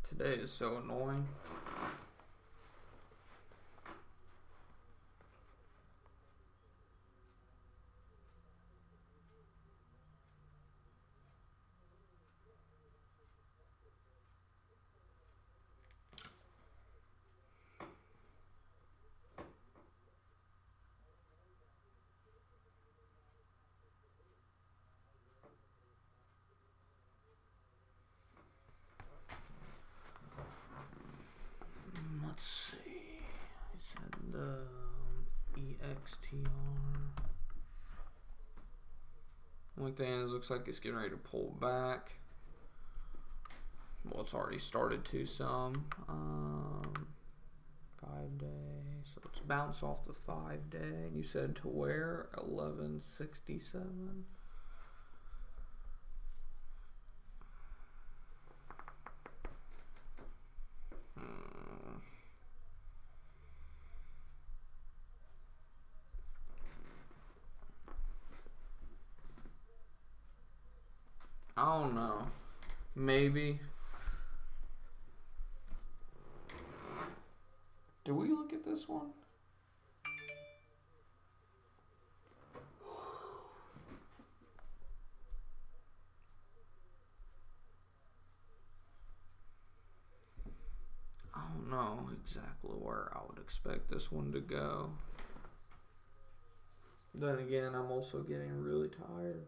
Today is so annoying. Let's see. I said the EXTR. One thing is, looks like it's getting ready to pull back. Well, it's already started to some. 5 days. So it's bounced off the 5 day. You said to where? 1167. I don't know. Maybe. Do we look at this one? I don't know exactly where I would expect this one to go. Then again, I'm also getting really tired.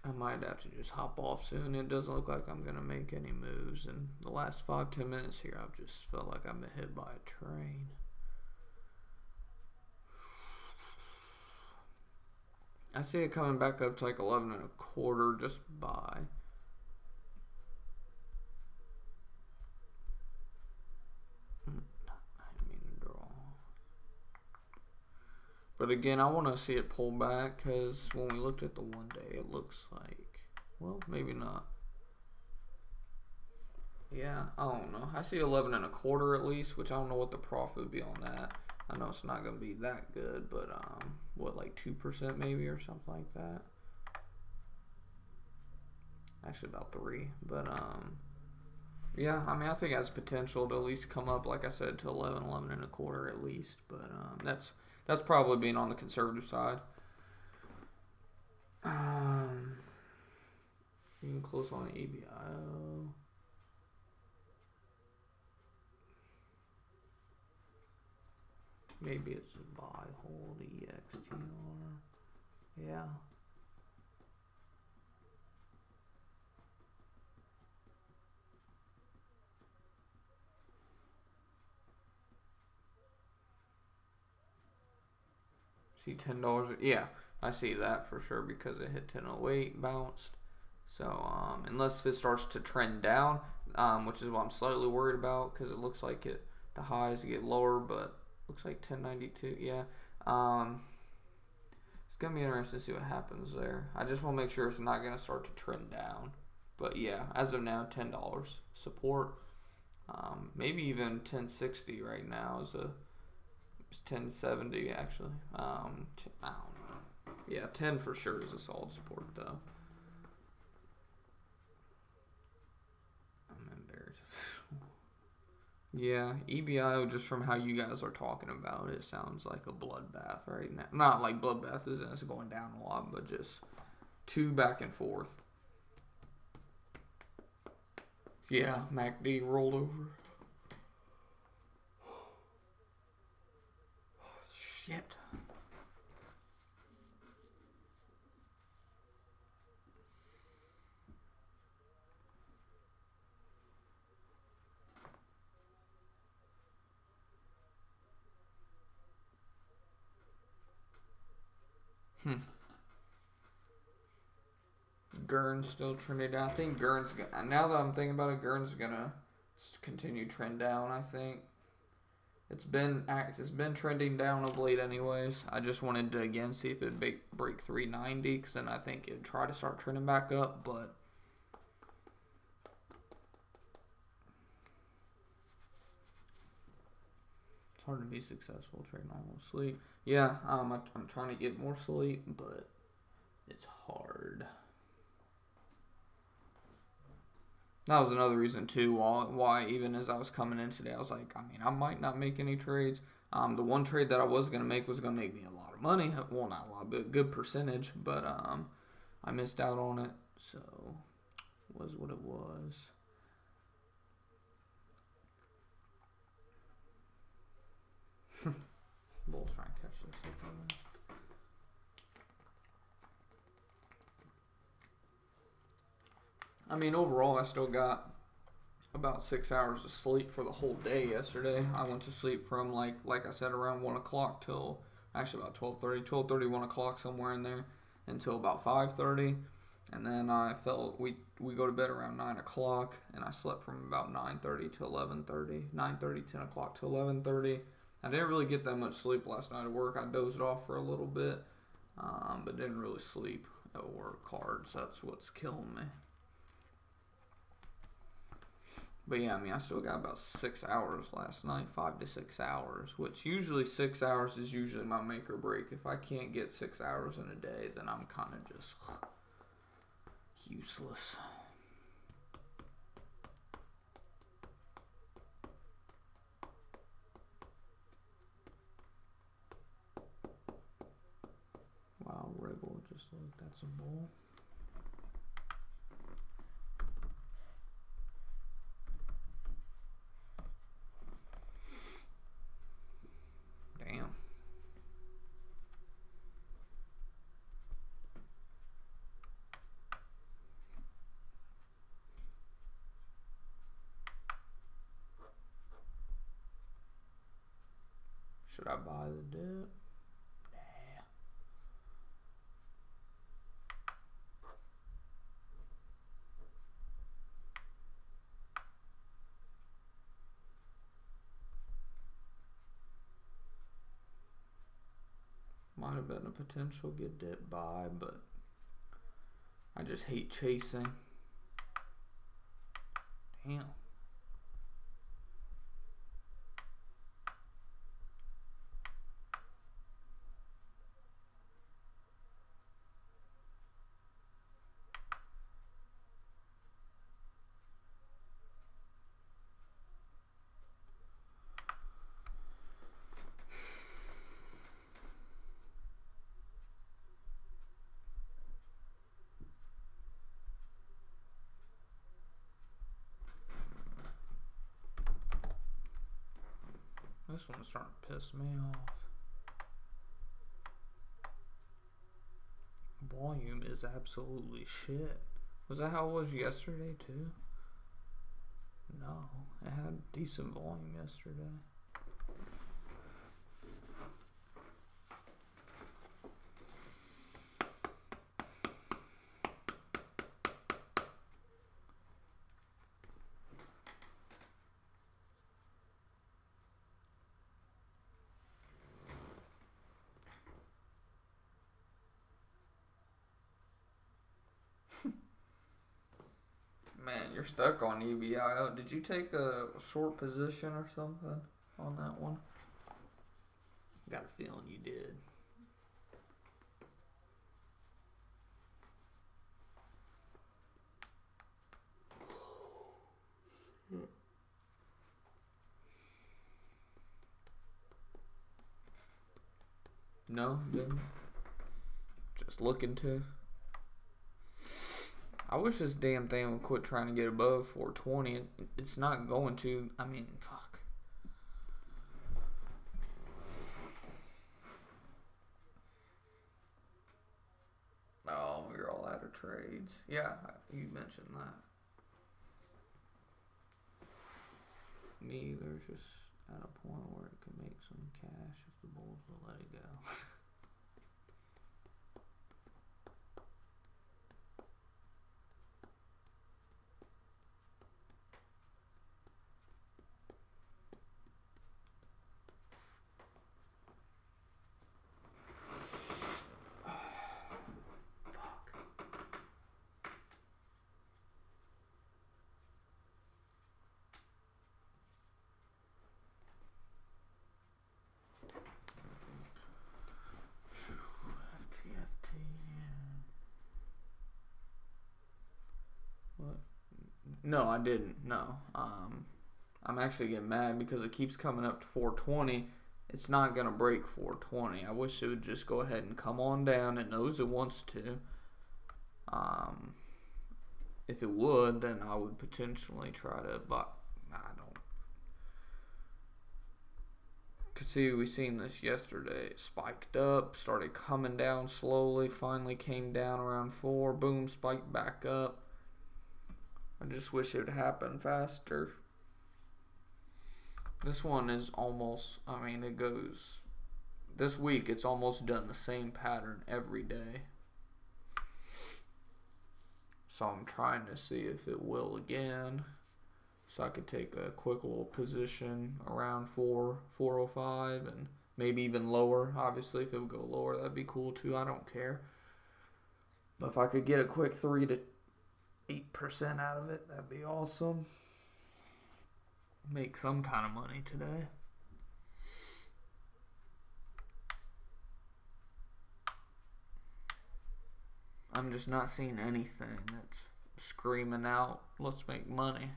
I might have to just hop off soon. It doesn't look like I'm going to make any moves. In the last 5-10 minutes here, I've just felt like I've been hit by a train. I see it coming back up to like 11.25 just by. But again, I want to see it pull back because when we looked at the 1 day, it looks like, well, maybe not. Yeah, I don't know. I see 11.25 at least, which I don't know what the profit would be on that. I know it's not going to be that good, but what, like 2% maybe or something like that. Actually, about 3. But yeah, I mean, I think it has potential to at least come up, like I said, to 11.25 at least. But that's probably being on the conservative side. You can close on ABIO. Maybe it's a buy, hold, EXTR. Yeah. See $10. Yeah. I see that for sure because it hit 1008, bounced. So unless it starts to trend down, which is what I'm slightly worried about because it looks like the highs get lower, but looks like 1092. Yeah. It's gonna be interesting to see what happens there. I just want to make sure it's not gonna start to trend down. But yeah, as of now, $10 support. Maybe even 1060 right now is it's 1070 actually. I don't know. Yeah, 10 for sure is a solid support though. I'm embarrassed. Yeah, EBI, just from how you guys are talking about it, sounds like a bloodbath right now. Not like bloodbath isn't it's going down a lot, but just two back and forth. Yeah, MACD rolled over. Shit. Gurn's still trending down. I think Gurn's now that I'm thinking about it, Gurn's gonna continue trend down. I think it's been trending down of late, anyways. I just wanted to again see if it'd break 390, because then I think it'd try to start trending back up. But it's hard to be successful trading on sleep. Yeah, I'm trying to get more sleep, but it's hard. That was another reason too why even as I was coming in today, I was like, I mean, I might not make any trades. The one trade that I was gonna make was gonna make me a lot of money. Well, not a lot, but a good percentage. But I missed out on it. So was what it was. Bulls trying to catch this. I mean, overall, I still got about 6 hours of sleep for the whole day yesterday. I went to sleep from, like I said, around 1 o'clock till, actually about 12:30, 1 o'clock, somewhere in there, until about 5:30. And then we go to bed around 9 o'clock, and I slept from about 9:30 to 11:30, 9:30, 10 o'clock to 11:30. I didn't really get that much sleep last night at work. I dozed off for a little bit, but didn't really sleep at work hard, so that's what's killing me. But yeah, I mean, I still got about 6 hours last night, 5 to 6 hours, which usually 6 hours is usually my make or break. If I can't get 6 hours in a day, then I'm kind of just useless. Wow, Rebel just looked at some bull. Damn. Should I buy the dip? Nah. Might have been a potential good dip buy, but I just hate chasing. Damn. This one's starting to piss me off. Volume is absolutely shit. Was that how it was yesterday too? No, it had decent volume yesterday. Man, you're stuck on UBI. Did you take a short position or something on that one? Got a feeling you did. No, didn't. Just looking to. I wish this damn thing would quit trying to get above 420. It's not going to. I mean, fuck. Oh, we're all out of trades. Yeah, you mentioned that. Me, there's just at a point where it could make some cash if the Bulls will let it go. No, I didn't. No. I'm actually getting mad because it keeps coming up to 420. It's not going to break 420. I wish it would just go ahead and come on down. It knows it wants to. If it would, then I would potentially try to, but I don't. Cause see, we seen this yesterday. It spiked up, started coming down slowly, finally came down around 4, boom, spiked back up. I just wish it would happen faster. This one is almost, I mean, it goes, this week it's almost done the same pattern every day. So I'm trying to see if it will again. So I could take a quick little position around 405 and maybe even lower. Obviously, if it would go lower, that'd be cool too. I don't care. But if I could get a quick 3 to 8% out of it, that'd be awesome. Make some kind of money today. I'm just not seeing anything that's screaming out, let's make money.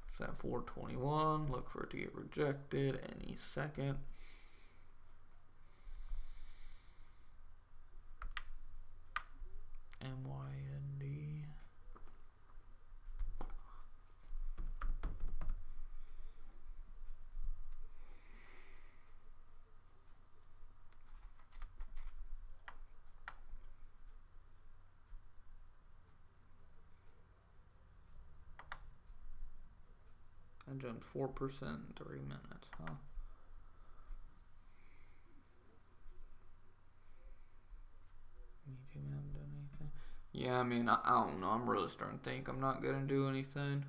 It's at 421. Look for it to get rejected any second. MYND. I jumped 4% in 3 minutes, huh? You haven't done anything? Yeah, I mean, I don't know. I'm really starting to think I'm not going to do anything.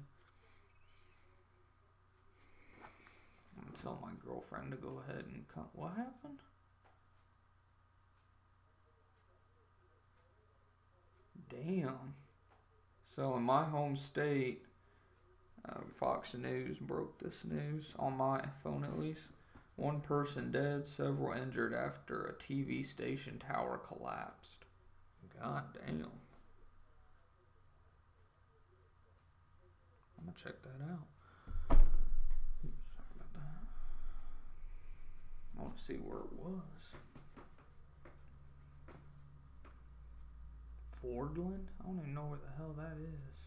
I'm going to tell my girlfriend to go ahead and come. What happened? Damn. So in my home state, Fox News broke this news, on my phone at least. 1 person dead, several injured after a TV station tower collapsed. God damn. I'm gonna check that out. Oops, sorry about that. I want to see where it was. Fordland? I don't even know where the hell that is.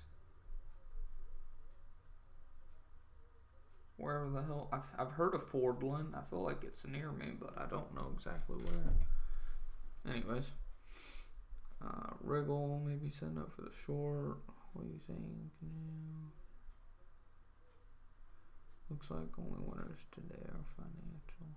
Wherever the hell, I've heard of Fordland. I feel like it's near me, but I don't know exactly where. Anyways, Wriggle, maybe send up for the short. What do you think? Looks like only winners today are financial.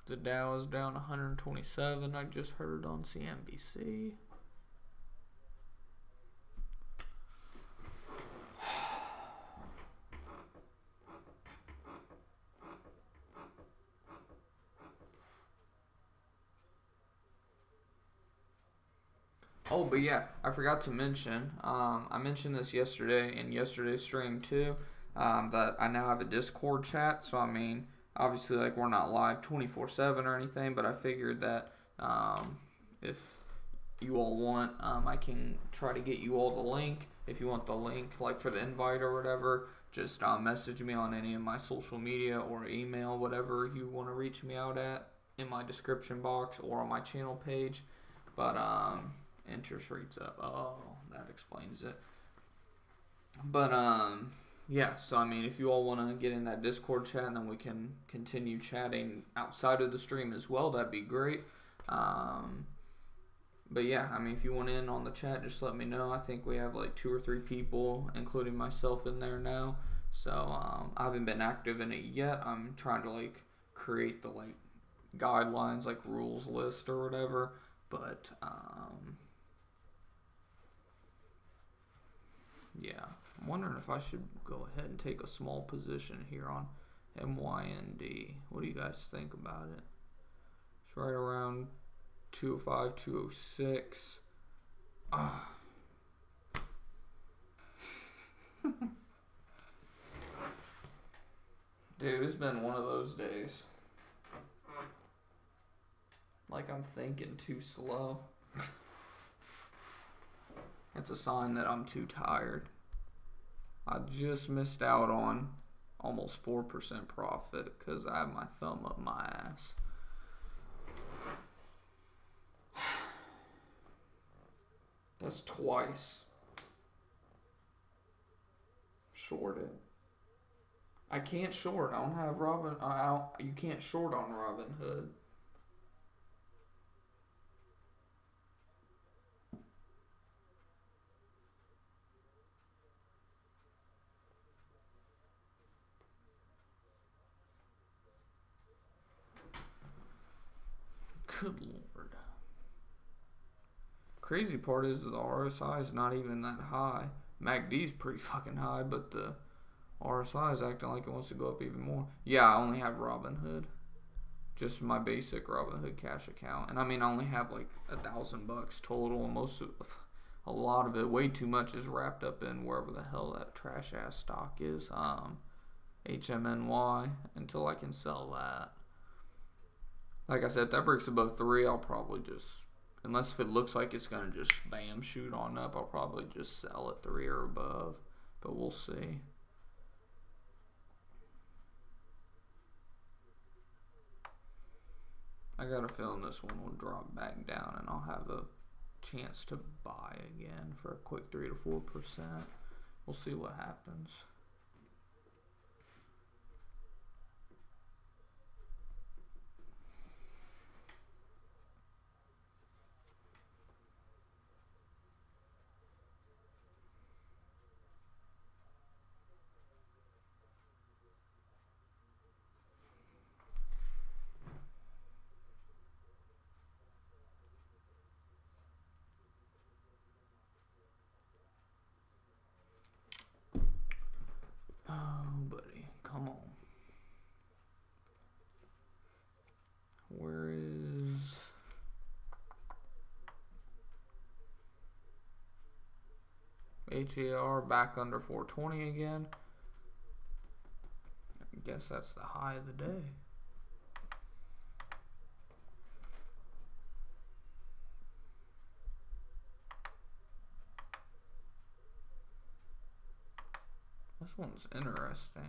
The Dow is down 127. I just heard on CNBC. Oh, but yeah, I forgot to mention, I mentioned this yesterday in yesterday's stream too, that I now have a Discord chat. So, I mean, obviously, like, we're not live 24/7 or anything, but I figured that if you all want, I can try to get you all the link. If you want the link, like, for the invite or whatever, just message me on any of my social media or email, whatever you want to reach me out at, in my description box or on my channel page. But, interest rates up. Oh, that explains it. But, yeah, so I mean, if you all want to get in that Discord chat and then we can continue chatting outside of the stream as well, that'd be great. But yeah, I mean, if you want in on the chat, just let me know. I think we have like 2 or 3 people, including myself, in there now. So, I haven't been active in it yet. I'm trying to like create the like guidelines, like rules list or whatever. But, yeah, I'm wondering if I should go ahead and take a small position here on MYND. What do you guys think about it? It's right around 205, 206. Dude, it's been one of those days. Like, I'm thinking too slow. It's a sign that I'm too tired. I just missed out on almost 4% profit because I have my thumb up my ass. That's twice. Shorted. I can't short. I don't have you can't short on Robinhood. Good Lord. Crazy part is the RSI is not even that high. MACD is pretty fucking high, but the RSI is acting like it wants to go up even more. Yeah, I only have Robinhood. Just my basic Robinhood cash account. And I mean, I only have like $1,000 total, and a lot of it, way too much, is wrapped up in wherever the hell that trash ass stock is. HMNY, until I can sell that. Like I said, if that breaks above 3, I'll probably just, unless if it looks like it's going to just bam shoot on up, I'll probably just sell at 3 or above. But we'll see. I got a feeling this one will drop back down and I'll have a chance to buy again for a quick 3 to 4%. We'll see what happens. Where is HAR back under 420 again? I guess that's the high of the day. This one's interesting.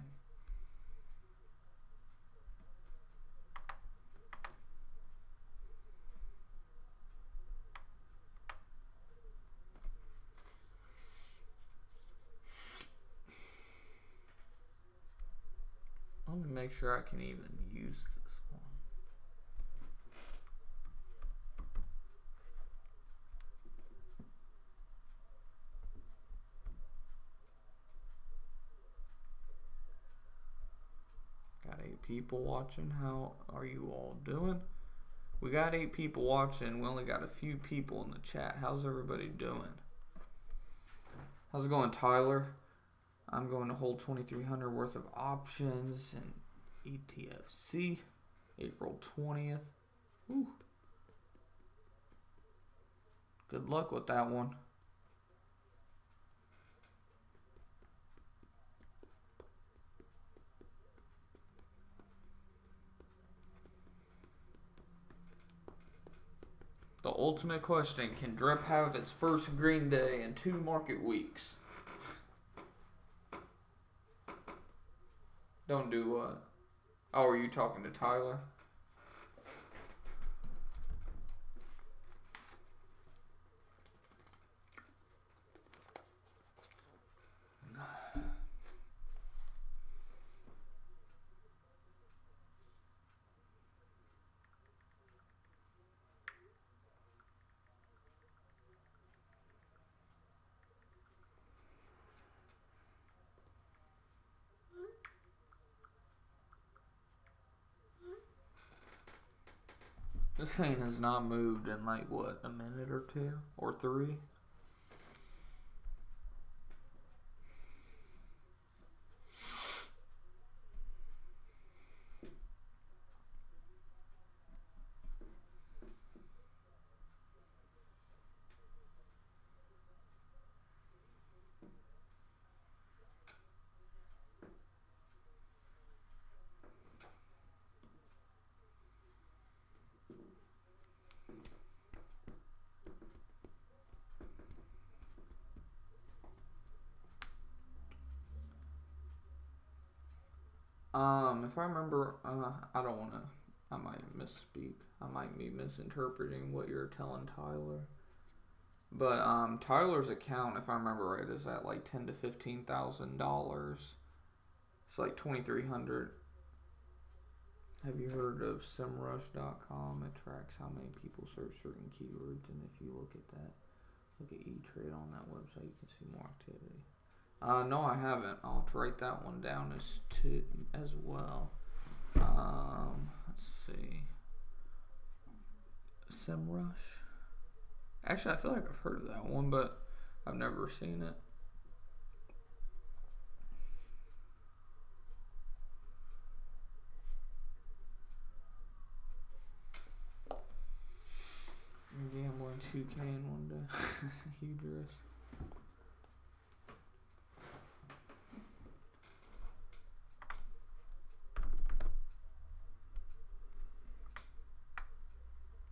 Let me make sure I can even use this one. Got 8 people watching. How are you all doing? We got 8 people watching. We only got a few people in the chat. How's everybody doing? How's it going, Tyler? I'm going to hold 2,300 worth of options in ETFC, April 20th. Whew. Good luck with that one. The ultimate question, can Drip have its first green day in 2 market weeks? Don't do what? Oh, are you talking to Tyler? This thing has not moved in like, what, a minute or 2? Or 3? If I remember, I don't want to, I might misspeak. I might be misinterpreting what you're telling Tyler. But, Tyler's account, if I remember right, is at like $10,000 to $15,000. It's like 2,300. Have you heard of simrush.com? It tracks how many people search certain keywords, and if you look at that, look at E-Trade on that website, you can see more activity. No, I haven't. I'll have to write that one down as well. Let's see. SEMrush. Actually, I feel like I've heard of that one, but I've never seen it. Gambling 2K in one day. Huge risk.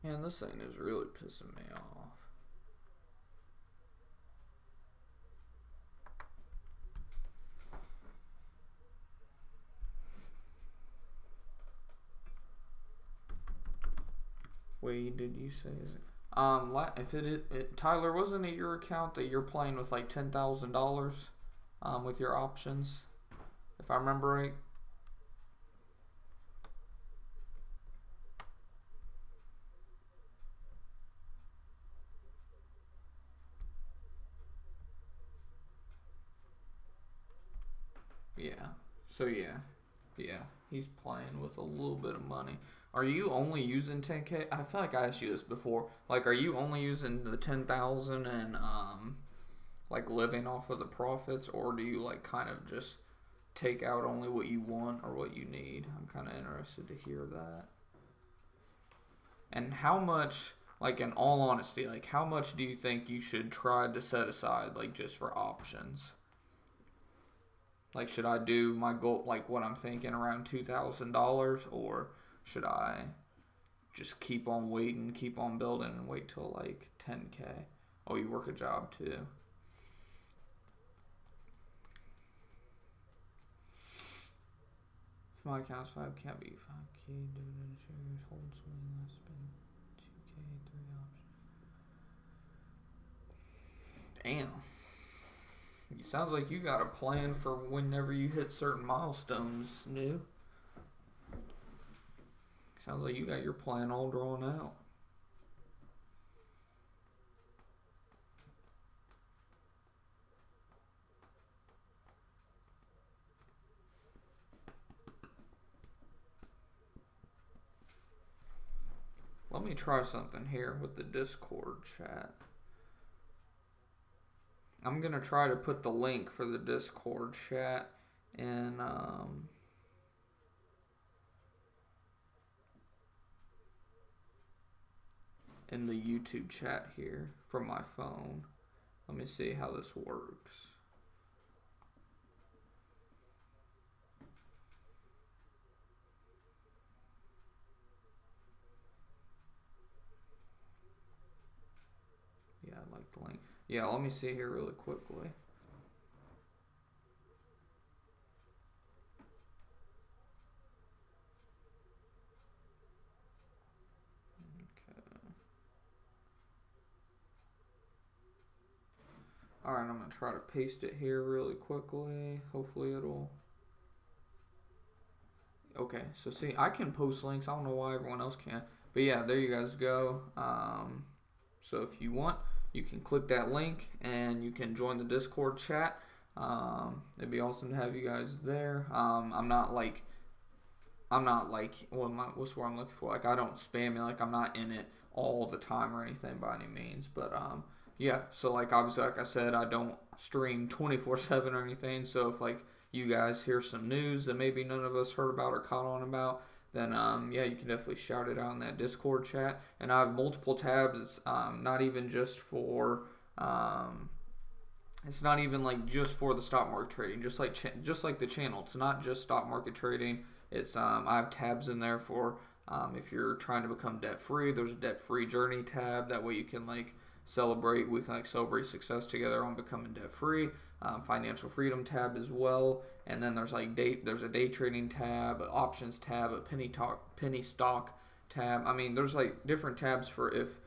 Man, this thing is really pissing me off. Wait, did you say is it? If Tyler, wasn't it your account that you're playing with like $10,000, with your options, if I remember right? Yeah. So yeah, he's playing with a little bit of money. Are you only using 10K? I feel like I asked you this before. Like, are you only using the 10,000 and like living off of the profits, or do you like kind of just take out only what you want or what you need? I'm kind of interested to hear that. And how much, like in all honesty, like how much do you think you should try to set aside, like just for options? Like, should I do my goal, like what I'm thinking, around $2,000, or should I just keep on waiting, keep on building, and wait till like 10K? Oh, you work a job too. If my account's 5, can't be 5K. Dividend shares, hold swing, let's spend 2K, 3 options. Damn. It sounds like you got a plan for whenever you hit certain milestones, new. Sounds like you got your plan all drawn out. Let me try something here with the Discord chat. I'm going to try to put the link for the Discord chat in the YouTube chat here from my phone. Let me see how this works. Yeah, I like the link. Yeah, let me see here really quickly. Alright, I'm going to try to paste it here really quickly. Hopefully it'll... Okay, so see, I can post links. I don't know why everyone else can't. But yeah, there you guys go. So if you want, you can click that link and you can join the Discord chat. It'd be awesome to have you guys there. I'm not like, what's the word I'm looking for? Like, I don't spam it. Like, I'm not in it all the time or anything by any means. But, yeah, so like obviously like I said, I don't stream 24/7 or anything, so if like you guys hear some news that maybe none of us heard about or caught on about, then yeah, you can definitely shout it out in that Discord chat. And I have multiple tabs. It's not even just for it's not even like just for the stock market trading, just like the channel. It's not just stock market trading. It's I have tabs in there for if you're trying to become debt free. There's a debt free journey tab. That way you can like we can like celebrate success together on becoming debt free. Financial freedom tab as well, and then there's like there's a day trading tab, an options tab, a penny stock tab. I mean, there's like different tabs for if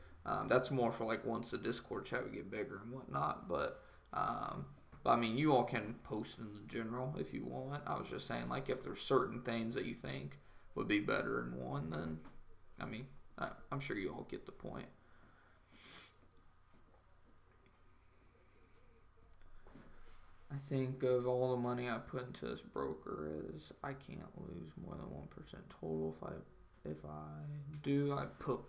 that's more for like once the Discord chat would get bigger and whatnot. But I mean, you all can post in the general if you want. I was just saying, like, if there's certain things that you think would be better in one, then I mean, I'm sure you all get the point. I think of all the money I put into this broker is I can't lose more than 1% total. If I do, I pull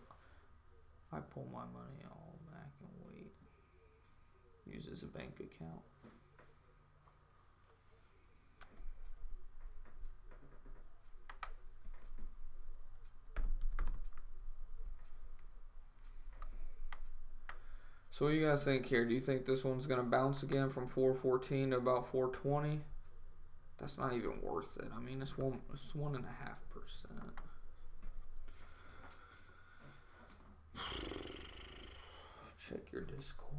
my money all back and wait. Use as a bank account. So what do you guys think here? Do you think this one's going to bounce again from 414 to about 420? That's not even worth it. I mean, it's 1.5%. Check your Discord.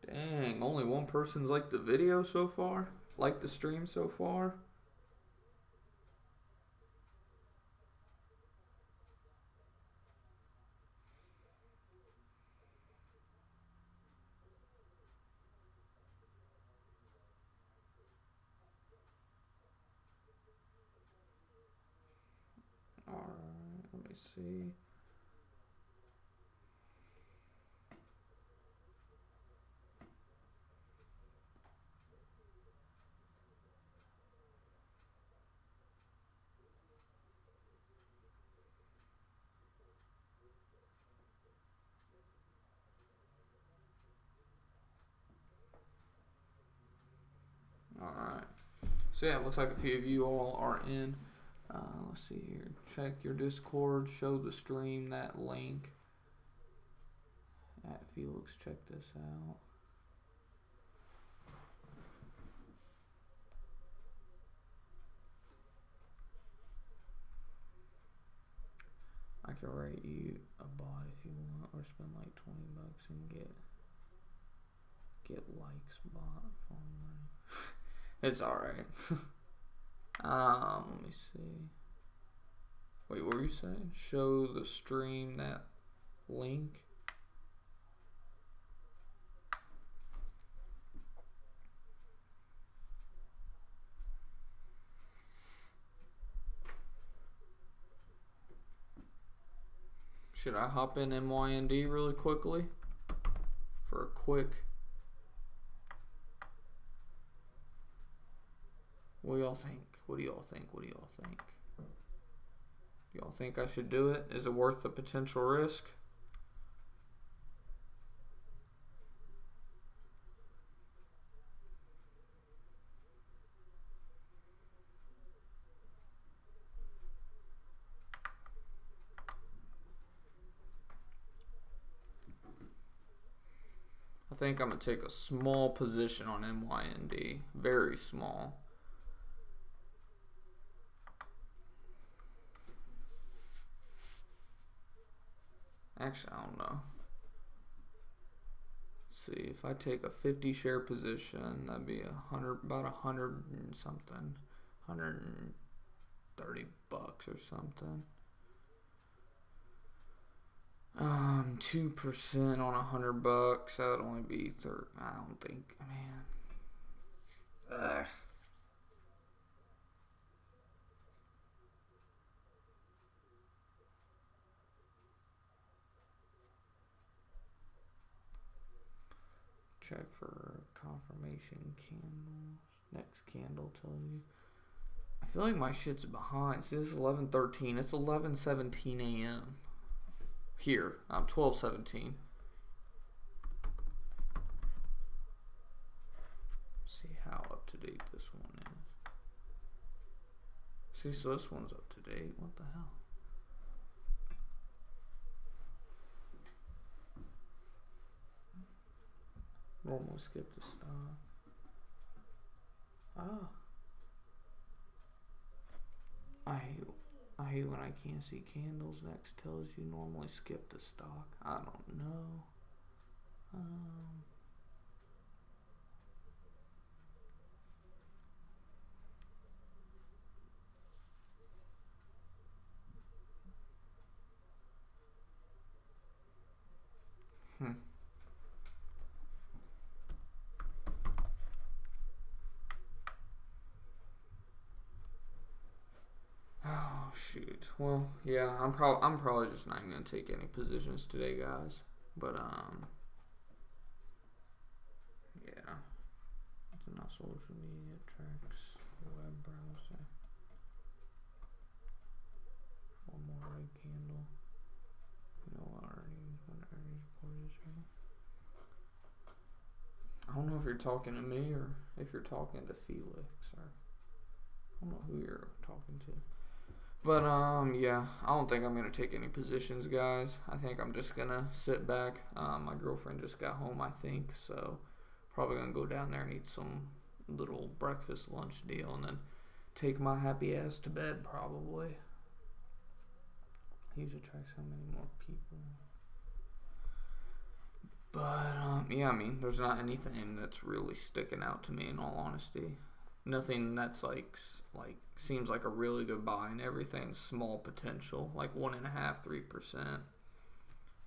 Dang, only one person's liked the video so far? Liked the stream so far? Alright, let me see. Alright. So yeah, it looks like a few of you all are in. Let's see here. Check your Discord. Show the stream that link. At Felix, check this out. I can write you a bot if you want, or spend like 20 bucks and get likes bot for money. It's alright. Let me see. Wait, what were you saying? Show the stream that link. Should I hop in MYND really quickly? For a quick... What do y'all think? What do y'all think? What do y'all think? Y'all think I should do it? Is it worth the potential risk? think I'm going to take a small position on MYND. Very small. Actually, I don't know. Let's see, if I take a 50 share position, that'd be about 100 and something. 130 bucks or something. 2% on 100 bucks. That would only be I don't think, man. Ugh. Check for confirmation candles. Next candle tells you. I feel like my shit's behind. See, this is 11:13. It's 11:17 a.m. Here, I'm 12:17. See how up to date this one is. See, so this one's up to date. What the hell? Normally skip the stop. I hate when I can't see candles. Next tells you normally skip the stock. I don't know. Oh shoot. Well, yeah, I'm probably just not gonna take any positions today, guys. But yeah. It's not social media tracks, web browser. One more red candle. You know what earnings report is right now. I don't know if you're talking to me or if you're talking to Felix or I don't know who you're talking to. But yeah, I don't think I'm gonna take any positions, guys. I think I'm just gonna sit back. My girlfriend just got home, I think, so probably gonna go down there and eat some little breakfast lunch deal and then take my happy ass to bed probably. He usually attracts so many more people. But yeah, I mean, there's not anything that's really sticking out to me in all honesty. Nothing that's like seems like a really good buy, and everything's small potential, like 1.5%, 3%.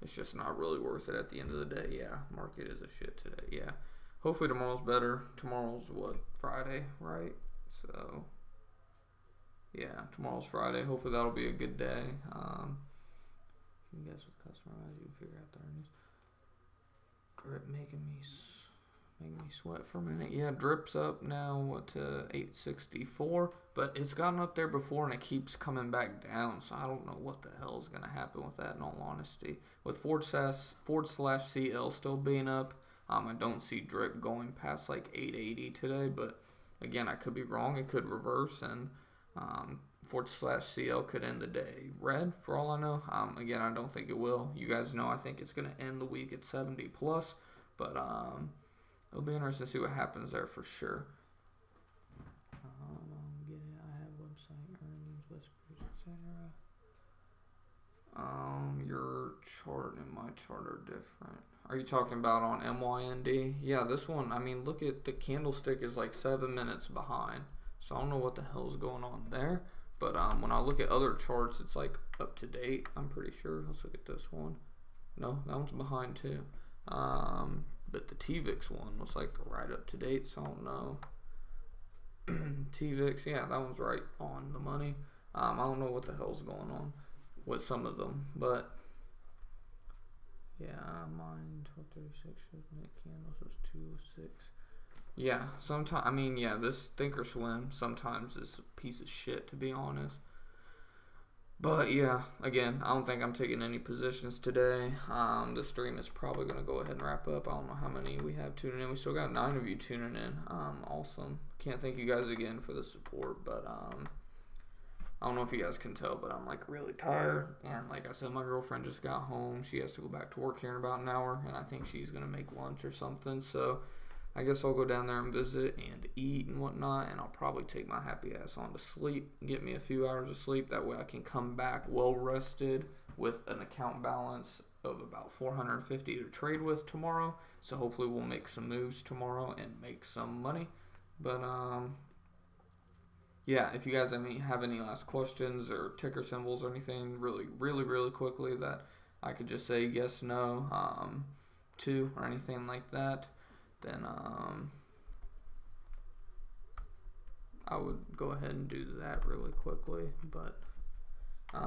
It's just not really worth it at the end of the day. Yeah, market is a shit today. Yeah, hopefully tomorrow's better. Tomorrow's what, Friday, right? So yeah, tomorrow's Friday. Hopefully that'll be a good day. You can guess what customer eyes, you can figure out the earnings. Drip making me sweat for a minute. Yeah, drip's up now, what, to 864, but it's gotten up there before and it keeps coming back down, so I don't know what the hell is going to happen with that in all honesty. With /CL still being up, I don't see drip going past like 880 today, but again, I could be wrong. It could reverse and /CL could end the day red for all I know. Again, I don't think it will. You guys know I think it's going to end the week at 70 plus, but it'll be interesting to see what happens there for sure. Get it. I have website earnings, whispers, etc. Your chart and my chart are different. Are you talking about on MYND? Yeah, this one. I mean, look at the candlestick is like 7 minutes behind, so I don't know what the hell's going on there. But when I look at other charts, it's like up to date. I'm pretty sure. Let's look at this one. No, that one's behind too. But the TVIX one was like right up to date, so I don't know. TVIX, yeah, that one's right on the money. I don't know what the hell's going on with some of them, but yeah, mine 1236 minute candles was 206. Yeah, sometimes, I mean, yeah, this Thinkorswim sometimes is a piece of shit, to be honest. But yeah, again, I don't think I'm taking any positions today. The stream is probably going to go ahead and wrap up. I don't know how many we have tuning in. We still got 9 of you tuning in. Awesome. Can't thank you guys again for the support, but I don't know if you guys can tell, but I'm like really tired. And like I said, my girlfriend just got home. She has to go back to work here in about an hour, and I think she's gonna make lunch or something. So I guess I'll go down there and visit and eat and whatnot, and I'll probably take my happy ass on to sleep, get me a few hours of sleep. That way I can come back well rested with an account balance of about 450 to trade with tomorrow. So hopefully we'll make some moves tomorrow and make some money. But yeah, if you guys have any last questions or ticker symbols or anything really quickly that I could just say yes, no, to, or anything like that, then I would go ahead and do that really quickly. But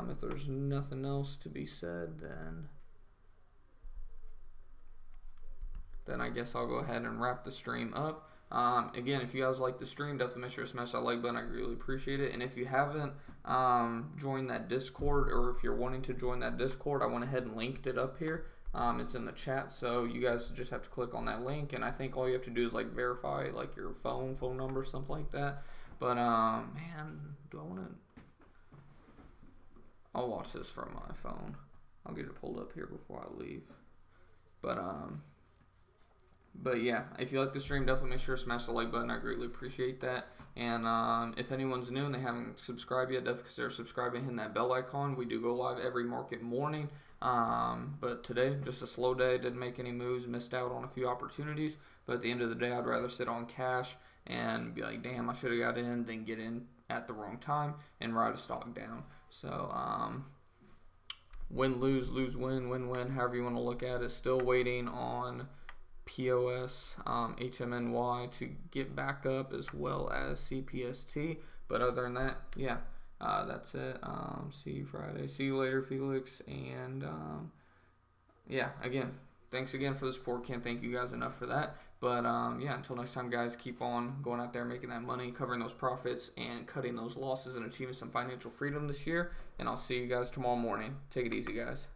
if there's nothing else to be said, then I guess I'll go ahead and wrap the stream up. Again, if you guys like the stream, definitely make sure to smash that like button. I really appreciate it. And if you haven't joined that Discord, or if you're wanting to join that Discord, I went ahead and linked it up here. It's in the chat, so you guys just have to click on that link, and I think all you have to do is like verify like your phone number, something like that. But man, do I want to? I'll watch this from my phone. I'll get it pulled up here before I leave. But yeah, if you like the stream, definitely make sure to smash the like button. I greatly appreciate that. And if anyone's new and they haven't subscribed yet, definitely consider subscribing and hitting that bell icon. We do go live every market morning. But today, just a slow day. Didn't make any moves, missed out on a few opportunities. But at the end of the day, I'd rather sit on cash and be like, damn, I should have got in, than get in at the wrong time and ride a stock down. So, win, lose, lose, win, win, win, however you want to look at it. Still waiting on POS, HMNY to get back up, as well as CPST. But other than that, yeah, that's it. See you Friday. See you later, Felix. And yeah, again, thanks again for the support. Can't thank you guys enough for that. But yeah, until next time, guys, keep on going out there, making that money, covering those profits, and cutting those losses, and achieving some financial freedom this year. And I'll see you guys tomorrow morning. Take it easy, guys.